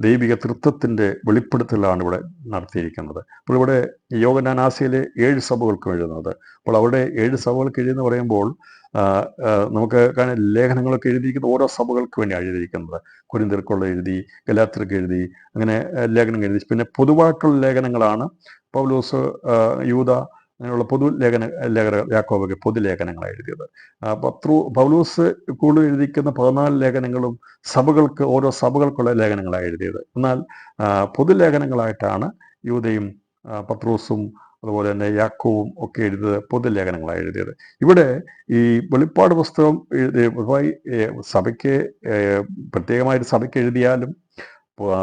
ദൈവിക തൃത്വത്തിൻ്റെ വെളിപ്പെടുത്തലാണ് ഇവിടെ നടത്തിയിരിക്കുന്നത്. അപ്പോൾ ഇവിടെ യോഹന്നാൻ ആസ്യയിലെ 7 സഭകൾക്കും എഴുതുന്നത്. അപ്പോൾ അവിടെ 7 സഭകൾക്ക് എഴുതുന്ന പറയുമ്പോൾ നമുക്ക് കാണാൻ ലേഖനങ്ങളൊക്കെ എഴുതിയിരിക്കുന്നത് ഓരോ സഭകൾക്ക് വേണ്ടിയാണ് എഴുതിയിരിക്കുന്നത്. കൊരിന്ത്യർക്കുള്ള എഴുതി, ഗലാത്യർക്ക് എഴുതി, അങ്ങനെ ലേഖനങ്ങൾ എഴുതി. പിന്നെ പൊതുവായിട്ടുള്ള ലേഖനങ്ങളാണ് പൗലോസ്, യൂദ, അങ്ങനെയുള്ള ലേഖന യാക്കോബൊക്കെ പൊതുലേഖനങ്ങളാണ് എഴുതിയത്. പൗലോസ് കൂടുതൽ എഴുതിക്കുന്ന 14 ലേഖനങ്ങളും സഭകൾക്ക്, ഓരോ സഭകൾക്കുള്ള ലേഖനങ്ങളാണ് എഴുതിയത്. എന്നാൽ പൊതുലേഖനങ്ങളായിട്ടാണ് യൂദയും പത്രോസും അതുപോലെ തന്നെ യാക്കോവും ഒക്കെ എഴുതിയത് പൊതുലേഖനങ്ങളാണ് എഴുതിയത്. ഇവിടെ ഈ വെളിപ്പാട് പുസ്തകം സഭയ്ക്ക് പ്രത്യേകമായിട്ട് സഭയ്ക്ക് എഴുതിയാലും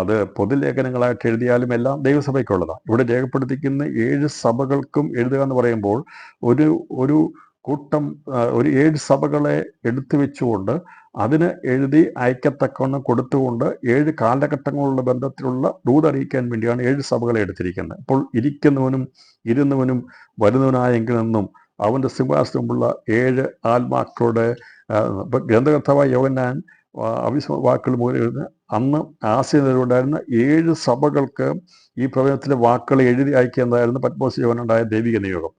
അത് പൊതുലേഖനങ്ങളായിട്ട് എഴുതിയാലും എല്ലാം ദൈവസഭയ്ക്കുള്ളതാണ്. ഇവിടെ രേഖപ്പെടുത്തിക്കുന്ന 7 സഭകൾക്കും എഴുതുക എന്ന് പറയുമ്പോൾ ഒരു കൂട്ടം, ഒരു 7 സഭകളെ എടുത്തു വെച്ചുകൊണ്ട് അതിന് എഴുതി അയക്കത്തക്കവണ്ണം കൊടുത്തുകൊണ്ട് 7 കാലഘട്ടങ്ങളുള്ള ബന്ധത്തിലുള്ള ദൂതറിയിക്കാൻ വേണ്ടിയാണ് 7 സഭകളെ എടുത്തിരിക്കുന്നത്. അപ്പോൾ ഇരിക്കുന്നവനും ഇരുന്നവനും വരുന്നവനായെങ്കിൽ നിന്നും അവൻ്റെ സിംഹാസനമുള്ള 7 ആത്മാക്കളുടെ ഗ്രന്ഥകർത്താവായ യോഹന്നാൻ വാക്കുകൾ മൂലം അന്ന് ആസ്യയിലുണ്ടായിരുന്ന 7 സഭകൾക്ക് ഈ പ്രവചനത്തിലെ വാക്കുകൾ എഴുതി അയക്കുക എന്നതായിരുന്നു പത്മോസ് യോഹന്നാനുണ്ടായ ദൈവിക നിയോഗം.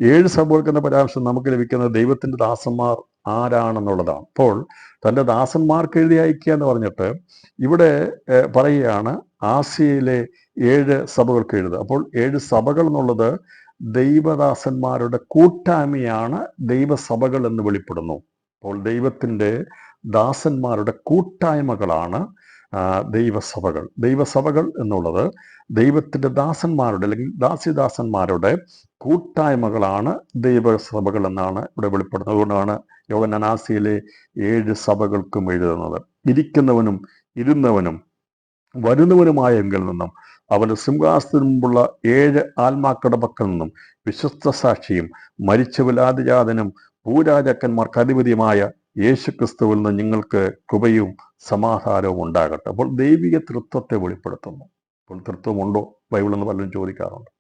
7 സഭകൾക്ക് എന്ന പരാമർശം നമുക്ക് ലഭിക്കുന്നത് ദൈവത്തിൻ്റെ ദാസന്മാർ ആരാണെന്നുള്ളതാണ്. അപ്പോൾ തൻ്റെ ദാസന്മാർക്ക് എഴുതി അയക്കുക എന്ന് പറഞ്ഞിട്ട് ഇവിടെ പറയുകയാണ് ആസ്യയിലെ 7 സഭകൾക്ക് എഴുതുക. അപ്പോൾ 7 സഭകൾ എന്നുള്ളത് ദൈവദാസന്മാരുടെ കൂട്ടായ്മയാണ് ദൈവസഭകൾ എന്ന് വെളിപ്പെടുന്നു. അപ്പോൾ ദൈവത്തിൻ്റെ ദാസന്മാരുടെ കൂട്ടായ്മകളാണ് ദൈവസഭകൾ. ദൈവസഭകൾ എന്നുള്ളത് ദൈവത്തിൻ്റെ ദാസന്മാരുടെ അല്ലെങ്കിൽ ദാസ്യദാസന്മാരുടെ കൂട്ടായ്മകളാണ് ദൈവസഭകൾ എന്നാണ് ഇവിടെ വെളിപ്പെടുന്നത്. അതുകൊണ്ടാണ് യോഹന്നാൻ ആസ്യയിലെ 7 സഭകൾക്കും എഴുതുന്നത്. ഇരിക്കുന്നവനും ഇരുന്നവനും വരുന്നവനുമായെങ്കിൽ നിന്നും അവൻ്റെ സിംഹാസനത്തിന് മുമ്പുള്ള 7 ആത്മാക്കളുടെ പക്കൽ നിന്നും വിശ്വസ്ത സാക്ഷിയും മരിച്ചവല്ലാതിജാതനും ഭൂരാജാക്കന്മാർക്ക് അധിപതിയുമായ യേശു ക്രിസ്തുവിൽ നിന്ന് നിങ്ങൾക്ക് കൃപയും സമാധാനവും ഉണ്ടാകട്ടെ. അപ്പോൾ ദൈവിക തൃത്വത്തെ വെളിപ്പെടുത്തുന്നു. അപ്പോൾ തൃത്വമുണ്ടോ ബൈബിൾ എന്ന് പലരും ചോദിക്കാറുണ്ട്.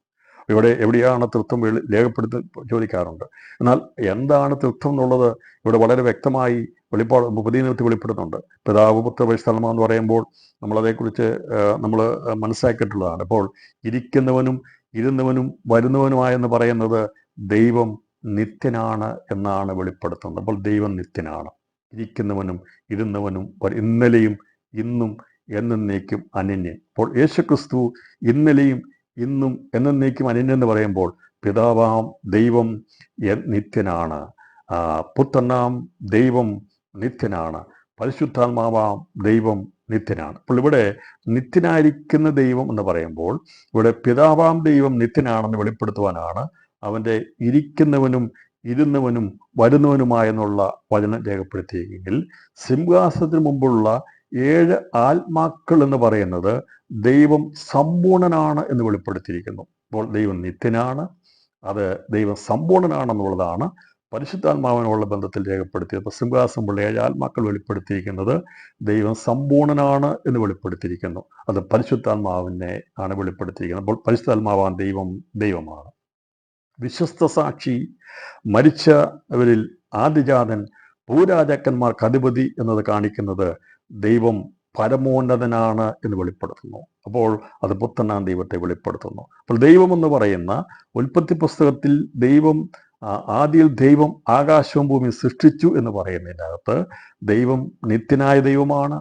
എവിടെയാണ് തൃത്വം രേഖപ്പെടുത്തി ചോദിക്കാറുണ്ട്. എന്നാൽ എന്താണ് തൃത്വം എന്നുള്ളത് ഇവിടെ വളരെ വ്യക്തമായി പുതിയ നിയമത്തിൽ വെളിപ്പെടുന്നുണ്ട്. പിതാവ് പുത്ര പരിശുദ്ധാത്മാ എന്ന് പറയുമ്പോൾ നമ്മളതേക്കുറിച്ച് നമ്മൾ മനസ്സിലാക്കിയിട്ടുള്ളതാണ്. അപ്പോൾ ഇരിക്കുന്നവനും ഇരുന്നവനും വരുന്നവനുമായെന്ന് പറയുന്നത് ദൈവം നിത്യനാണ് എന്നാണ് വെളിപ്പെടുത്തുന്നത്. അപ്പോൾ ദൈവം നിത്യനാണ്, ഇരിക്കുന്നവനും ഇരുന്നവനും ഇന്നലെയും ഇന്നും എന്നേക്കും അനന്യൻ. അപ്പോൾ യേശുക്രിസ്തു ഇന്നലെയും ഇന്നും എന്നേക്കും അനന്യൻ എന്ന് പറയുമ്പോൾ പിതാവാം ദൈവം നിത്യനാണ്, പുത്രനാം ദൈവം നിത്യനാണ്, പരിശുദ്ധാത്മാവാം ദൈവം നിത്യനാണ്. അപ്പോൾ ഇവിടെ നിത്യനായിരിക്കുന്ന ദൈവം എന്ന് പറയുമ്പോൾ ഇവിടെ പിതാവാം ദൈവം നിത്യനാണെന്ന് വെളിപ്പെടുത്തുവാനാണ് അവൻ്റെ ഇരിക്കുന്നവനും ഇരുന്നവനും വരുന്നവനുമായെന്നുള്ള വചനം രേഖപ്പെടുത്തിയെങ്കിൽ, സിംഹാസനത്തിന് മുമ്പുള്ള 7 ആത്മാക്കൾ എന്ന് പറയുന്നത് ദൈവം സമ്പൂർണനാണ് എന്ന് വെളിപ്പെടുത്തിയിരിക്കുന്നു. അപ്പോൾ ദൈവം നിത്യനാണ്, അത് ദൈവം സമ്പൂർണനാണെന്നുള്ളതാണ് പരിശുദ്ധാത്മാവിനുള്ള ബന്ധത്തിൽ രേഖപ്പെടുത്തിയത്. അപ്പോൾ സിംഹാസനമുള്ള 7 ആത്മാക്കൾ വെളിപ്പെടുത്തിയിരിക്കുന്നത് ദൈവം സമ്പൂർണനാണ് എന്ന് വെളിപ്പെടുത്തിയിരിക്കുന്നു. അത് പരിശുദ്ധാത്മാവിനെ ആണ് വെളിപ്പെടുത്തിയിരിക്കുന്നത്. അപ്പോൾ പരിശുദ്ധാത്മാവാൻ ദൈവമാണ്. വിശ്വസ്ത സാക്ഷി, മരിച്ചവരിൽ ആദിജാതൻ, ഭൂരാജാക്കന്മാർക്ക് അധിപതി എന്നത് കാണിക്കുന്നത് ദൈവം പരമോന്നതനാണ് എന്ന് വെളിപ്പെടുത്തുന്നു. അപ്പോൾ അത് പുത്രനാം ദൈവത്തെ വെളിപ്പെടുത്തുന്നു. അപ്പോൾ ദൈവം എന്ന് പറയുന്ന ഉൽപ്പത്തി പുസ്തകത്തിൽ ആദിയിൽ ദൈവം ആകാശവും ഭൂമിയും സൃഷ്ടിച്ചു എന്ന് പറയുന്നതിനകത്ത് ദൈവം നിത്യനായ ദൈവമാണ്,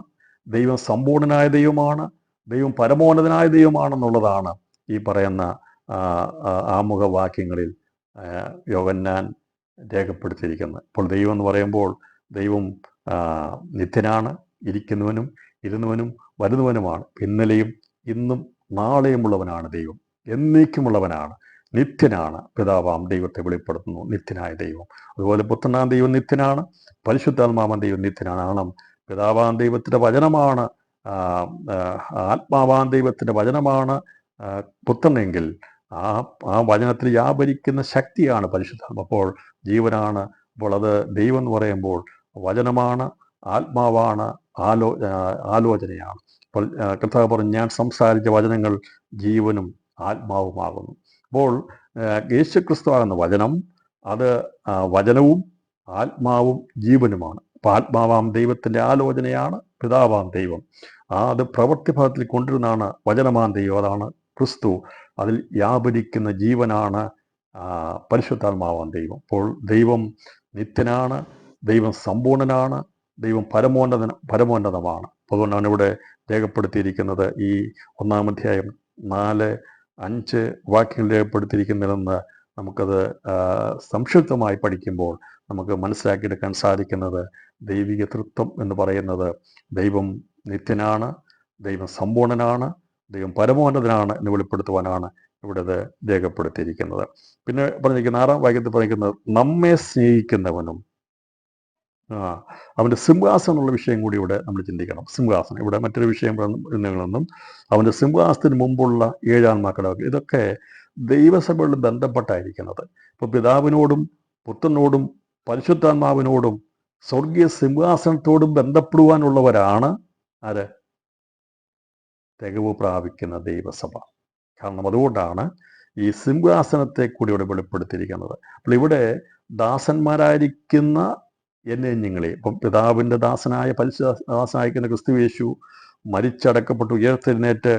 ദൈവം സമ്പൂർണനായ ദൈവമാണ്, ദൈവം പരമോന്നതനായ ദൈവമാണെന്നുള്ളതാണ് ഈ പറയുന്ന ആമുഖവാക്യങ്ങളിൽ യോഹന്നാൻ രേഖപ്പെടുത്തിയിരിക്കുന്നത്. അപ്പോൾ ദൈവം എന്ന് പറയുമ്പോൾ ദൈവം നിത്യനാണ്, ഇരിക്കുന്നവനും ഇരുന്നവനും വരുന്നവനുമാണ്, ഇന്നലെയും ഇന്നും നാളെയുമുള്ളവനാണ് ദൈവം, എന്നേക്കുമുള്ളവനാണ്, നിത്യനാണ്. പിതാവാം ദൈവത്തെ വെളിപ്പെടുത്തുന്നു, നിത്യനായ ദൈവം. അതുപോലെ പുത്രനാം ദൈവം നിത്യനാണ്, പരിശുദ്ധാത്മാവാം ദൈവം നിത്യനാണ്. കാരണം പിതാവാം ദൈവത്തിൻ്റെ വചനമാണ്, ആത്മാവാം ദൈവത്തിൻ്റെ വചനമാണ് പുത്രനെങ്കിൽ ആ വചനത്തിൽ വ്യാപരിക്കുന്ന ശക്തിയാണ് പരിശുദ്ധാത്മ. അപ്പോൾ ജീവനാണ്. അപ്പോൾ അത് ദൈവം എന്ന് പറയുമ്പോൾ വചനമാണ്, ആത്മാവാണ്, ആലോചനയാണ്. അപ്പോൾ കർത്താവ് പറഞ്ഞു, ഞാൻ സംസാരിച്ച വചനങ്ങൾ ജീവനും ആത്മാവുമാകുന്നു. അപ്പോൾ യേശുക്രിസ്തു ആകുന്ന വചനം, അത് വചനവും ആത്മാവും ജീവനുമാണ്. അപ്പോൾ ആത്മാവാം ദൈവത്തിൻ്റെ ആലോചനയാണ് പിതാവാം ദൈവം. അത് പ്രവൃത്തിഭാഗത്തിൽ കൊണ്ടുവരുന്നതാണ് വചനമാം ദൈവം, അതാണ് ക്രിസ്തു. അതിൽ വ്യാപരിക്കുന്ന ജീവനാണ് പരിശുദ്ധാത്മാവാം ദൈവം. അപ്പോൾ ദൈവം നിത്യനാണ്, ദൈവം സമ്പൂർണനാണ്, ദൈവം പരമോന്നതമാണ്. അതുകൊണ്ടാണ് ഇവിടെ രേഖപ്പെടുത്തിയിരിക്കുന്നത് ഈ 1-ാം അധ്യായം 4-5 വാക്യങ്ങൾ രേഖപ്പെടുത്തിയിരിക്കുന്നതെന്ന് നമുക്കത് സംക്ഷിപ്തമായി പഠിക്കുമ്പോൾ നമുക്ക് മനസ്സിലാക്കിയെടുക്കാൻ സാധിക്കുന്നത്, ദൈവിക തൃത്വം എന്ന് പറയുന്നത് ദൈവം നിത്യനാണ്, ദൈവം സമ്പൂർണനാണ്, ദൈവം പരമോന്നതനാണ് എന്ന് വെളിപ്പെടുത്തുവാനാണ് ഇവിടെ ഇത് രേഖപ്പെടുത്തിയിരിക്കുന്നത്. പിന്നെ പറഞ്ഞിരിക്കുന്ന 6-ാം വാക്യത്തിൽ പറഞ്ഞിരിക്കുന്നത്, നമ്മെ സ്നേഹിക്കുന്നവനും അവൻ്റെ സിംഹാസനം എന്നുള്ള വിഷയം കൂടി ഇവിടെ നമ്മൾ ചിന്തിക്കണം. സിംഹാസനം ഇവിടെ മറ്റൊരു വിഷയം എന്നൊന്നും അവൻ്റെ സിംഹാസനത്തിന് മുമ്പുള്ള 7 ആത്മാക്കളുടെ ഇതൊക്കെ ദൈവസഭകളിൽ ബന്ധപ്പെട്ടായിരിക്കുന്നത്. ഇപ്പോൾ പിതാവിനോടും പുത്രനോടും പരിശുദ്ധാത്മാവിനോടും സ്വർഗീയ സിംഹാസനത്തോടും ബന്ധപ്പെടുവാനുള്ളവരാണ് ആര്? തികവ് പ്രാപിക്കുന്ന ദൈവസഭ. കാരണം അതുകൊണ്ടാണ് ഈ സിംഹാസനത്തെ കൂടി ഇവിടെ വെളിപ്പെടുത്തിയിരിക്കുന്നത്. അപ്പോൾ ഇവിടെ ദാസന്മാരായിരിക്കുന്ന എന്നെ ഇപ്പം പിതാവിൻ്റെ ദാസനായ ദാസനായിരിക്കുന്ന ക്രിസ്തുയേശു മരിച്ചടക്കപ്പെട്ട് ഉയർത്തെഴുന്നേറ്റ്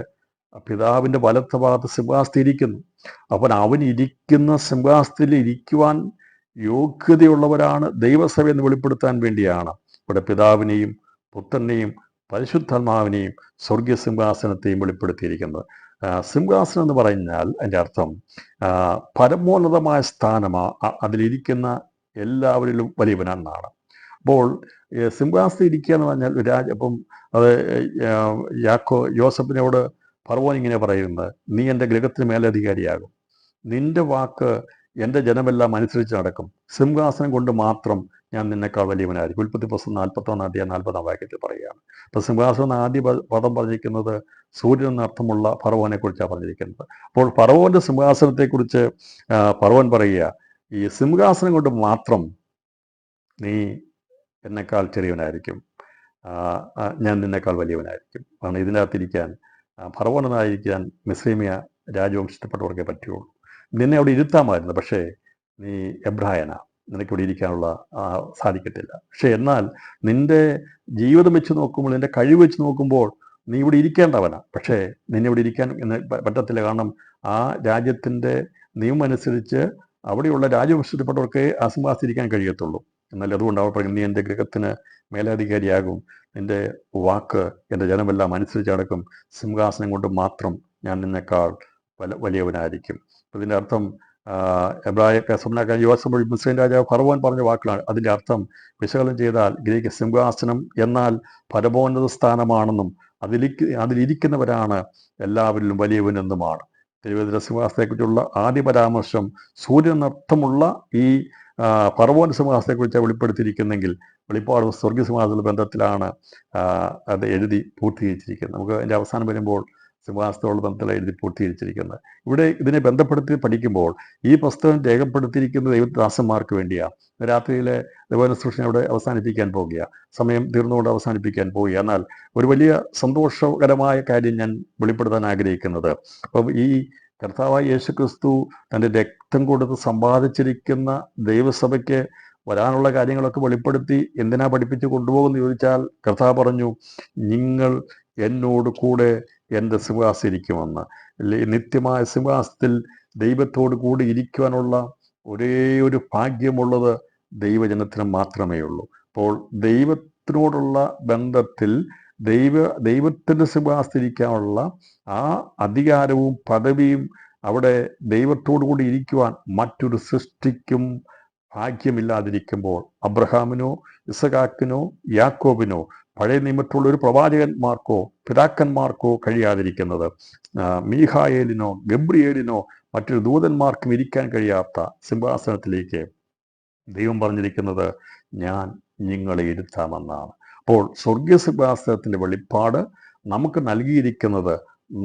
പിതാവിൻ്റെ വലത്ത ഭാഗത്ത് സിംഹാസനത്തിൽ ഇരിക്കുന്നു. അപ്പോൾ അവൻ ഇരിക്കുന്ന സിംഹാസനത്തിൽ ഇരിക്കുവാൻ യോഗ്യതയുള്ളവരാണ് ദൈവസഭ എന്ന് വെളിപ്പെടുത്താൻ വേണ്ടിയാണ് ഇവിടെ പിതാവിനെയും പുത്രനെയും പരിശുദ്ധാത്മാവിനെയും സ്വർഗീയ സിംഹാസനത്തെയും വെളിപ്പെടുത്തിയിരിക്കുന്നത്. സിംഹാസനം എന്ന് പറഞ്ഞാൽ അതിൻ്റെ അർത്ഥം പരമോന്നതമായ സ്ഥാനമാണ്, അതിലിരിക്കുന്ന എല്ലാവരിലും വലിയവനാണെന്നാണ്. അപ്പോൾ സിംഹാസനത്തിൽ ഇരിക്കുക എന്ന് പറഞ്ഞാൽ അപ്പം അത് യോസഫിനോട് ഫറവോൻ ഇങ്ങനെ പറയുന്നത്, നീ എൻ്റെ ഗൃഹത്തിന് മേലധികാരിയാകും, നിന്റെ വാക്ക് എൻ്റെ ജനമെല്ലാം അനുസരിച്ച് നടക്കും, സിംഹാസനം കൊണ്ട് മാത്രം ഞാൻ നിന്നെക്കാൾ വലിയവനായിരിക്കും. ഉൽപ്പത്തി പുസ്തകം 41-ാം അധ്യായം 40-ാം വാക്യത്തിൽ പറയുകയാണ്. അപ്പോൾ സിംഹാസനം ആദ്യ പദം പറഞ്ഞിരിക്കുന്നത് സൂര്യൻ എന്നർത്ഥമുള്ള ഫറവോനെ കുറിച്ചാണ് പറഞ്ഞിരിക്കുന്നത്. അപ്പോൾ ഫറവോൻ്റെ സിംഹാസനത്തെക്കുറിച്ച് ഫറവോൻ പറയുക, ഈ സിംഹാസനം കൊണ്ട് മാത്രം നീ എന്നെക്കാൾ ചെറിയവനായിരിക്കും, ഞാൻ നിന്നെക്കാൾ വലിയവനായിരിക്കും. കാരണം ഇതിനകത്തിരിക്കാൻ ഫറവോനായിരിക്കാൻ മിസ്രൈമിയ രാജവംശത്തിൽപ്പെട്ടവർക്കേ പറ്റുള്ളൂ. നിന്നെ അവിടെ ഇരുത്താമായിരുന്നു, പക്ഷേ നീ എബ്രായനാ, നിനക്കിവിടെ ഇരിക്കാനുള്ള സാധിക്കത്തില്ല. പക്ഷെ എന്നാൽ നിന്റെ ജീവിതം വെച്ച് നോക്കുമ്പോൾ, നിന്റെ കഴിവ് വെച്ച് നോക്കുമ്പോൾ നീ ഇവിടെ ഇരിക്കേണ്ടവനാ, പക്ഷേ നിന്നെ ഇവിടെ ഇരിക്കാൻ പറ്റത്തില്ല. കാരണം ആ രാജ്യത്തിൻ്റെ നിയമം അനുസരിച്ച് അവിടെയുള്ള രാജവംശത്തിൽപ്പെട്ടവർക്ക് ആ സിംഹാസനത്തിരിക്കാൻ കഴിയത്തുള്ളൂ. എന്നാൽ അതുകൊണ്ട് അവർ പറയും, നീ എൻ്റെ ഗൃഹത്തിന് മേലധികാരിയാകും, നിന്റെ വാക്ക് എൻ്റെ ജനമെല്ലാം അനുസരിച്ച് നടക്കും, സിംഹാസനം കൊണ്ട് മാത്രം ഞാൻ നിന്നെക്കാൾ വലിയവനായിരിക്കും. ഇതിൻ്റെ അർത്ഥം എബ്രായ സ്വപ്നാക്കാൻ യുവസഭ മുസ്ലിം രാജാവ് ഫറവോൻ പറഞ്ഞ വാക്കുകളാണ്. അതിൻ്റെ അർത്ഥം വിശകലനം ചെയ്താൽ ഗ്രീക്ക് സിംഹാസനം എന്നാൽ പരമോന്നത സ്ഥാനമാണെന്നും അതിലിരിക്കുന്നവരാണ് എല്ലാവരിലും വലിയവനെന്നുമാണ്. തിരുവനന്തപുര സിംഹാസനത്തെക്കുറിച്ചുള്ള ആദ്യ പരാമർശം സൂര്യനർത്ഥമുള്ള ഈ ഫറവോൻ സിംഹാസനത്തെക്കുറിച്ച് വെളിപ്പെടുത്തിയിരിക്കുന്നെങ്കിൽ വെളിപ്പാട് സ്വർഗീയ സിംഹാസന ബന്ധത്തിലാണ് അത് എഴുതി പൂർത്തീകരിച്ചിരിക്കുന്നത്. നമുക്ക് അതിൻ്റെ അവസാനം വരുമ്പോൾ സിംഹാസനത്തോടുള്ള ബന്ധത്തിൽ എഴുതി പൂർത്തീകരിച്ചിരിക്കുന്നത്. ഇവിടെ ഇതിനെ ബന്ധപ്പെടുത്തി പഠിക്കുമ്പോൾ ഈ പുസ്തകം രേഖപ്പെടുത്തിയിരിക്കുന്ന ദൈവദാസന്മാർക്ക് വേണ്ടിയാണ്. രാത്രിയിലെ ദൈവവചന സൂക്ഷണ അവിടെ അവസാനിപ്പിക്കാൻ പോകുക, സമയം തീർന്നുകൊണ്ട് അവസാനിപ്പിക്കാൻ പോവുക. എന്നാൽ ഒരു വലിയ സന്തോഷകരമായ കാര്യം ഞാൻ വെളിപ്പെടുത്താൻ ആഗ്രഹിക്കുന്നത്, അപ്പം ഈ കർത്താവായ യേശുക്രിസ്തു തൻ്റെ രക്തം കൊടുത്ത് സമ്പാദിച്ചിരിക്കുന്ന ദൈവസഭയ്ക്ക് വരാനുള്ള കാര്യങ്ങളൊക്കെ വെളിപ്പെടുത്തി എന്തിനാ പഠിപ്പിച്ച് കൊണ്ടുപോകുമെന്ന് ചോദിച്ചാൽ, കർത്താവ് പറഞ്ഞു, നിങ്ങൾ എന്നോട് കൂടെ എൻ്റെ സിംഹാസനം ഇരിക്കുമെന്ന്. നിത്യമായ സിംഹാസനത്തിൽ ദൈവത്തോട് കൂടി ഇരിക്കുവാനുള്ള ഒരേ ഒരു ഭാഗ്യമുള്ളത് ദൈവജനത്തിന് മാത്രമേ ഉള്ളൂ. അപ്പോൾ ദൈവത്തിനോടുള്ള ബന്ധത്തിൽ ദൈവത്തിൻ്റെ സിംഹാസനത്തിൽ ഇരിക്കാനുള്ള ആ അധികാരവും പദവിയും അവിടെ ദൈവത്തോടു കൂടി ഇരിക്കുവാൻ മറ്റൊരു സൃഷ്ടിക്കും ഭാഗ്യമില്ലാതിരിക്കുമ്പോൾ, അബ്രഹാമിനോ ഇസഹാക്കിനോ യാക്കോബിനോ പഴയ നിയമത്തിലുള്ള ഒരു പ്രവാചകന്മാർക്കോ പിതാക്കന്മാർക്കോ കഴിയാതിരിക്കുന്നത്, മീഖായേലിനോ ഗബ്രിയേലിനോ മറ്റൊരു ദൂതന്മാർക്കും ഇരിക്കാൻ കഴിയാത്ത സിംഹാസനത്തിലേക്ക് ദൈവം പറഞ്ഞിരിക്കുന്നത്, ഞാൻ നിങ്ങളെ ഇരുത്താമെന്നാണ്. അപ്പോൾ സ്വർഗീയ സിംഹാസനത്തിൻ്റെ വെളിപ്പാട് നമുക്ക് നൽകിയിരിക്കുന്നത്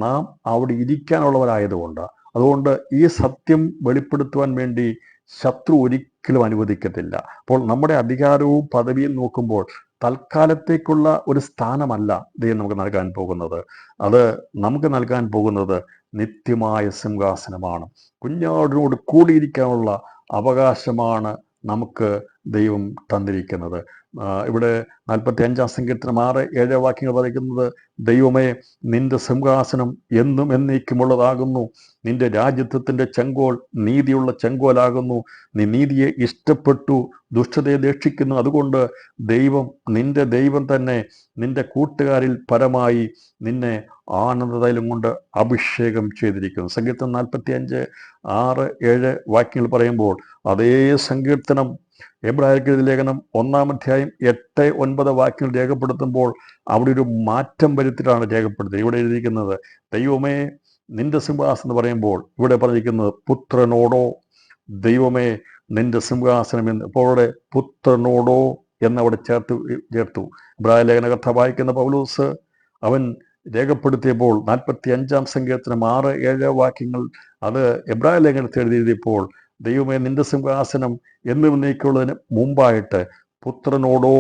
നാം അവിടെ ഇരിക്കാനുള്ളവരായതുകൊണ്ട്. അതുകൊണ്ട് ഈ സത്യം വെളിപ്പെടുത്തുവാൻ വേണ്ടി ശത്രു ഒരിക്കലും അനുവദിക്കത്തില്ല. അപ്പോൾ നമ്മുടെ അധികാരവും പദവിയും നോക്കുമ്പോൾ തൽക്കാലത്തേക്കുള്ള ഒരു സ്ഥാനമല്ല ദൈവം നമുക്ക് നൽകാൻ പോകുന്നത്. അത് നമുക്ക് നൽകാൻ പോകുന്നത് നിത്യമായ സിംഹാസനമാണ്. കുഞ്ഞാടിനോട് കൂടിയിരിക്കാനുള്ള അവകാശമാണ് നമുക്ക് ദൈവം തന്നിരിക്കുന്നത്. ഇവിടെ 45-ാം സങ്കീർത്തനം 6-7 വാക്യങ്ങൾ പറയുന്നത്, ദൈവമേ, നിന്റെ സിംഹാസനം എന്നും എന്നേക്കുമുള്ളതാകുന്നു, നിന്റെ രാജ്യത്വത്തിൻ്റെ ചെങ്കോൽ നീതിയുള്ള ചെങ്കോലാകുന്നു, നീ നീതിയെ ഇഷ്ടപ്പെട്ടു ദുഷ്ടതയെ ദേക്ഷിക്കുന്നു, അതുകൊണ്ട് നിന്റെ ദൈവം തന്നെ നിന്റെ കൂട്ടുകാരിൽ പരമായി നിന്നെ ആനന്ദതൈലം കൊണ്ട് അഭിഷേകം ചെയ്തിരിക്കുന്നു. സങ്കീർത്തനം 45-6-7 വാക്യങ്ങൾ പറയുമ്പോൾ അതേ സങ്കീർത്തനം എബ്രായർക്ക് ലേഖനം 1-ാം അധ്യായം 8-9 വാക്യങ്ങൾ രേഖപ്പെടുത്തുമ്പോൾ അവിടെ ഒരു മാറ്റം വരുത്തിയിട്ടാണ് രേഖപ്പെടുത്തുന്നത്. ഇവിടെ എഴുതിയിരിക്കുന്നത്, ദൈവമേ നിന്റെ സിംഹാസനം എന്ന് പറയുമ്പോൾ ഇവിടെ പറഞ്ഞിരിക്കുന്നത് പുത്രനോടോ, ദൈവമേ നിന്റെ സിംഹാസനം എന്ന്. അപ്പോൾ അവിടെ പുത്രനോടോ എന്നവിടെ ചേർത്തു. എബ്രായ ലേഖന കഥ വായിക്കുന്ന പൗലോസ് അവൻ രേഖപ്പെടുത്തിയപ്പോൾ 45-ാം സങ്കീർത്തനം 6-7 വാക്യങ്ങൾ അത് എബ്രായ ലേഖനത്തിൽ എഴുതിയപ്പോൾ, ദൈവമേ നിന്റെ സിംഹാസനം എന്നും നീക്കുള്ളതിന് മുമ്പായിട്ട് പുത്രനോടോ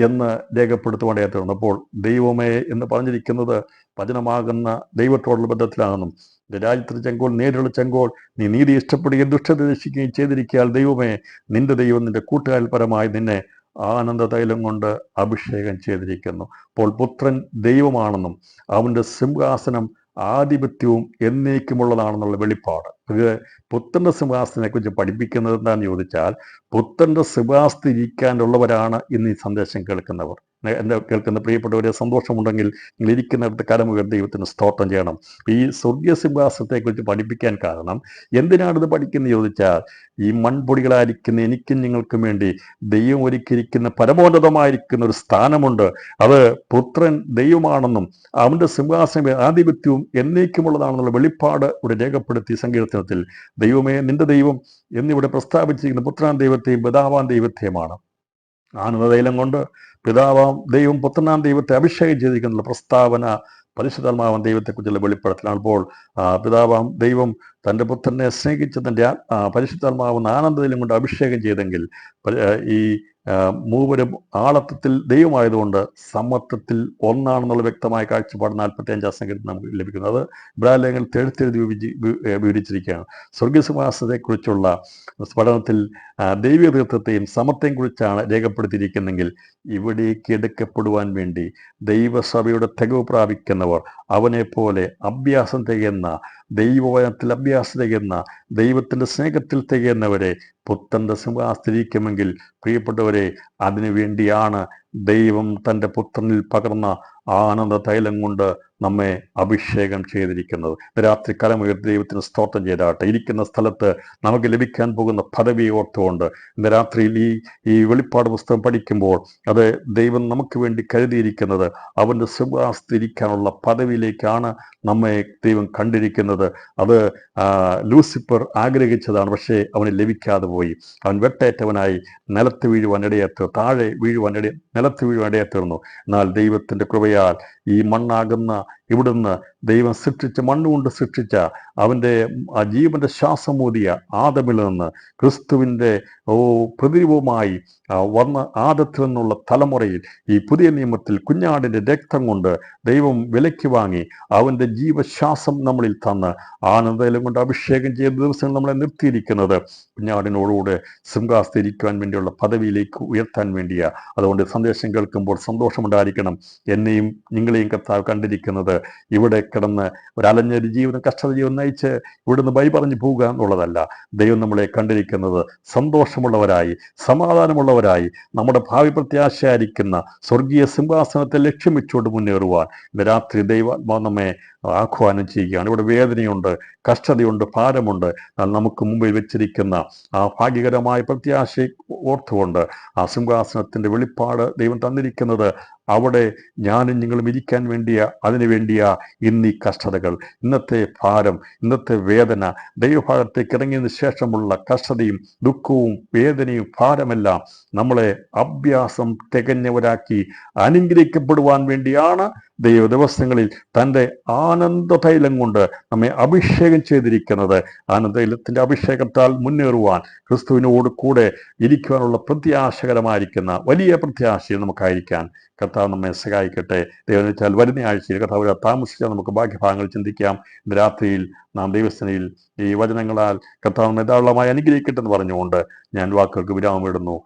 എന്ന് രേഖപ്പെടുത്തുവാനായിട്ട് വന്നപ്പോൾ ദൈവമേ എന്ന് പറഞ്ഞിരിക്കുന്നത് വചനമാകുന്ന ദൈവത്തോടുള്ള ബന്ധത്തിലാണെന്നും, രാജ്യത്തിന് ചെങ്കോൽ നേരിലുള്ള ചെങ്കോൽ നീ നീതി ഇഷ്ടപ്പെടുകയും ദുഷ്ടത രക്ഷിക്കുകയും ചെയ്തിരിക്കാൻ ദൈവമേ നിന്റെ ദൈവം നിന്റെ കൂട്ടുകാരിൽ പരമായി നിന്നെ ആനന്ദതൈലം കൊണ്ട് അഭിഷേകം ചെയ്തിരിക്കുന്നു. അപ്പോൾ പുത്രൻ ദൈവമാണെന്നും അവൻ്റെ സിംഹാസനം ആധിപത്യവും എന്നേക്കുമുള്ളതാണെന്നുള്ള വെളിപ്പാട്. ഇത് പുത്രൻ്റെ സിംഹാസനത്തെ കുറിച്ച് പഠിപ്പിക്കുന്നത് എന്താണെന്ന് ചോദിച്ചാൽ, പുത്രൻ്റെ സിംഹാസനത്തിൽ ഇരിക്കാനുള്ളവരാണ് ഇന്ന് ഈ സന്ദേശം കേൾക്കുന്നവർ. എൻ്റെ കേൾക്കുന്ന പ്രിയപ്പെട്ടവരെ, സന്തോഷമുണ്ടെങ്കിൽ നിങ്ങൾ ഇരിക്കുന്നിടത്ത് കരമുയർത്തി ദൈവത്തിന് സ്തോത്രം ചെയ്യണം. ഈ സ്വർഗീയ സിംഹാസനത്തെക്കുറിച്ച് പഠിപ്പിക്കാൻ കാരണം എന്തിനാണിത് പഠിക്കുന്നത് ചോദിച്ചാൽ, ഈ മൺപൊടികളായിരിക്കുന്ന എനിക്കും നിങ്ങൾക്കും വേണ്ടി ദൈവം ഒരുക്കിയിരിക്കുന്ന പരമോന്നതമായിരിക്കുന്ന ഒരു സ്ഥാനമുണ്ട്. അത് പുത്രൻ ദൈവമാണെന്നും അവൻ്റെ സിംഹാസനം ആധിപത്യവും എന്നേക്കുമുള്ളതാണെന്നുള്ള വെളിപ്പാട് ഇവിടെ രേഖപ്പെടുത്തി സങ്കീർത്തനത്തിൽ ദൈവമേ നിന്റെ ദൈവം എന്നിവിടെ പ്രസ്താവിച്ചിരിക്കുന്ന പുത്രാൻ ദൈവത്തെയും പിതാവാൻ ദൈവത്തെയുമാണ്. ആനന്ദതൈലം കൊണ്ട് പിതാവാം ദൈവം പുത്രനാം ദൈവത്തെ അഭിഷേകം ചെയ്തിരിക്കുന്ന പ്രസ്താവന പരിശുദ്ധാത്മാവാൻ ദൈവത്തെക്കുറിച്ചുള്ള വെളിപ്പെടുത്തലാണ്. അപ്പോൾ പിതാവാം ദൈവം തൻ്റെ പുത്രനെ സ്നേഹിച്ച് തൻ്റെ പരിശുദ്ധാത്മാവെന്ന ആനന്ദതൈലം കൊണ്ട് അഭിഷേകം ചെയ്തെങ്കിൽ ഈ മൂവരും ആളത്വത്തിൽ ദൈവമായതുകൊണ്ട് സമത്വത്തിൽ ഒന്നാണെന്നുള്ള വ്യക്തമായ കാഴ്ചപ്പാട് 45-ാം സംഖ്യത്തിൽ നമുക്ക് ലഭിക്കുന്നത്. ഇബ്രാഹിം ലേഖനത്തിൽ എഴുത്തെഴുതി വിവരിച്ചിരിക്കുകയാണ്. സ്വർഗീയസിംഹാസനത്തെക്കുറിച്ചുള്ള പഠനത്തിൽ ദൈവിക തീർത്ഥത്തെയും സമത്വത്തെയും കുറിച്ചാണ് രേഖപ്പെടുത്തിയിരിക്കുന്നെങ്കിൽ ഇവിടേക്ക് എടുക്കപ്പെടുവാൻ വേണ്ടി ദൈവസഭയുടെ തികവ് പ്രാപിക്കുന്നവർ അവനെ പോലെ അഭ്യാസം തികയുന്ന, ദൈവവചനത്തിൽ അഭ്യാസം തികയുന്ന, ദൈവത്തിൻ്റെ സ്നേഹത്തിൽ തികയുന്നവരെ പുത്രൻ്റെ സിംഹാസനത്തിലിരിക്കുമെങ്കിൽ പ്രിയപ്പെട്ടവരെ, അതിനു വേണ്ടിയാണ് ദൈവം തൻ്റെ പുത്രനിൽ പകർന്ന ആനന്ദ തൈലം കൊണ്ട് നമ്മെ അഭിഷേകം ചെയ്തിരിക്കുന്നത്. രാത്രി കരമുയർത്തി ദൈവത്തിന് സ്തോത്രം ചെയ്താട്ടെ. ഇരിക്കുന്ന സ്ഥലത്ത് നമുക്ക് ലഭിക്കാൻ പോകുന്ന പദവിയെ ഓർത്തുകൊണ്ട് ഇന്ന് രാത്രിയിൽ ഈ വെളിപ്പാട് പുസ്തകം പഠിക്കുമ്പോൾ അത് ദൈവം നമുക്ക് വേണ്ടി കരുതിയിരിക്കുന്നത് അവൻ്റെ സിംഹാസനത്തിലിരിക്കാനുള്ള പദവിയിലേക്കാണ് നമ്മെ ദൈവം കണ്ടിരിക്കുന്നത്. അത് ലൂസിഫർ ആഗ്രഹിച്ചതാണ്, പക്ഷേ അവന് ലഭിക്കാതെ പോയി. അവൻ വെട്ടേറ്റവനായി നിലത്ത് വീഴുവാൻ ഇടയാത്തീർന്നു, താഴെ വീഴുവാൻ നിലത്ത് വീഴുവാൻ ഇടയാത്തീർന്നു. എന്നാൽ ദൈവത്തിൻ്റെ കൃപയാൽ ഈ മണ്ണാകുന്ന ഇവിടുന്ന് ദൈവം സൃഷ്ടിച്ച, മണ്ണുകൊണ്ട് സൃഷ്ടിച്ച അവൻ്റെ ആ ജീവന്റെ ശ്വാസമൂതിയ ആദമിൽ നിന്ന് ക്രിസ്തുവിൻ്റെ പ്രതിരൂപമായി വന്ന ആദത്തിൽ നിന്നുള്ള തലമുറയിൽ ഈ പുതിയ നിയമത്തിൽ കുഞ്ഞാടിൻ്റെ രക്തം കൊണ്ട് ദൈവം വിലയ്ക്ക് വാങ്ങി അവൻ്റെ ജീവശ്വാസം നമ്മളിൽ തന്ന് ആനന്ദം കൊണ്ട് അഭിഷേകം ചെയ്ത ദിവസങ്ങൾ നമ്മളെ നിർത്തിയിരിക്കുന്നത് കുഞ്ഞാടിനോടുകൂടെ സിംഹാസനത്തിരിക്കുവാൻ വേണ്ടിയുള്ള പദവിയിലേക്ക് ഉയർത്താൻ വേണ്ടിയാണ്. അതുകൊണ്ട് സന്ദേശം കേൾക്കുമ്പോൾ സന്തോഷമുണ്ടായിരിക്കണം. എന്നെയും നിങ്ങളെയും കർത്താവ് കണ്ടിരിക്കുന്നത് ഇവിടെ കിടന്ന് ഒരലഞ്ഞൊരു ജീവിതം, കഷ്ടത ജീവിതം നയിച്ച് ഇവിടുന്ന് ബൈ പറഞ്ഞു പോവുക എന്നുള്ളതല്ല. ദൈവം നമ്മളെ കണ്ടിരിക്കുന്നത് സന്തോഷമുള്ളവരായി, സമാധാനമുള്ളവരായി, നമ്മുടെ ഭാവി പ്രത്യാശയായിരിക്കുന്ന സ്വർഗീയ സിംഹാസനത്തെ ലക്ഷ്യം വെച്ചുകൊണ്ട് മുന്നേറുവാൻ ഇന്ന് രാത്രി ദൈവാത്മാവ് നമ്മെ ആഹ്വാനം ചെയ്യുകയാണ്. ഇവിടെ വേദനയുണ്ട്, കഷ്ടതയുണ്ട്, ഭാരമുണ്ട്. എന്നാൽ നമുക്ക് മുമ്പിൽ വെച്ചിരിക്കുന്ന ആ ഭാഗ്യകരമായ പ്രത്യാശയെ ഓർത്തുകൊണ്ട് ആ സിംഹാസനത്തിൻ്റെ വെളിപ്പാട് ദൈവം തന്നിരിക്കുന്നത് അവിടെ ഞാനും നിങ്ങളും ഇരിക്കാൻ അതിനു വേണ്ടിയാ ഇന്നീ കഷ്ടതകൾ, ഇന്നത്തെ ഭാരം, ഇന്നത്തെ വേദന, ദൈവഭാഗത്തേക്ക് ഇറങ്ങിയതിന് ശേഷമുള്ള കഷ്ടതയും ദുഃഖവും വേദനയും ഭാരമെല്ലാം നമ്മളെ അഭ്യാസം തികഞ്ഞവരാക്കി അനുഗ്രഹിക്കപ്പെടുവാൻ വേണ്ടിയാണ് ദൈവ ദിവസങ്ങളിൽ തൻ്റെ ആനന്ദ തൈലം കൊണ്ട് നമ്മെ അഭിഷേകം ചെയ്തിരിക്കുന്നത്. ആനന്ദതൈലത്തിൻ്റെ അഭിഷേകത്താൽ മുന്നേറുവാൻ, ക്രിസ്തുവിനോട് കൂടെ ഇരിക്കുവാനുള്ള പ്രത്യാശകരമായിരിക്കുന്ന വലിയ പ്രത്യാശയിൽ നമുക്കായിരിക്കാൻ കർത്താവ് നമ്മെ സഹായിക്കട്ടെ. ദൈവം വെച്ചാൽ വരുന്ന ആഴ്ചയിൽ കർത്താവ് താമസിച്ചാൽ നമുക്ക് ബാക്കിഭാഗങ്ങൾ ചിന്തിക്കാം. ഇന്ന് രാത്രിയിൽ നാം ദൈവസേനയിൽ ഈ വചനങ്ങളാൽ കർത്താവ് ധാരാളമായി അനുഗ്രഹിക്കട്ടെ എന്ന് പറഞ്ഞുകൊണ്ട് ഞാൻ വാക്കുകൾക്ക് വിരാമമിടുന്നു.